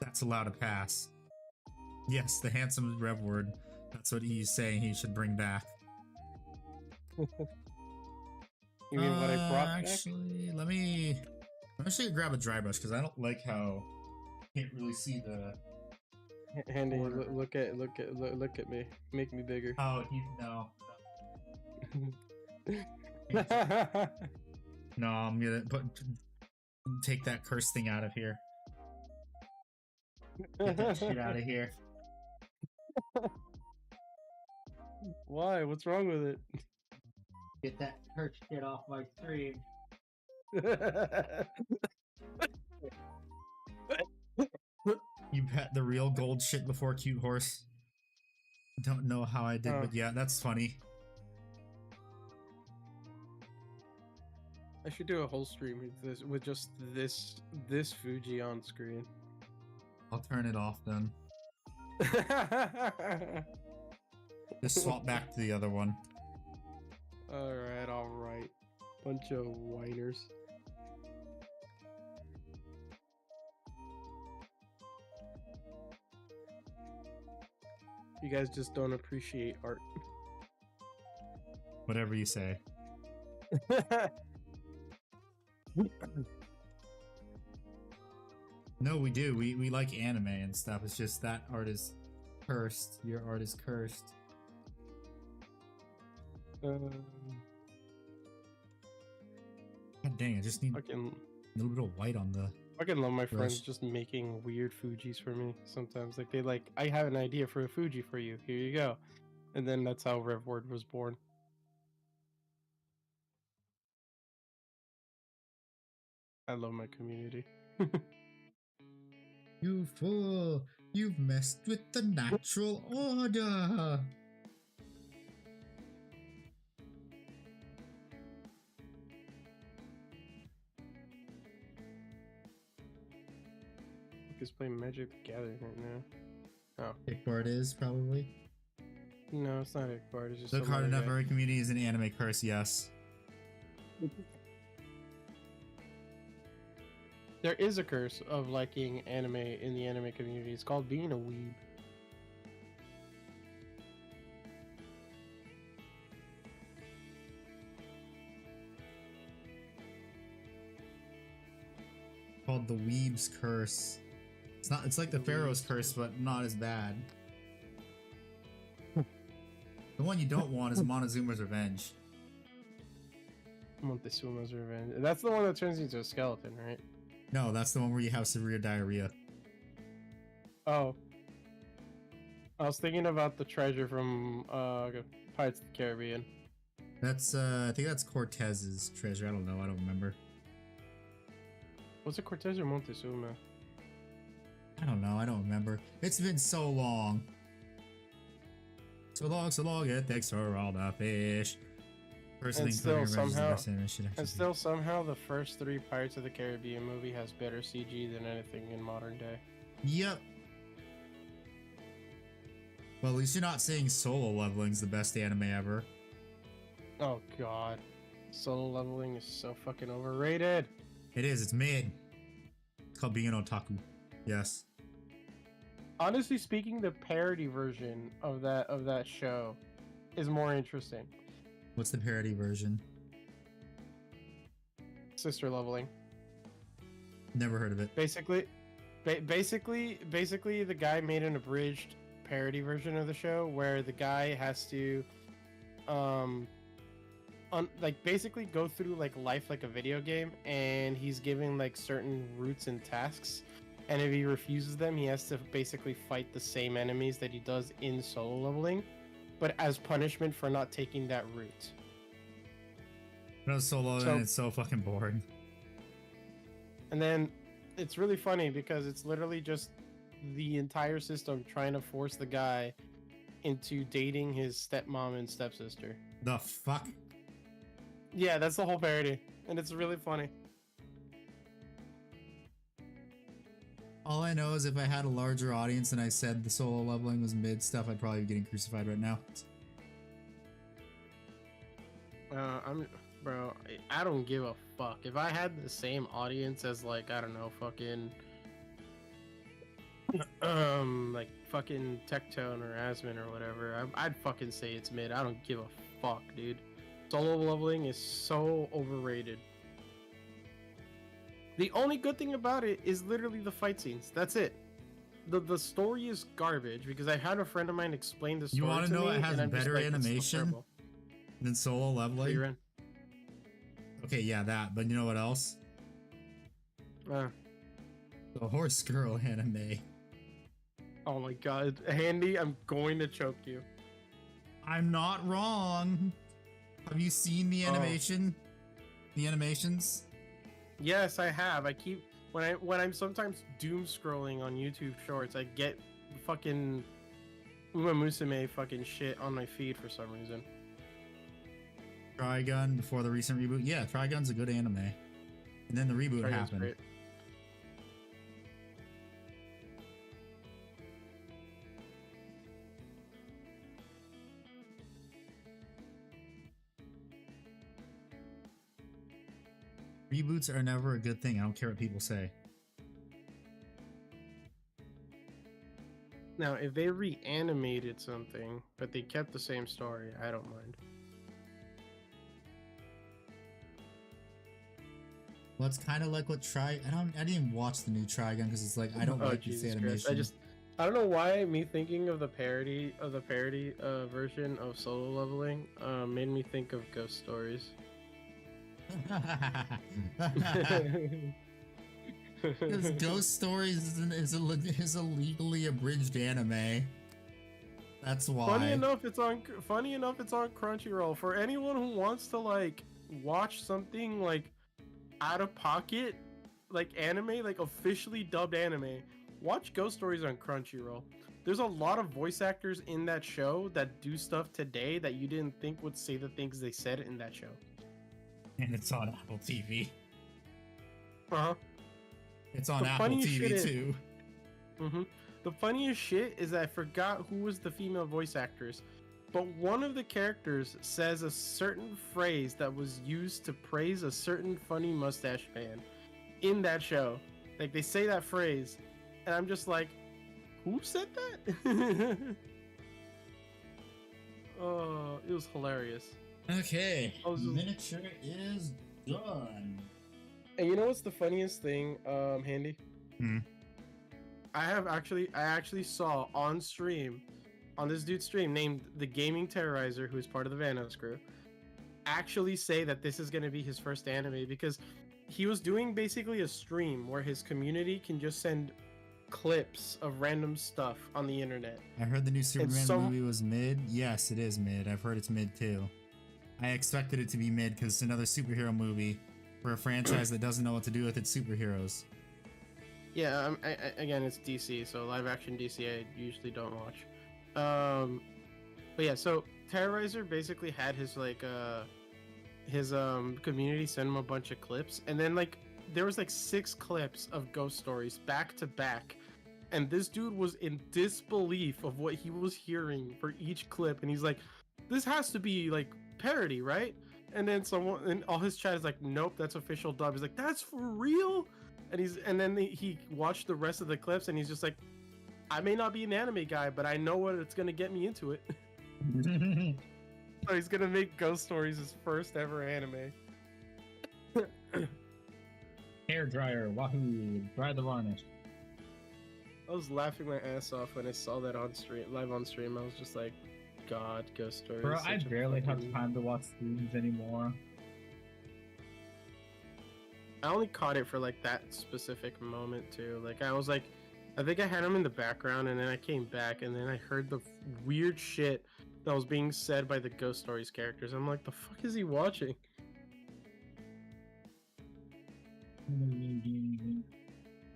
that's allowed to pass. Yes, the handsome Rev word. That's what he's saying he should bring back. You mean what I brought back? Actually, let me actually grab a dry brush because I don't like how can't really see the. Handy, Order. look at me. Make me bigger. Oh, no. No, I'm gonna take that curse thing out of here. Get that shit out of here. Why? What's wrong with it? Get that curse shit off my stream. You pet the real gold shit before cute horse. Don't know how I did, Oh. but yeah, that's funny. I should do a whole stream with just this Fuji on screen. I'll turn it off then. Just swap back to the other one. all right. Bunch of whiners. You guys just don't appreciate art. Whatever you say. No, we do. We like anime and stuff. It's just that art is cursed. Your art is cursed. Um, God dang, I just need a fucking, little bit of white on the. fucking love my friends Brush. just making weird Fujis for me sometimes. Like, I have an idea for a Fuji for you. Here you go. And then that's how Rev Word was born. I love my community. You fool! You've messed with the natural order! is playing Magic the Gathering right now. Oh Kickboard is probably. no, it's not Ickbard. It's just Look some hard other enough. guy. Every community is an anime curse. Yes. There is a curse of liking anime in the anime community. It's called being a weeb. Called the Weeb's Curse. It's not. It's like the Pharaoh's Curse, but not as bad. The one you don't want is Montezuma's Revenge. Montezuma's Revenge. That's the one that turns you into a skeleton, right? No, that's the one where you have severe diarrhea. Oh. I was thinking about the treasure from Pirates of the Caribbean. That's I think that's Cortez's treasure. I don't know. I don't remember. Was it Cortez or Montezuma? I don't know. I don't remember. It's been so long. So long, it thanks for all the fish. Person And thing still Revenge is the somehow- best anime shit actually And still, somehow, the first 3 Pirates of the Caribbean movie has better CG than anything in modern day. Yep. Well, at least you're not saying Solo Leveling's the best anime ever. Oh god. Solo leveling is so fucking overrated. It is. It's mid. It's called being an otaku. Yes. Honestly speaking, the parody version of that show is more interesting. What's the parody version? Sister leveling. Never heard of it. Basically, the guy made an abridged parody version of the show where the guy has to, basically go through like life like a video game, and he's given like certain routes and tasks, and if he refuses them, he has to basically fight the same enemies that he does in solo leveling, but as punishment for not taking that route. No Solo, So- and it's so fucking boring. And then it's really funny because it's literally just the entire system trying to force the guy into dating his stepmom and stepsister. The fuck? Yeah, that's the whole parody, and it's really funny. All I know is if I had a larger audience and I said the Solo Leveling was mid stuff, I'd probably be getting crucified right now. Bro, I don't give a fuck. If I had the same audience as like, I don't know, fucking like fucking Tectone or Asmon or whatever, I'd fucking say it's mid. I don't give a fuck, dude. Solo leveling is so overrated. The only good thing about it is literally the fight scenes. That's it. The story is garbage because I had a friend of mine explain the story. You wanna to know me, it has and I'm just better like, it's so animation? terrible. Then Solo So Leveling? you're in. Okay, yeah, that. But you know what else? Uh, The Horse Girl anime. oh my god, Handy, I'm going to choke you. I'm not wrong. Have you seen the Oh. animation? The animations? Yes, I have. I keep when I'm sometimes doom scrolling on YouTube Shorts, I get fucking Uma Musume fucking shit on my feed for some reason. Trigun before the recent reboot? Yeah, Trigun's a good anime. And then the reboot Trigun's happened. great. Reboots are never a good thing. I don't care what people say. Now, if they reanimated something, but they kept the same story, I don't mind. Well, it's kind of like what I didn't even watch the new Trigun because it's like I don't Oh, like this Jesus animation. Christ. I don't know why me thinking of the parody version of Solo Leveling made me think of Ghost Stories. Because Ghost Stories is a legally abridged anime. That's why. Funny enough, it's on Crunchyroll. For anyone who wants to like watch something like out of pocket, like anime, like officially dubbed anime, watch Ghost Stories on Crunchyroll. There's a lot of voice actors in that show that do stuff today that you didn't think would say the things they said in that show. And it's on Apple TV. Uh-huh. It's on The Apple funniest shit TV is- too. The funniest shit is that I forgot who was the female voice actress, but one of the characters says a certain phrase that was used to praise a certain funny mustache man in that show. Like, they say that phrase, and I'm just like, who said that? Oh, it was hilarious. Okay, I was just- miniature is done. And you know what's the funniest thing, Handy? Hmm. I actually saw on stream, on this dude's stream named the Gaming Terrorizer, who is part of the Vanos crew, actually say that this is going to be his first anime, because he was doing basically a stream where his community can just send clips of random stuff on the internet. I heard the new Superman some- movie was mid. Yes, it is mid. I've heard it's mid too. I expected it to be mid because it's another superhero movie for a franchise that doesn't know what to do with its superheroes. Yeah, again, it's DC, so live action DC I usually don't watch. But yeah, so Terrorizer basically had his community send him a bunch of clips, and then like there was like 6 clips of ghost stories back to back, and this dude was in disbelief of what he was hearing for each clip, and he's like, "This has to be like parody, right?" And then someone, and all his chat is like, "Nope, that's official dub." He's like, "That's for real?" And then he watched the rest of the clips, and he's just like, "I may not be an anime guy, but I know what it's gonna get me into it." So he's gonna make Ghost Stories his first ever anime. Hair dryer, wahoo! Dry the varnish. I was laughing my ass off when I saw that on stream, live on stream. I was just like, "God, Ghost Stories." Bro, is I such a barely have fucking- time to watch streams anymore. I only caught it for like that specific moment too. Like I was like, I think I had him in the background, and then I came back, and then I heard the weird shit that was being said by the Ghost Stories characters. I'm like, the fuck is he watching?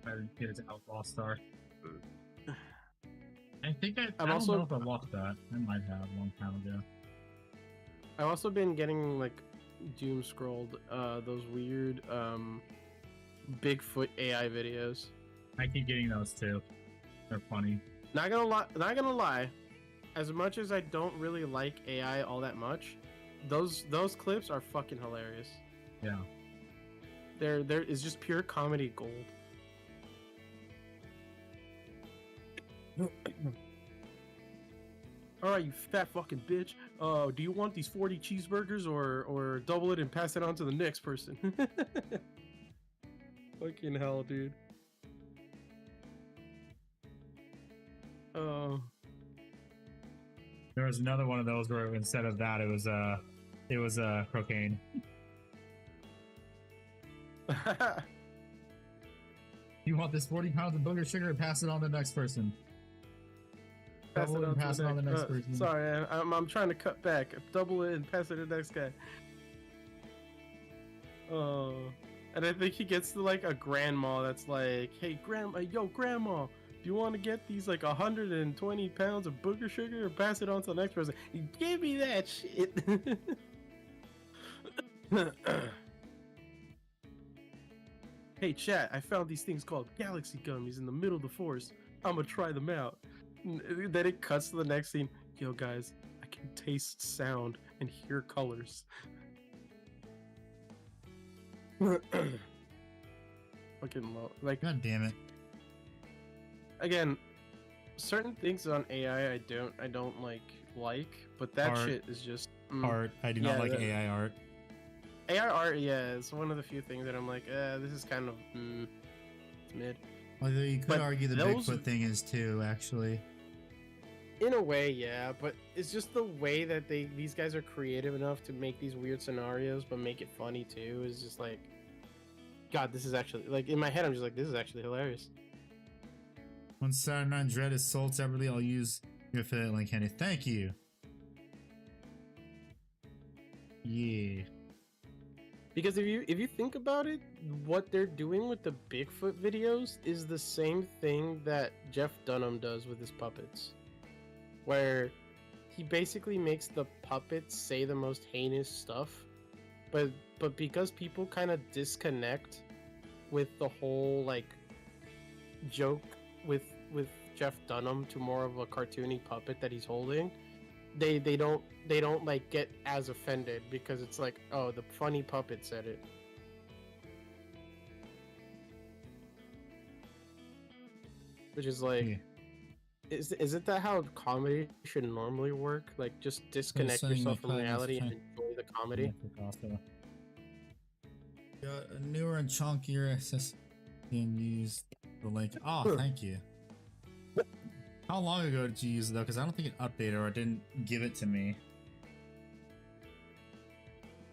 I get it Outlaw Star. I think I I'm don't also- know if I watched that. I might have a long time ago. I've also been getting like doom scrolled those weird Bigfoot AI videos. I keep getting those too. They're funny. Not gonna lie, as much as I don't really like AI all that much, those clips are fucking hilarious. Yeah. There is just pure comedy gold. All right, you fat fucking bitch. Do you want these 40 cheeseburgers or double it and pass it on to the next person? Fucking hell, dude. Oh. There was another one of those where instead of that, it was cocaine. You want this 40 pounds of booger sugar? Pass it on to the next person. Pass Double it it and on pass to it on the the next. next person. Sorry, I'm trying to cut back. Double it and pass it to the next guy. Oh, and I think he gets to like a grandma that's like, "Hey, grandma, do you want to get these like 120 pounds of booger sugar or pass it on to the next person?" Give me that shit. Hey, chat, I found these things called galaxy gummies in the middle of the forest. I'm gonna try them out. Then it cuts to the next scene. Yo, guys, I can taste sound and hear colors. Fucking low. Like, God damn it. again, certain things on AI I don't like, but that Art. shit is just Art. I do not Yeah, like that- AI art. AI art. Yeah, it's one of the few things that I'm like, this is kind of it's mid. Although you could But argue the those- Bigfoot thing is too, actually. In a way, yeah, but it's just the way that these guys are creative enough to make these weird scenarios, but make it funny too. Is just like, God, this is actually like in my head. I'm just like, this is actually hilarious. When Saturday Night Dread is sold separately, I'll use your affiliate link, Henry. Thank you. Yeah. Because if you think about it, what they're doing with the Bigfoot videos is the same thing that Jeff Dunham does with his puppets, where he basically makes the puppets say the most heinous stuff, but because people kind of disconnect with the whole like joke with with Jeff Dunham to more of a cartoony puppet that he's holding, they don't like get as offended because it's like, oh, the funny puppet said it. Which is like, Yeah. Isn't that how comedy should normally work? Like, just disconnect sending yourself my from comments reality and to- enjoy the comedy. Got a newer and chunkier SS being used. The link. Oh, Huh. thank you. How long ago did you use it though? Because I don't think it updated or it didn't give it to me.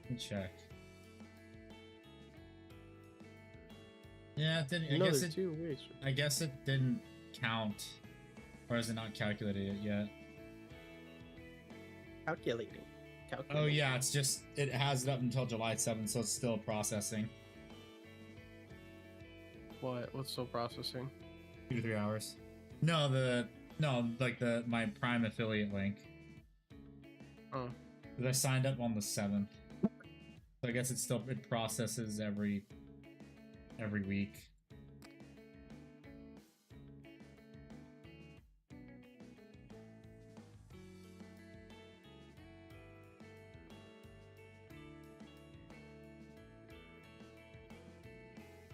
Let me check. Yeah, it didn't. I No, guess there's it. 2 ways. I guess it didn't count, or is it not calculated it yet? Calculating. Oh yeah, it's just it has it up until July 7th, so it's still processing. What's still processing? 2 to 3 hours. No, like my Prime affiliate link. Oh. 'Cause I signed up on the 7th. So I guess it processes every week.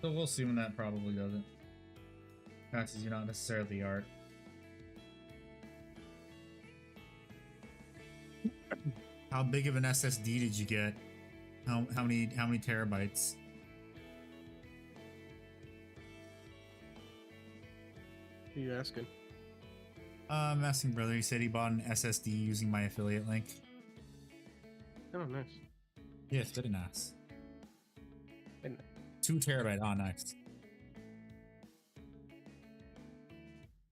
So we'll see when that probably does it. Passes you not necessarily the art. How big of an SSD did you get? How many terabytes? Who are you asking? I'm asking brother. He said he bought an SSD using my affiliate link. Oh, nice. Yeah, it's very nice. And 2 terabyte. Oh, nice.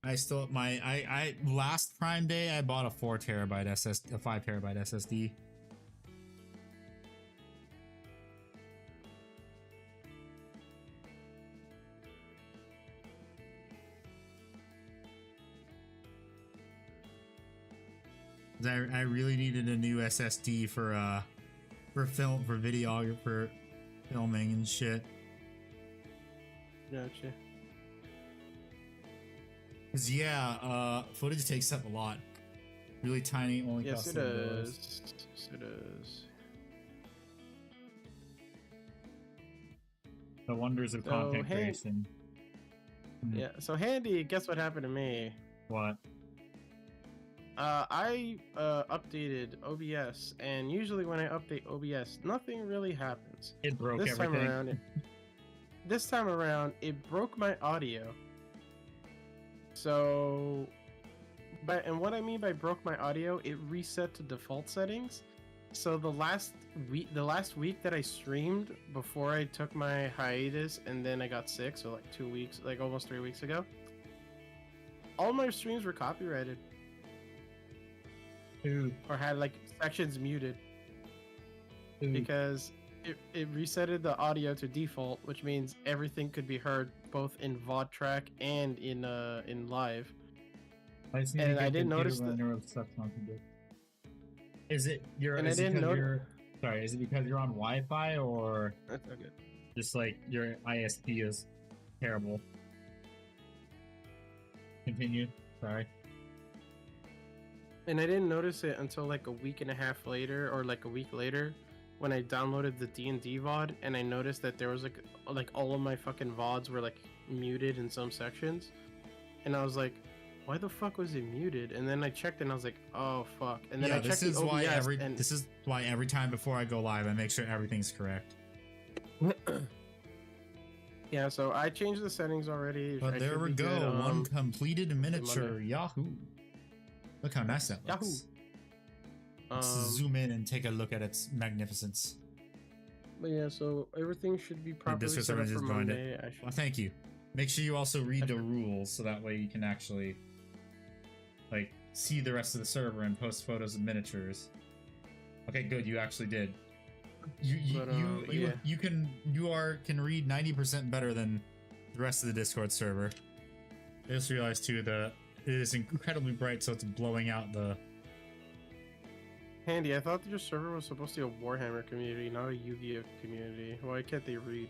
I still I last Prime Day I bought a 4 terabyte SSD, a 5 terabyte SSD. I really needed a new SSD for videographer filming and shit. Gotcha. Cause yeah, footage takes up a lot. Really tiny, only Yes, costs it $7. is. Yes, it is. The wonders of So, content hey- creation. Yeah. So Handy, guess what happened to me? What? I updated OBS, and usually when I update OBS, nothing really happens. It broke This time everything. around, it broke my audio. So, and what I mean by broke my audio, it reset to default settings. So the last week that I streamed before I took my hiatus, and then I got sick, so like 2 weeks, like almost 3 weeks ago, all my streams were copyrighted. Ooh, Or had like sections muted ooh. because it resetted the audio to default, which means everything could be heard both in VOD track and in live. I just need and to get I didn't the notice computer that- runner of stuff on to do. Is it your? And I is it didn't because know- you're sorry? Is it because you're on Wi-Fi or That's not good. just like your ISP is terrible? Continue. Sorry. And I didn't notice it until like a week and a half later, or like a week later, when I downloaded the D&D VOD, and I noticed that there was like all of my fucking VODs were like muted in some sections, and I was like, why the fuck was it muted? And then I checked and I was like, oh fuck. And then Yeah, I checked this is the why OBS and this is why every time before I go live I make sure everything's correct. yeah, so I changed the settings already. But I there should we be go, good, one completed miniature. Monday. Yahoo! Look how nice that Yahoo! looks. Let's Um, zoom in and take a look at its magnificence. But yeah, so everything should be properly Discord set up server for just joined it. Monday. I should- Well, thank you. Make sure you also read the rules so that way you can actually like see the rest of the server and post photos of miniatures. Okay, good. You actually did. But yeah. You can read 90% better than the rest of the Discord server. I just realized too that it is incredibly bright, so it's blowing out the. Handy, I thought your server was supposed to be a Warhammer community, not a Yu-Gi-Oh community. Why can't they read?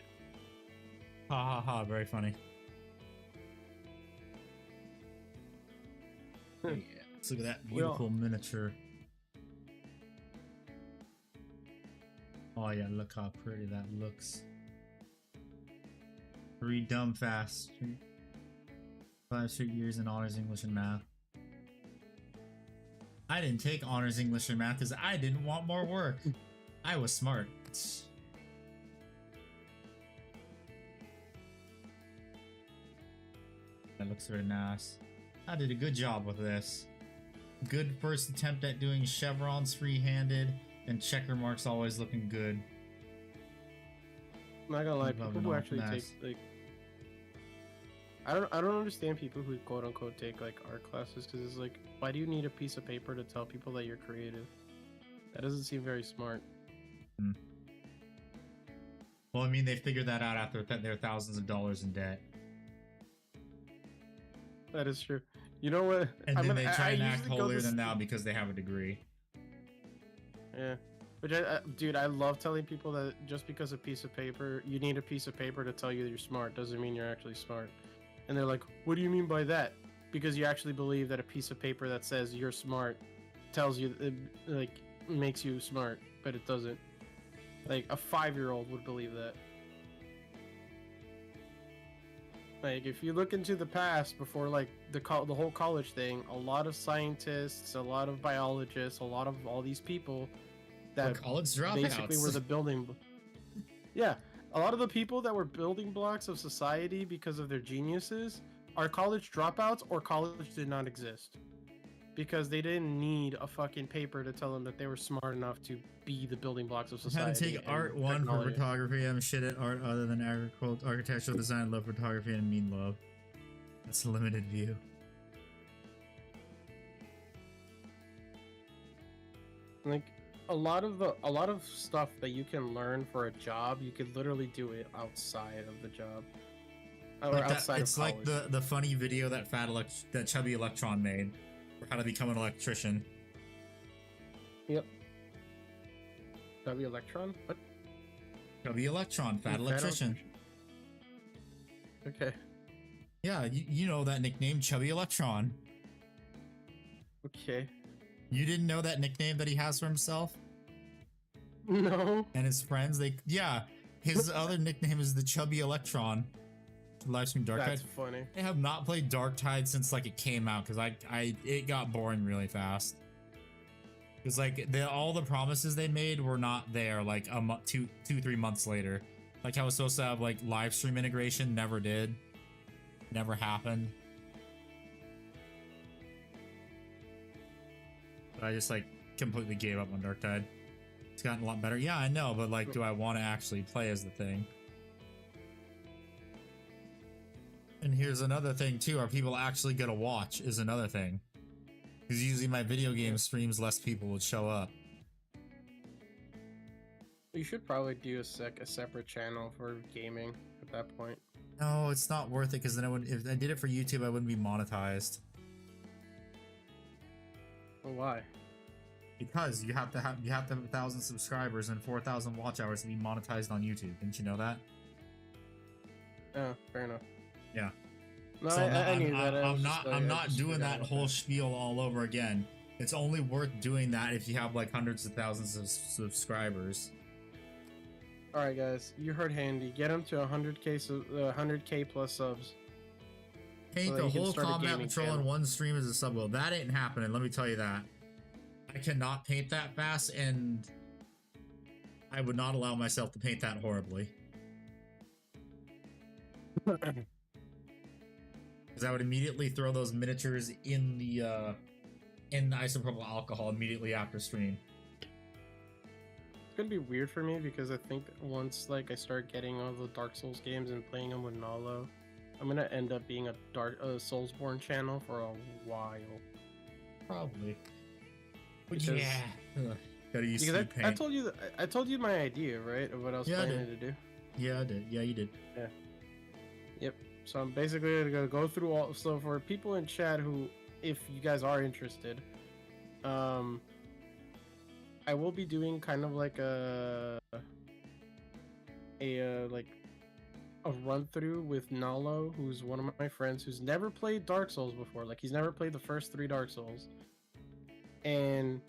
Ha ha ha! Very funny. Yeah, let's look at that Well- beautiful miniature. Oh yeah, look how pretty that looks. Read dumb fast. 5 straight years in honors English and math. I didn't take honors English and math because I didn't want more work. I was smart. That looks very nice. I did a good job with this. Good first attempt at doing chevrons free-handed, and checker marks always looking good. I'm not gonna lie, Love people it who all. actually Nice. take like I don't understand people who quote unquote take like art classes because it's like, why do you need a piece of paper to tell people that you're creative? That doesn't seem very smart. Well, I mean, they figured that out after they're thousands of dollars in debt. That is true. You know what? And then they try and I act usually go holier this- than thou because they have a degree. Yeah. Which dude, I love telling people that just because a piece of paper, you need a piece of paper to tell you that you're smart doesn't mean you're actually smart. And they're like, what do you mean by that? Because you actually believe that a piece of paper that says you're smart tells you, like, makes you smart, but it doesn't. Like, a 5-year-old would believe that. Like, if you look into the past before, like, the whole college thing, a lot of scientists, a lot of biologists, a lot of all these people that College basically dropouts. were the yeah, a lot of the people that were building blocks of society because of their geniuses are college dropouts, or college did not exist because they didn't need a fucking paper to tell them that they were smart enough to be the building blocks of I had society. to take and art 1 for technology. photography. I'm shit at art other than agriculture, architectural design, love photography, and mean love. That's a limited view. Like a lot of stuff that you can learn for a job, you could literally do it outside of the job. Or Like that, outside it's of like college. the funny video that that chubby electron made for how to become an electrician. W Electron? What? Chubby electron, fat Fat electrician. Okay. Yeah, you know that nickname, chubby electron. Okay. You didn't know that nickname that he has for himself No. and his friends? His other nickname is the chubby electron. Livestream Dark That's Tide. funny. I have not played Dark Tide since like it came out because it got boring really fast. Because like all the promises they made were not there like a month, 3 months later. Like how it was supposed to have like live stream integration, never did, never happened. But I just like completely gave up on Dark Tide. It's gotten a lot better. Yeah, I know, but like, do I want to actually play as the thing? And here's another thing too: are people actually gonna watch? Is another thing. Because usually my video game streams, less people would show up. You should probably do a separate channel for gaming at that point. No, it's not worth it because then if I did it for YouTube, I wouldn't be monetized. Well, why? Because you have to have 1,000 subscribers and 4,000 watch hours to be monetized on YouTube. Didn't you know that? Oh, fair enough. Yeah. No, So I knew that. I'm not doing forgot that about whole spiel all over again. It's only worth doing that if you have like hundreds of thousands of subscribers. All right, guys, you heard Handy. Get him to 100k plus subs. Paint So the that you can whole start a combat gaming patrol in channel. one stream as a sub will. That ain't happening. Let me tell you that. I cannot paint that fast, and I would not allow myself to paint that horribly. Because I would immediately throw those miniatures in the isopropyl alcohol immediately after stream. It's gonna be weird for me because I think that once like I start getting all the Dark Souls games and playing them with Nalo, I'm gonna end up being a Soulsborne channel for a while. Probably. But Because- yeah. Ugh. Gotta use Because speed I paint. told you my idea, right, of what I was Yeah, I planning did. to do. Yeah, I did. Yeah, you did. So I'm basically gonna go through all. So for people in chat who, if you guys are interested, I will be doing kind of like a like a run through with Nalo, who's one of my friends who's never played Dark Souls before. Like he's never played the first 3 Dark Souls. And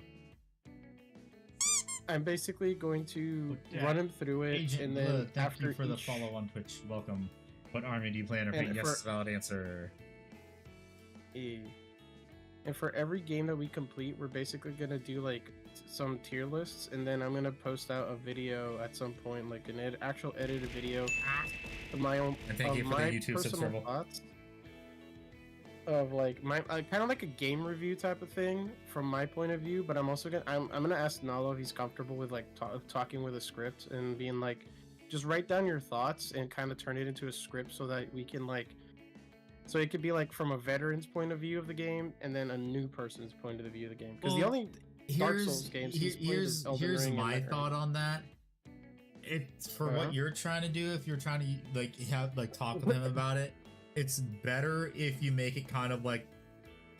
I'm basically going to Yeah. run him through it, Agent and then Blood, thank after you for the each, follow on Twitch. Welcome. What army do you plan to And pick? Yes, for- is a valid answer. and for every game that we complete, we're basically gonna do like some tier lists, and then I'm gonna post out a video at some point, like an actual edited video of my own, And thank of you for the my YouTube personal subscriber. thoughts of like my kind of like a game review type of thing from my point of view. But I'm also gonna I'm gonna ask Nalo if he's comfortable with like talking with a script and being like, just write down your thoughts and kind of turn it into a script so that we can like. So it could be like from a veteran's point of view of the game, and then a new person's point of the view of the game. Because the Well, only Dark Souls games he's played is Elden here's Ring and my Warhammer. thought on that. It's for Uh-huh. what you're trying to do. If you're trying to like have like talk with him about it, it's better if you make it kind of like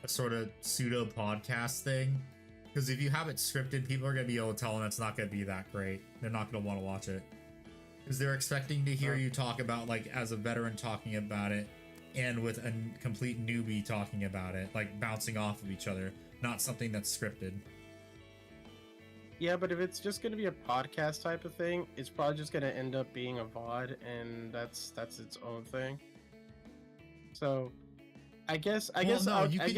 a sort of pseudo podcast thing. Because if you have it scripted, people are gonna be able to tell them it's not gonna be that great. They're not gonna want to watch it because they're expecting to hear you talk about like as a veteran talking about it, and with a complete newbie talking about it, like bouncing off of each other, not something that's scripted. Yeah, but if it's just gonna be a podcast type of thing, it's probably just gonna end up being a VOD, and that's its own thing. So, I guess Well, what I'll do is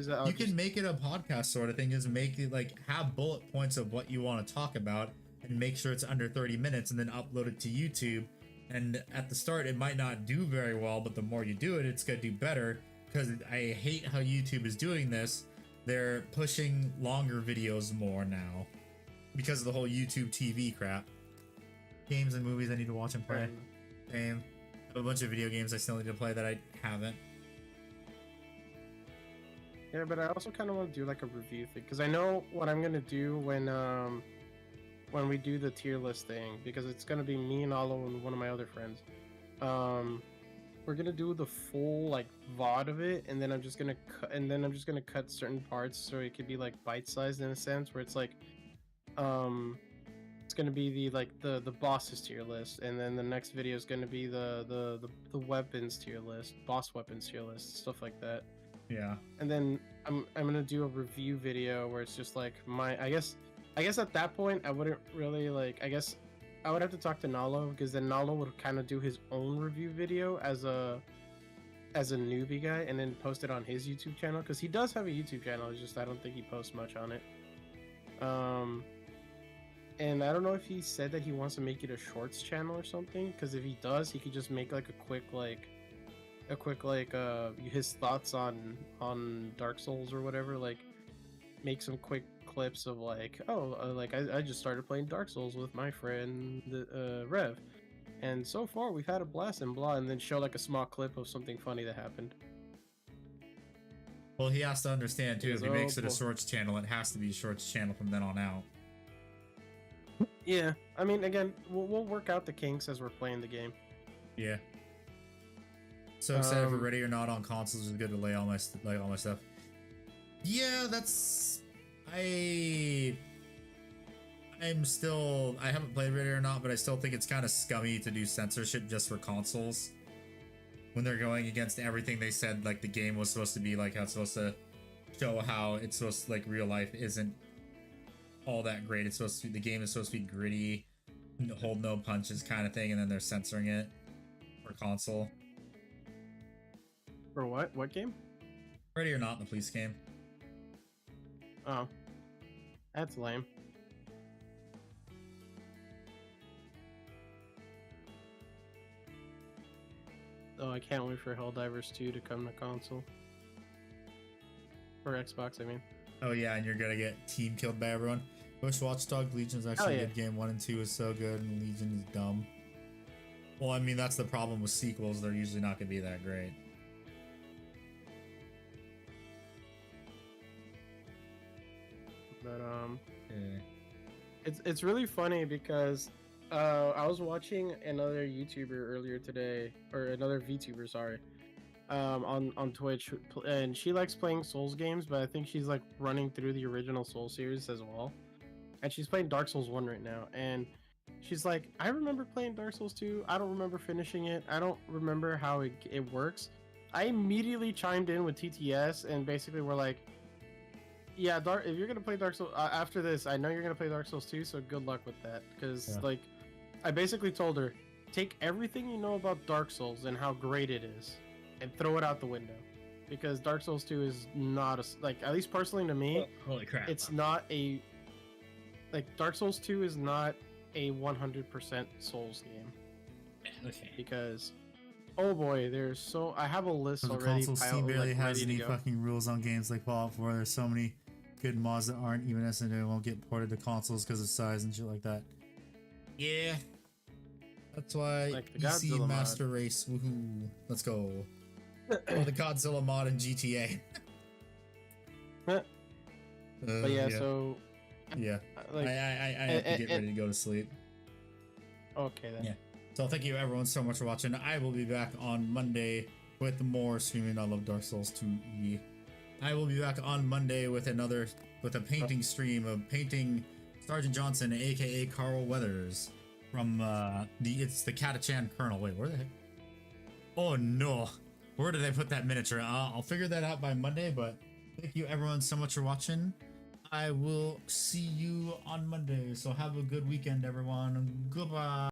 that I'll you just, can make it a podcast sort of thing. Is make it like have bullet points of what you want to talk about, and make sure it's under 30 minutes, and then upload it to YouTube. And at the start, it might not do very well, but the more you do it, it's gonna do better. Because I hate how YouTube is doing this. They're pushing longer videos more now because of the whole YouTube TV crap. Games and movies I need to watch and play. Same. I have a bunch of video games I still need to play that I haven't. Yeah, but I also kind of want to do like a review thing because I know what I'm gonna do when we do the tier list thing, because it's gonna be me and Alo and one of my other friends. We're gonna do the full like VOD of it, and then I'm just gonna cut certain parts so it could be like bite-sized in a sense, where it's like it's gonna be the bosses tier list, and then the next video is gonna be the weapons tier list, boss weapons tier list, stuff like that. Yeah. And then I'm gonna do a review video where it's just like I guess at that point I wouldn't really like, I guess I would have to talk to Nalo, because then Nalo would kind of do his own review video as a newbie guy, and then post it on his YouTube channel, because he does have a YouTube channel. It's just I don't think he posts much on it. And I don't know if he said that he wants to make it a shorts channel or something, because if he does, he could just make like a quick his thoughts on Dark Souls or whatever, like make some quick clips of like, I just started playing Dark Souls with my friend Rev, and so far we've had a blast and blah, and then show like a small clip of something funny that happened. Well, he has to understand too, if he makes it a Cool. shorts channel, it has to be a shorts channel from then on out. Yeah, I mean, again, we'll work out the kinks as we're playing the game. Yeah. So excited for Um, Ready or Not on consoles. It's good to lay all my stuff. Yeah, I haven't played Ready or Not, but I still think it's kind of scummy to do censorship just for consoles when they're going against everything they said. Like the game was supposed to be like how it's supposed to show how it's supposed to, like real life isn't all that great. It's supposed to be, the game is supposed to be gritty, hold no punches kind of thing, and then they're censoring it for console. For what? What game? Ready or Not, the police game. Oh, that's lame. Oh, I can't wait for Helldivers 2 to come to console. Or Xbox, I mean. Oh yeah, and you're gonna get team killed by everyone. Wish Watchdog Legion is actually yeah. a good game. 1 and 2 is so good, and Legion is dumb. Well, I mean that's the problem with sequels; they're usually not gonna be that great. But Yeah. it's really funny because I was watching another YouTuber earlier today, or another VTuber, sorry, on Twitch, and she likes playing Souls games, but I think she's like running through the original Souls series as well, and she's playing Dark Souls 1 right now, and she's like, I remember playing Dark Souls 2. I don't remember finishing it. I don't remember how it works. I immediately chimed in with TTS and basically we're like, yeah, if you're gonna play Dark Souls after this, I know you're gonna play Dark Souls 2, so good luck with that. Because like, I basically told her, take everything you know about Dark Souls and how great it is, and throw it out the window. Because Dark Souls 2 is not a, like, at least personally to me, Holy crap. it's not a, like, Dark Souls 2 is not a 100% Souls game. Okay. Because, oh boy, I have a list So the already console piled, Steam barely like, has ready any to go. fucking rules on games like Fallout 4. There's so many good mods that aren't even SNA won't get ported to consoles because of size and shit like that. Yeah. That's why Like the PC Godzilla mod. Master Race, woohoo. Let's go. Or the Godzilla mod in GTA. But yeah, so Yeah. like, I have to get ready to go to sleep. okay then. Yeah. So thank you everyone so much for watching. I will be back on Monday with more streaming. I love Dark Souls 2E. I will be back on Monday with a painting stream of painting Sergeant Johnson, aka Carl Weathers, from it's the Catachan Colonel. Wait, where the heck? Oh no, where did I put that miniature? I'll figure that out by Monday. But thank you everyone so much for watching. I will see you on Monday. So have a good weekend, everyone. Goodbye.